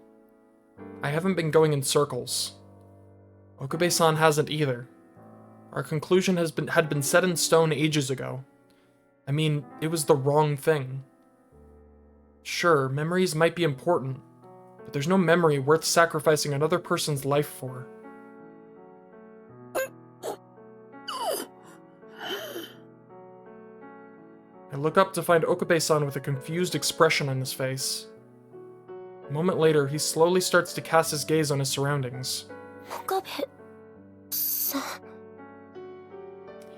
I haven't been going in circles. Okabe-san hasn't either. Our conclusion had been set in stone ages ago. I mean, it was the wrong thing. Sure, memories might be important, but there's no memory worth sacrificing another person's life for. I look up to find Okabe-san with a confused expression on his face. A moment later, he slowly starts to cast his gaze on his surroundings. 岡部さん。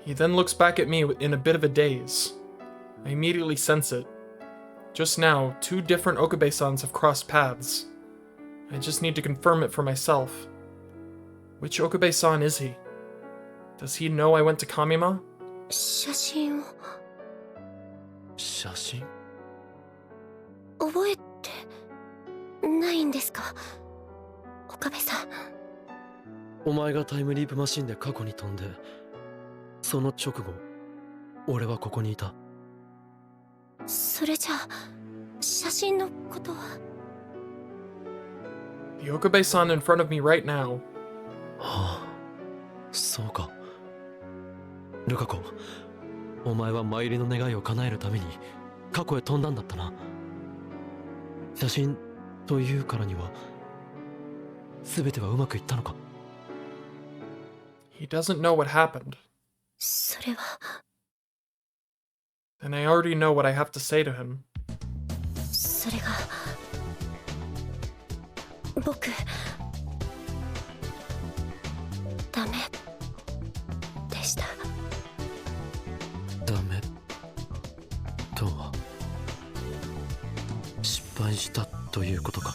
He then looks back at me in a bit of a daze. I immediately sense it. Just now, 2 different Okabe-sans have crossed paths. I just need to confirm it for myself. Which Okabe-san is he? Does he know I went to Kamima? 写真を写真覚えてないんですか、岡部さん。お前がタイムリープマシンで過去に飛んで、その直後俺はここにいた。それじゃあ写真のことは。 The Okabe-san in front of me right now. はあ、そうか。ルカ子、お前は参りの願いを叶えるために過去へ飛んだんだったな。写真というからには全てはうまくいったのか。 He doesn't know what happened. それは And I already know what I have to say to him. それが僕ダメでした。ダメとは失敗したということか。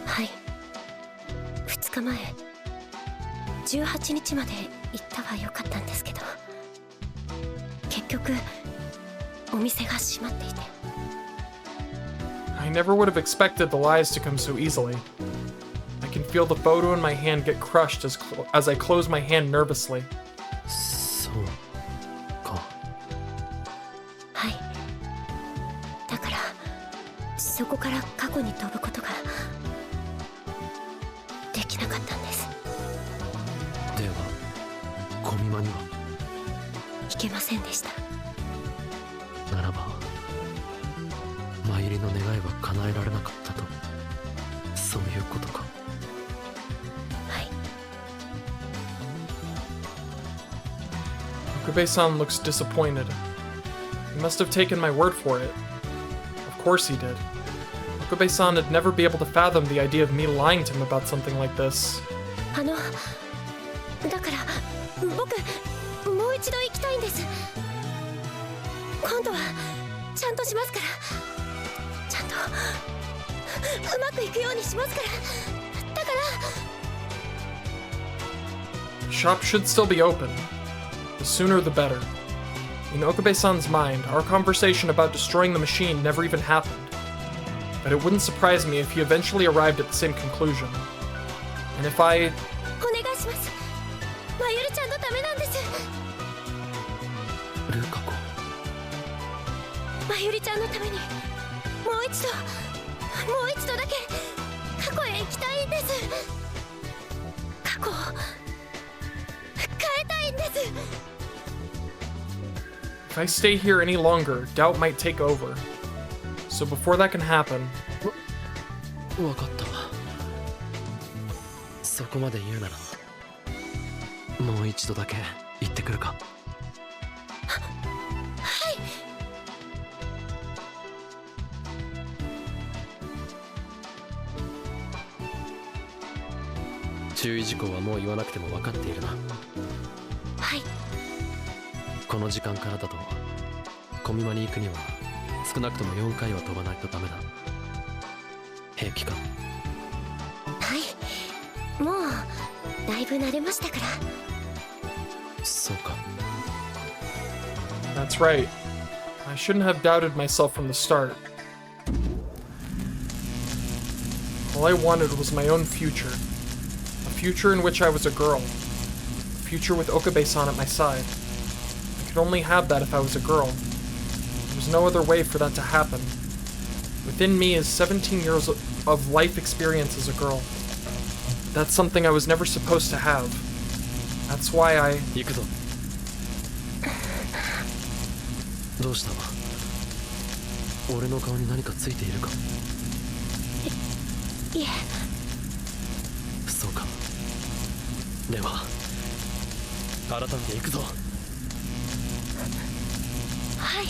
はい、2日前18日まで行ったは良かったんですけど、結局お店が閉まっていて。 I never would have expected the lies to come so easily. I can feel the photo in my hand get crushed as I close my hand nervously. そうか。はい、だからそこから過去に飛ぶことができなかったんです。では小見間には行けませんでした。ならば参りの願いは叶えられなかったと、そういうことか。はい。 Okabe-san looks disappointed. He must have taken my word for it. Of course he did. Okabe-san would never be able to fathom the idea of me lying to him about something like this. だから僕もう一度行きたいんです。今度はちゃんとしますから。ちゃんとうまくいくようにしますから。だから The shop should still be open. The sooner the better. In Okabe-san's mind, our conversation about destroying the machine never even happened. But it wouldn't surprise me if he eventually arrived at the same conclusion. And if I... お願いします。まゆりちゃんのためなんです。ルカ子、まゆりちゃんのためにもう一度だけ過去へ行きたいんです。過去を変えたいんです。 If I stay here any longer, doubt might take over. So before that can happen, わかったわ。そこまで言うならもう一度だけ言ってくるか。はい。注意事項はもう言わなくても分かっているな。はい。この時間からだと小見間に行くには少なくとも4回は飛ばないとダメだ。平気か？はい、もうだいぶ慣れましたから。そうか。 that's right. I shouldn't have doubted myself from the start. All I wanted was my own future. A future in which I was a girl. A future with Okabe-san at my side. I could only have that if I was a girl. There was no other way for that to happen. Within me is 17 years of life experience as a girl. That's something I was never supposed to have. That's why I... 行くぞ。どうした？俺の顔に何かついているか？いえ。そうか。では改めて行くぞ。はい。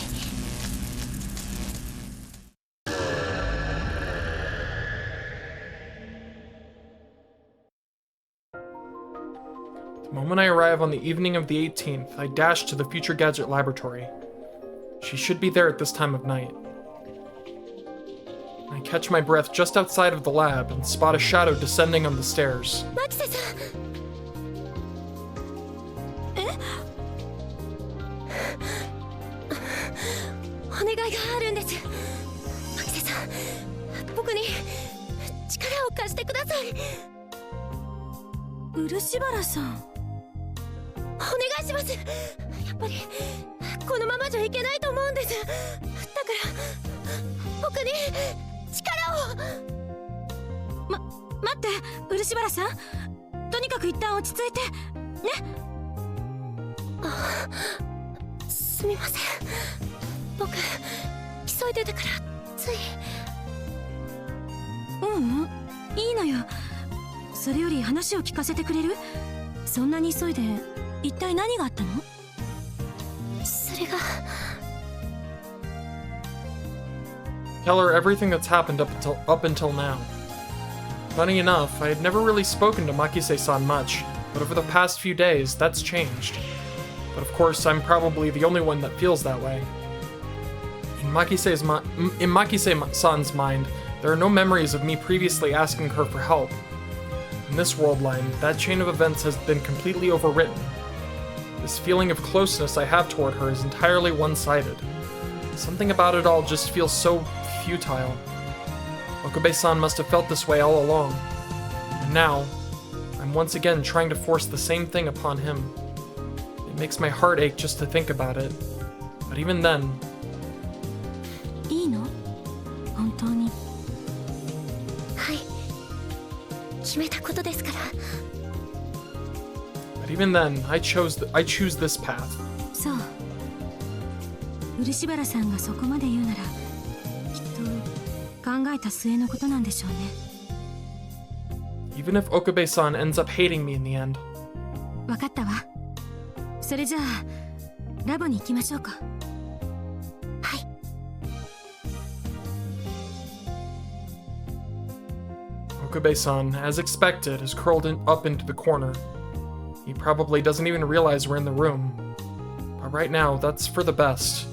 The moment I arrive on the evening of the 18th, I dash to the Future Gadget Laboratory. She should be there at this time of night. I catch my breath just outside of the lab and spot a shadow descending on the stairs. マキセさん。お願いがあるんです。マキセさん、僕に力を貸してください。漆原さん。お願いします。やっぱりこのままじゃいけないと思うんです。だから僕に力を。待って、漆原さん。とにかく一旦落ち着いてね。すみません。僕急いでたからつい。いいのよ。それより話を聞かせてくれる？そんなに急いで一体何があったの？それが。 Tell her everything that's happened up until now. Funny enough, I had never really spoken to Makise-san much, but over the past few days, that's changed. But of course, I'm probably the only one that feels that way. In Makise-san's mind, there are no memories of me previously asking her for help. In this world line, that chain of events has been completely overwritten. This feeling of closeness I have toward her is entirely one-sided. Something about it all just feels so futile. Okabe-san must have felt this way all along. And now, I'm once again trying to force the same thing upon him. It makes my heart ache just to think about it. But even then... いいの？本当に。はい。決めたことですから。 But even then, I choose this path. そう。漆原さんがそこまで言うなら、きっと考えた末のことなんでしょうね。Even if Okabe-san ends up hating me in the end. わかったわ。それじゃあ、ラボに行きましょうか。はい。 Okabe-san, as expected, is curled up into the corner. He probably doesn't even realize we're in the room. But right now, that's for the best.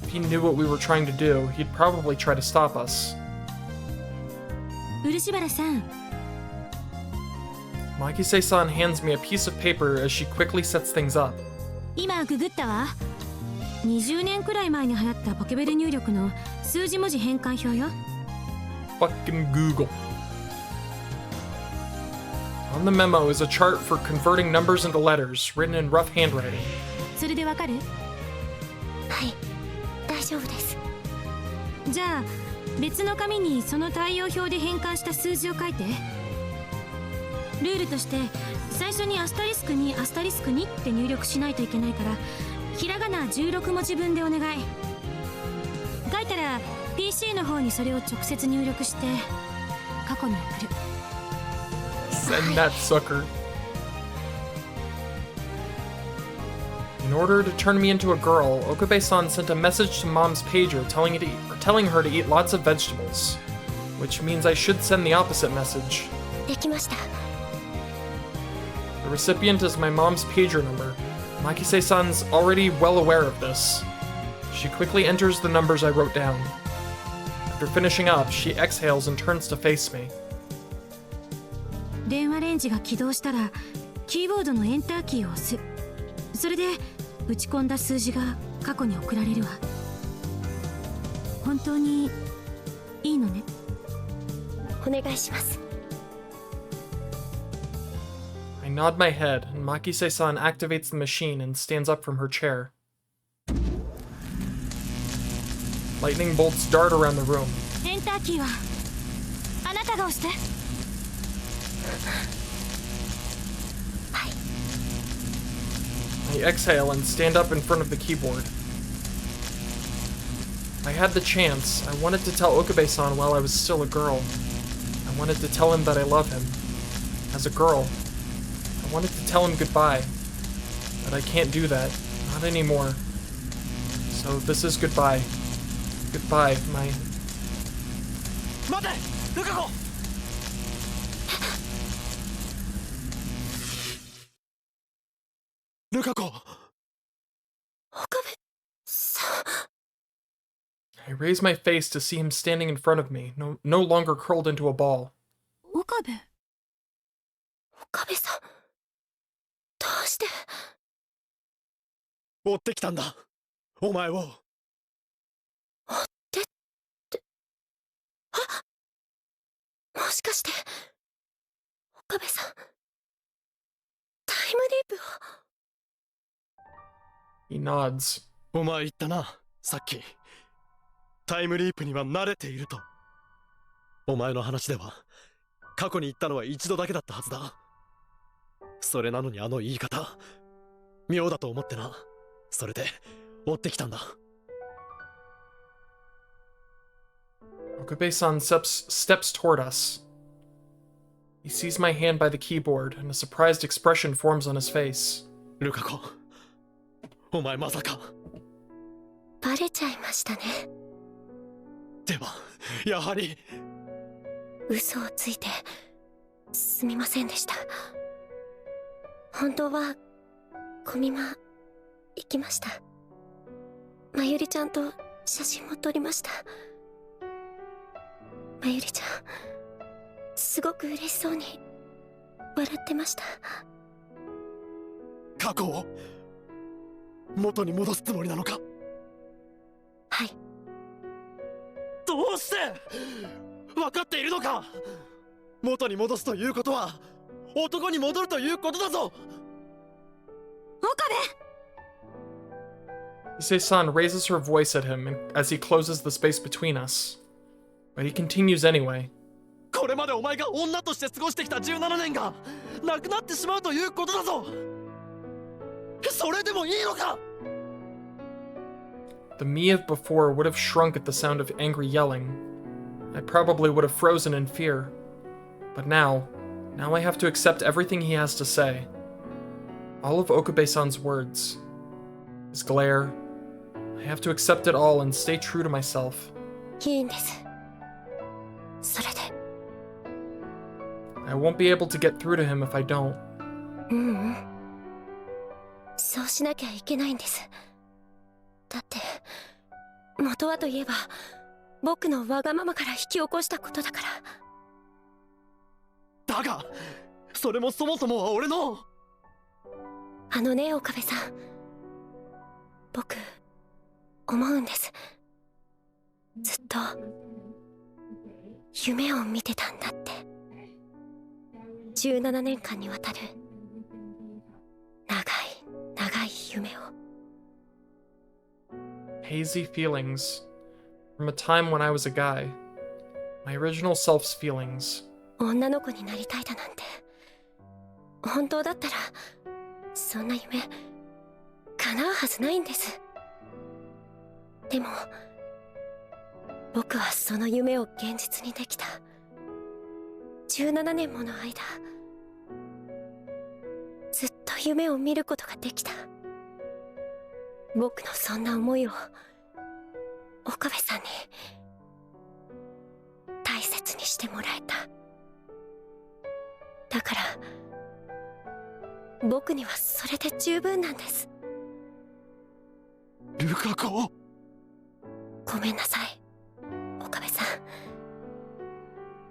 If he knew what we were trying to do, he'd probably try to stop us. 漆原さん。 Makise-san hands me a piece of paper as she quickly sets things up. 今ググったわ。20年くらい前に流行ったポケベル入力の数字文字変換表よ。 Fucking Google. On the memo is a chart for converting numbers into letters, written in rough handwriting. それでわかる？はい。大丈夫です。じゃあ別の紙にその対応表で変換した数字を書いて。ルールとして最初にアスタリスク2アスタリスク2って入力しないといけないから、ひらがな16文字分でお願い。書いたら PC の方にそれを直接入力して過去に送る。 Send that sucker. In order to turn me into a girl, Okabe-san sent a message to Mom's pager telling her to eat lots of vegetables. Which means I should send the opposite message. できました。 The recipient is my mom's pager number. Makise-san's already well aware of this. She quickly enters the numbers I wrote down. After finishing up, she exhales and turns to face me. 電話レンジが起動したらキーボードのエンターキーを押す。それで打ち込んだ数字が過去に送られるわ。本当にいいのね？お願いします。 I nod my head, and Makise-san activates the machine and stands up from her chair. Lightning bolts dart around the room. エンターキーはあなたが押して。 I exhale and stand up in front of the keyboard. I had the chance. I wanted to tell Okabe-san while I was still a girl. I wanted to tell him that I love him. As a girl. I wanted to tell him goodbye. But I can't do that. Not anymore. So this is goodbye. Goodbye, my... 待て、ルカ子。ルカ子。岡部さん。 I raise my face to see him standing in front of me, no longer curled into a ball. 岡部。岡部さん、どうして。追ってきたんだ、お前を。追ってって。あ、もしかして岡部さん、タイムリープを。 He nods. お前言ったな、さっき。タイムリープには慣れていると。お前の話では過去に行ったのは一度だけだったはずだ。それなのにあの言い方妙だと思ってな。それで追ってきたんだ。 Okabe-san steps toward us. He sees my hand by the keyboard, and a surprised expression forms on his face. ルカ子、お前まさか。バレちゃいましたね。ではやはり。嘘をついてすみませんでした。本当はコミマ行きました。まゆりちゃんと写真も撮りました。まゆりちゃん、すごく嬉しそうに笑ってました。過去を元に戻すつもりなのか。はい。どうして分かっているのか。元に戻すということは男に戻るということだぞ。岡部。 Issei-san raises her voice at him as he closes the space between us. But he continues anyway. これまでお前が女として過ごしてきた17年がなくなってしまうということだぞ。それでもいいのか。 The me of before would have shrunk at the sound of angry yelling. I probably would have frozen in fear. But now I have to accept everything he has to say. All of Okabe-san's words. His glare. I have to accept it all and stay true to myself. いいんです。それで。 I won't be able to get through to him if I don't. ううん。そうしなきゃいけないんです。だって元はといえば僕のわがままから引き起こしたことだから。だがそれもそもそもは俺の。あのね、岡部さん、僕思うんです。ずっと夢を見てたんだって。17年間にわたる長い長い夢を。 Hazy feelings. From a time when I was a guy. My original self's feelings. 女の子になりたいだなんて、本当だったらそんな夢叶うはずないんです。でも僕はその夢を現実にできた。17年もの間ずっと夢を見ることができた。僕のそんな思いを岡部さんに大切にしてもらえた。だから僕にはそれで十分なんです。ルカ子、ごめんなさい、岡部さん。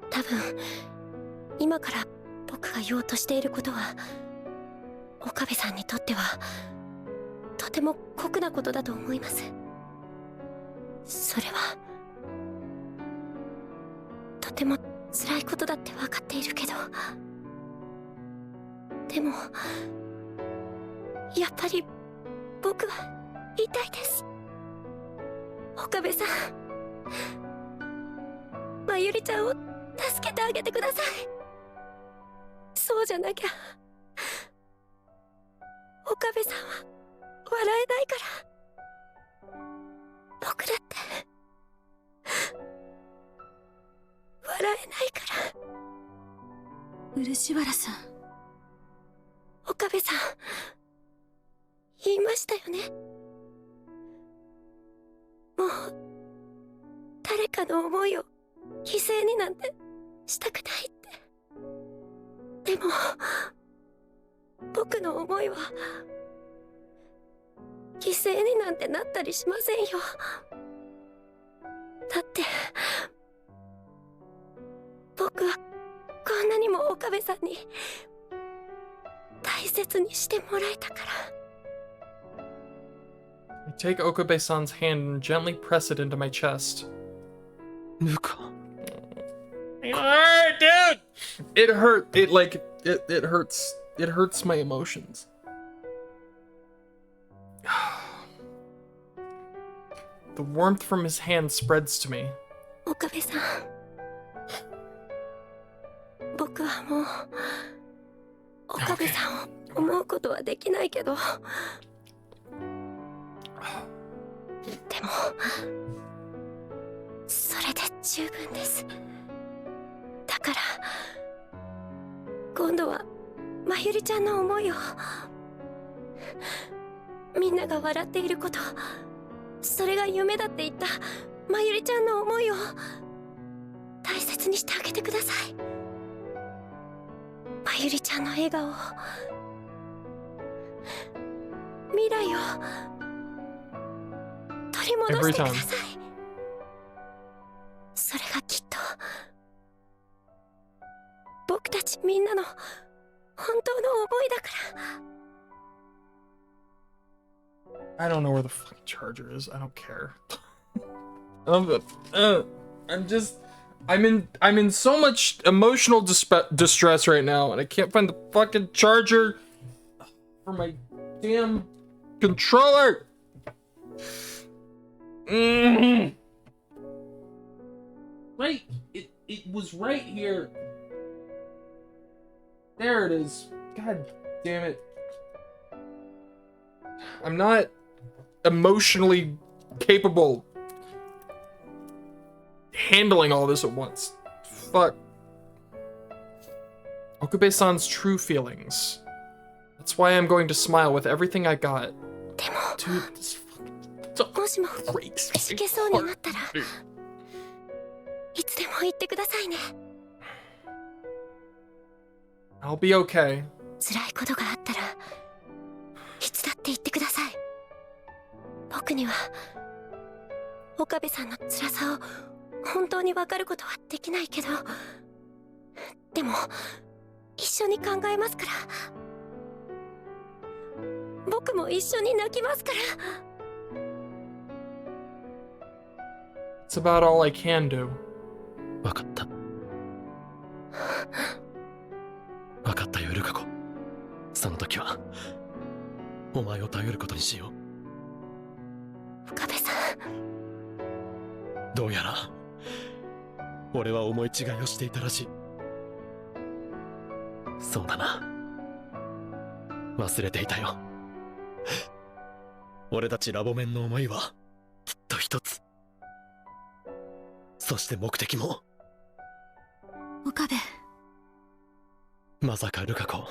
多分今から僕が言おうとしていることは岡部さんにとってはとても酷なことだと思います。それはとても辛いことだって分かっているけど、でもやっぱり僕は言いたいです。岡部さん、まゆりちゃんを助けてあげてください。そうじゃなきゃ岡部さんは笑えないから。僕だって笑えないから。漆原さん。岡部さん言いましたよね。もう誰かの思いを犠牲になんてしたくないって。でも僕の思いは犠牲になんてなったりしませんよ。だって僕はこんなにも岡部さんに大切にしてもらえたから。 I take Okabe-san's hand and gently press it into my chest. ルカ Alright, dude! It hurt. It hurts. It hurts my emotions. The warmth from his hand spreads to me. 岡部さん、僕はもう岡部さんを思うことはできないけど、でもそれで十分です。だから今度はまゆりちゃんの思いを、みんなが笑っていること、それが夢だって言ったまゆりちゃんの思いを大切にしてあげてください。まゆりちゃんの笑顔を、未来を取り戻してください。それがきっと僕たちみんなの本当の思いだから。 I don't know where the fucking charger is. I don't care. I'm in so much emotional distress right now, and I can't find the fucking charger for my damn controller. Right, it was right here. There it is. God damn it. I'm not emotionally capable handling all this at once. Fuck. Okabe-san's true feelings. That's why I'm going to smile with everything I got. Dude, this fucking もしも breaks くしけそうになったらいつでも言ってくださいね。 I'll be okay. 辛いことがあったらいつだって言ってください。僕には岡部さんの辛さを本当に分かることはできないけど、でも一緒に考えますから。僕も一緒に泣きますから。 It's about all I can do. 分かった分かったよルカ子。その時はお前を頼ることにしよう。岡部さん、どうやら俺は思い違いをしていたらしい。そうだな、忘れていたよ。俺たちラボメンの思いはきっと一つ。そして目的も。岡部、まさかルカ子、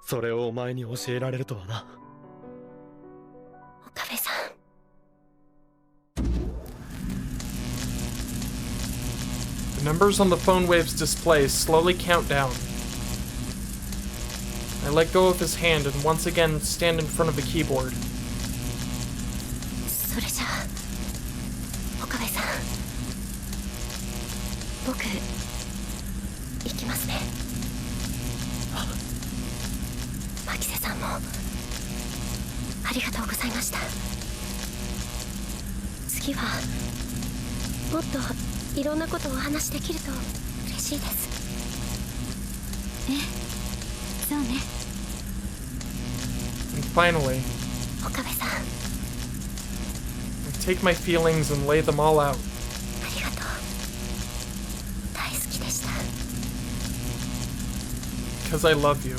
それをお前に教えられるとはな。岡部さん。 The numbers on the phone wave's display slowly count down. I let go of his hand and once again stand in front of the keyboard. それじゃあ岡部さん、僕行きますね。牧瀬さんもありがとうございました。次はもっといろんなことをお話しできると嬉しいです。ええ、そうね。 And finally, 岡部さん、 I take my feelings and lay them all out. ありがとう。大好きでした。 Because I love you.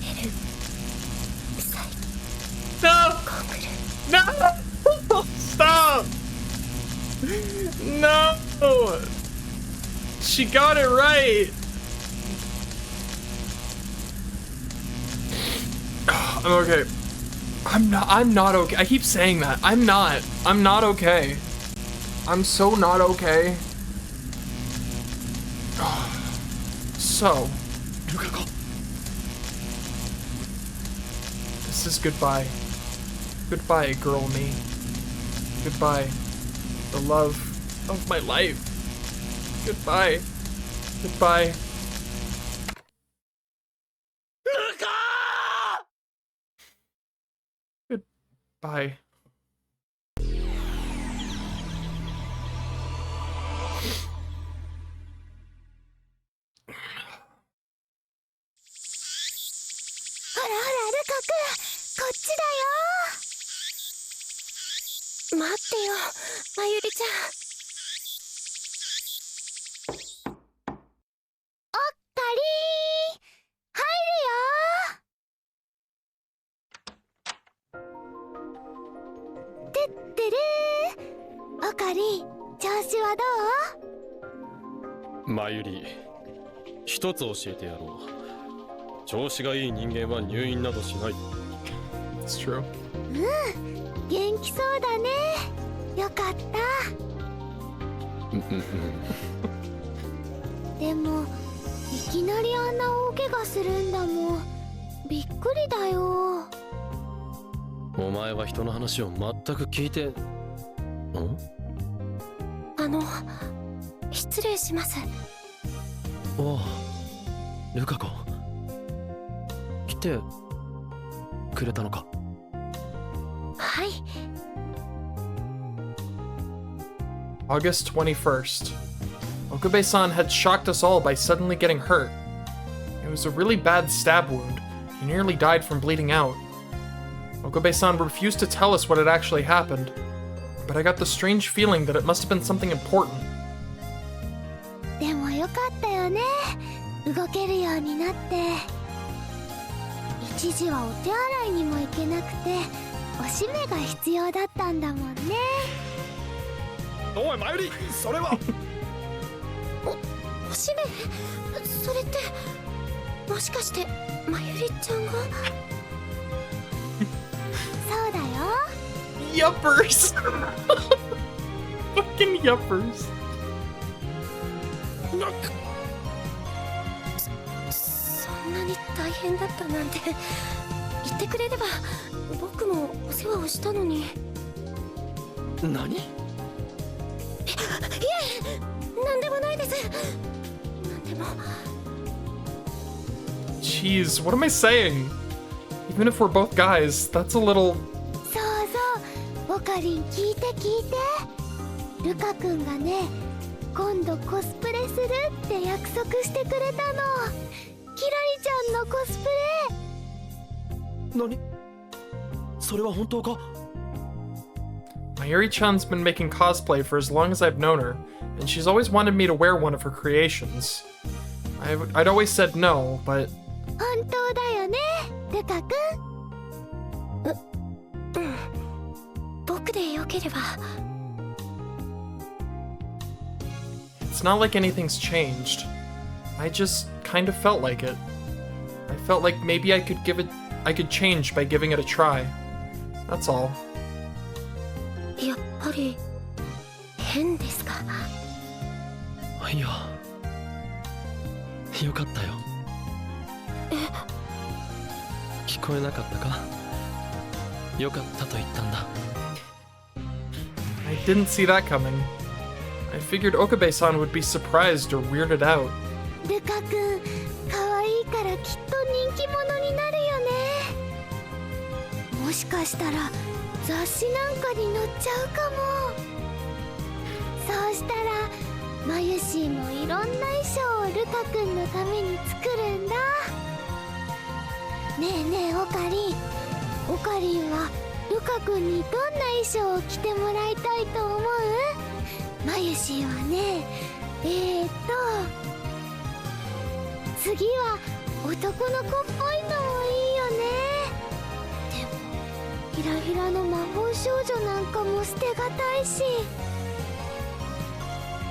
エルサイ No! コングル。 No! Stop! No! She got it right! I'm okay. I'm not okay. I keep saying that. I'm not okay. I'm so not okay. So, ルカ子、 this is goodbye. Goodbye, girl me. Goodbye, the love of my life. Goodbye. Goodbye. Goodbye.マユリ、一つ教えてやろう。調子がいい人間は入院などしない。 It's true. 元気そうだね。よかった。でもいきなりあんな大怪我するんだもん。びっくりだよ。お前は人の話を全く聞いてん？失礼します。おう、ルカ子。来てくれたのか。はい。August 21st. Okabe-san had shocked us all by suddenly getting hurt. It was a really bad stab wound. He nearly died from bleeding out. Okabe-san refused to tell us what had actually happened, but I got the strange feeling that it must have been something important. でもよかったよね。動けるようになって。一時はお手洗いにも行けなくて、おしめが必要だったんだもんね。おいマユリ、それはおしめ？それってもしかしてまゆりちゃんが？そうだよ。Yuppers! Fucking yuppers. そんなに大変だったなんて言ってくれれば僕もお世話をしたのに。何？いえ、なんでもないです。なんでも。Jeez, what am I saying? Even if we're both guys, that's a little... そうそう、オカリン聞いて聞いて。ルカ君がね、今度コスプレするって約束してくれたの。キラリちゃんのコスプレ。何？それは本当か？ Mayuri-chan's been making cosplay for as long as I've known her, and she's always wanted me to wear one of her creations. I'd always said no, but... 本当だよね、ルカ君。僕でよければ。It's not like anything's changed. I just kind of felt like it. I felt like maybe I could change by giving it a try. That's all. やっぱり変ですか？いや、よかったよ。聞こえなかったか？よかったと言ったんだ。I didn't see that coming. I figured Okabe-san would be surprised or weirded out. ルカ君、可愛いからきっと人気者になるよね。もしかしたら雑誌なんかに載っちゃうかも。そうしたらマユシーもいろんな衣装をルカ君のために作るんだ。ねえねえオカリン、オカリンはルカ君にどんな衣装を着てもらいたいと思う？マユシーはね、次は男の子っぽいのもいいよね。でもひらひらの魔法少女なんかも捨てがたいし。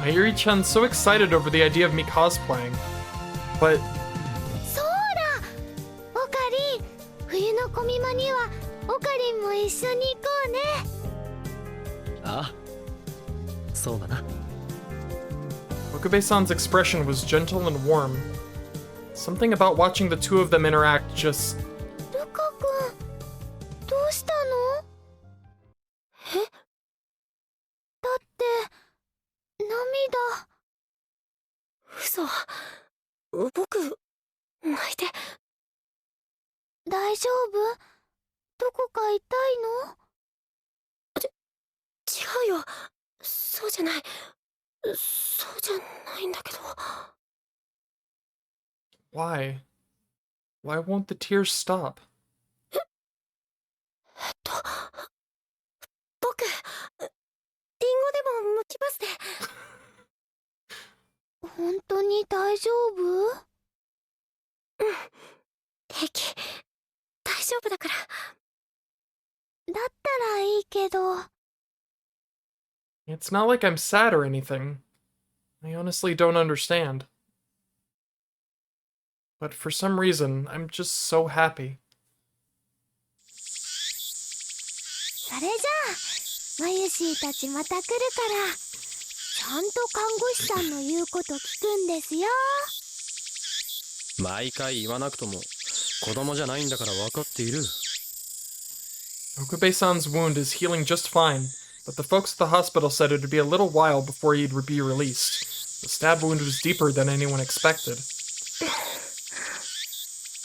Mayuri-chan's so excited over the idea of me cosplaying, but... そうだ！オカリン、冬のコミマにはオカリンも一緒に行こうね。ああ、そうだな。Okabe-san's expression was gentle and warm. Something about watching the two of them interact just... ルカ君、どうした僕、泣いて。大丈夫？どこか痛いの？違うよ。そうじゃない。そうじゃないんだけど。Why? Why won't the tears stop? 僕、リンゴでも剥きますね。本当に大丈夫？うん、平気。大丈夫だから。だったらいいけど。It's not like I'm sad or anything. I honestly don't understand. But for some reason, I'm just so happy. それじゃあ、マユシーたちまた来るから、ちゃんと看護師さんの言うこと聞くんですよ。毎回言わなくとも子供じゃないんだから分かっている。 Okabe-san's wound is healing just fine, but the folks at the hospital said it would be a little while before he'd be released. The stab wound was deeper than anyone expected.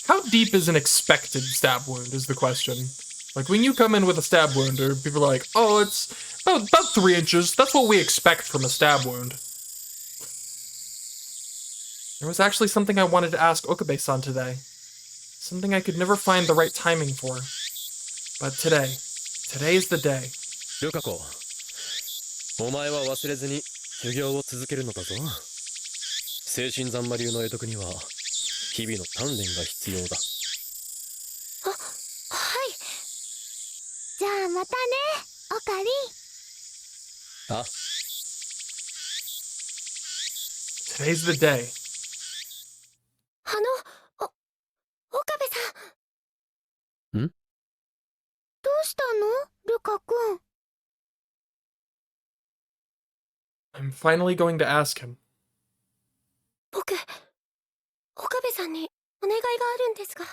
How deep is an expected stab wound is the question. Like, when you come in with a stab wound, or people are like, oh, it's about 3 inches. That's what we expect from a stab wound. There was actually something I wanted to ask Okabe-san today. Something I could never find the right timing for. But today is the day. ルカ子、お前は忘れずに修行を続けるのだぞ。精神残魔流の会得には日々の鍛錬が必要だ。はい。じゃあまたね、オカリン。あ、Today's the day. 岡部さん。ん？どうしたの、ルカ君。I'm finally going to ask him. 僕、岡部さんにお願いがあるんですが。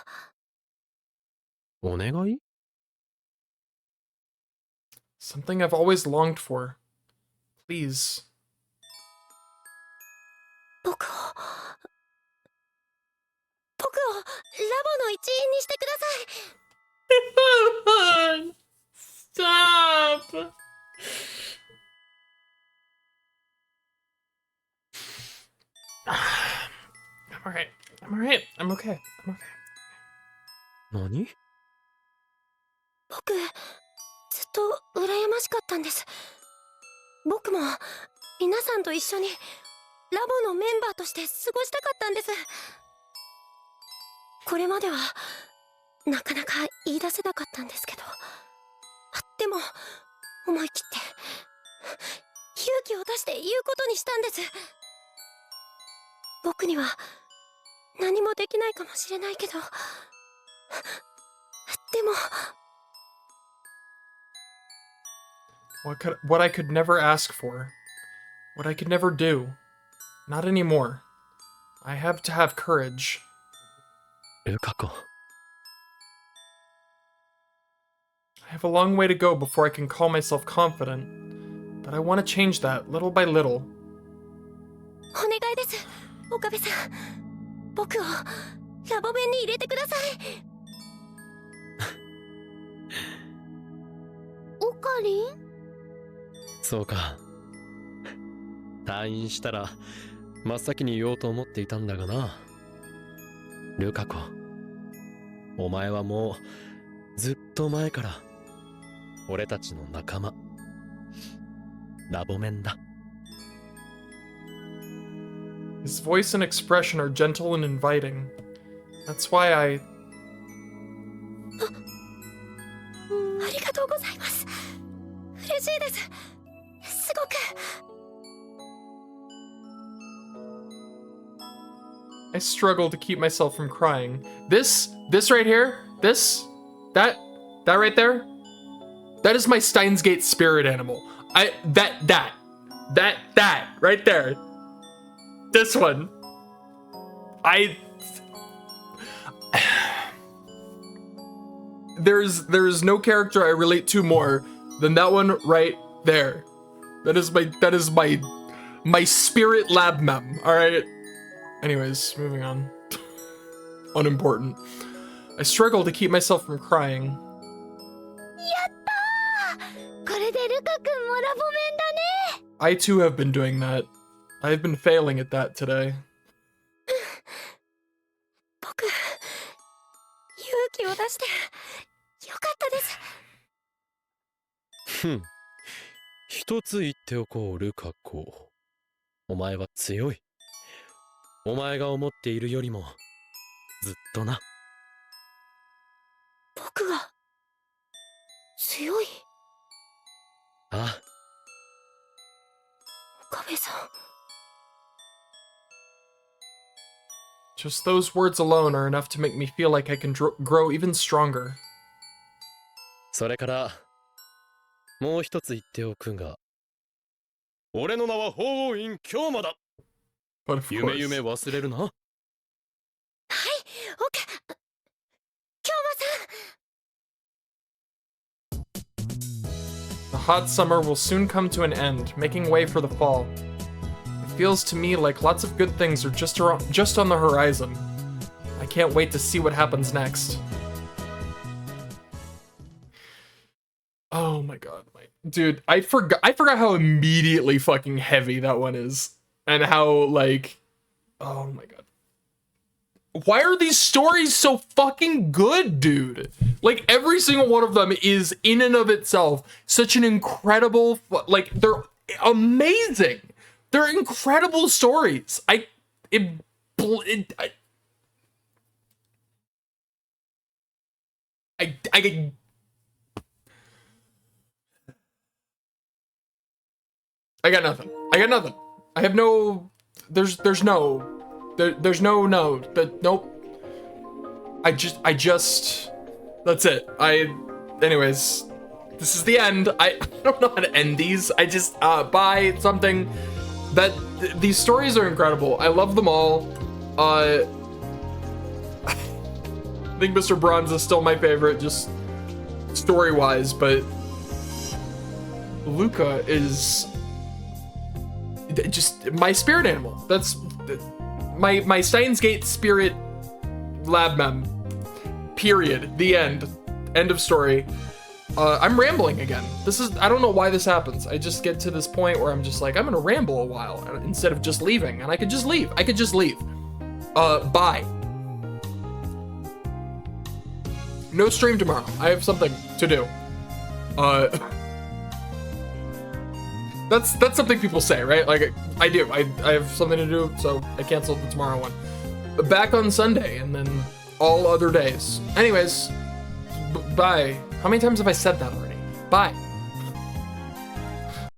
お願い？ Something I've always longed for. Please. 僕をラボの一員にしてください。Stop! I'm alright. I'm alright. I'm okay. I'm okay. 何？僕、ずっと羨ましかったんです。僕も皆さんと一緒にラボのメンバーとして過ごしたかったんです。これまではなかなか言い出せなかったんですけど、でも思い切って勇気を出して言うことにしたんです。僕には何もできないかもしれないけど、でもWhat I could never ask for. What I could never do. Not anymore. I have to have courage. ルカ子。I have a long way to go before I can call myself confident, but I want to change that little by little. お願いです、岡部さん。僕をラボ弁に入れてください。オカリン？そうか。退院したら真っ先に言おうと思っていたんだがな。ルカ子、お前はもうずっと前から俺たちの仲間、ラボメンだ。His voice and expression are gentle and inviting. That's why I... ありがとうございます。嬉しいです。すごく。I struggle to keep myself from crying. This right here, that right there, that is my Steins Gate spirit animal. That right there. This one. There's no character I relate to more than that one right there. That is my spirit lab mem, alright? Anyways, moving on. Unimportant. I struggle to keep myself from crying. これでルカ君もラボメンだね。 I too have been doing that. I've been failing at that today. 僕、勇気を出してよかったです。ふん。一つ言っておこう、ルカ子。お前は強い。お前が思っているよりも、ずっとな。僕が強い。ああ。岡部さん。 Just those words alone are enough to make me feel like I can grow even stronger. それから、もう一つ言っておくが、俺の名は法王院京馬だ。 But of 夢 course. 夢忘れるな。はい、オッケー。京馬さん。 The hot summer will soon come to an end, making way for the fall. It feels to me like lots of good things are just on the horizon. I can't wait to see what happens next. Oh my god, dude, I forgot how immediately fucking heavy that one is. And how, like, oh my god. Why are these stories so fucking good, dude? Like, every single one of them is, in and of itself, such an incredible, like, they're amazing. They're incredible stories. I got nothing. I have no, there's no, nope. I just, that's it. Anyways, this is the end. I don't know how to end these. I just, buy something that, these stories are incredible. I love them all. I think Mr. Bronze is still my favorite, just story-wise, but Luca is just my spirit animal. That's my Steins Gate spirit lab mem. Period. The end. End of story. I'm rambling again. I don't know why this happens. I just get to this point where I'm just like, I'm gonna ramble a while instead of just leaving, and I could just leave. Bye. No stream tomorrow. I have something to do. That's something people say, right? Like, I do. I have something to do, so I canceled the tomorrow one. Back on Sunday, and then all other days. Anyways, bye. How many times have I said that already? Bye.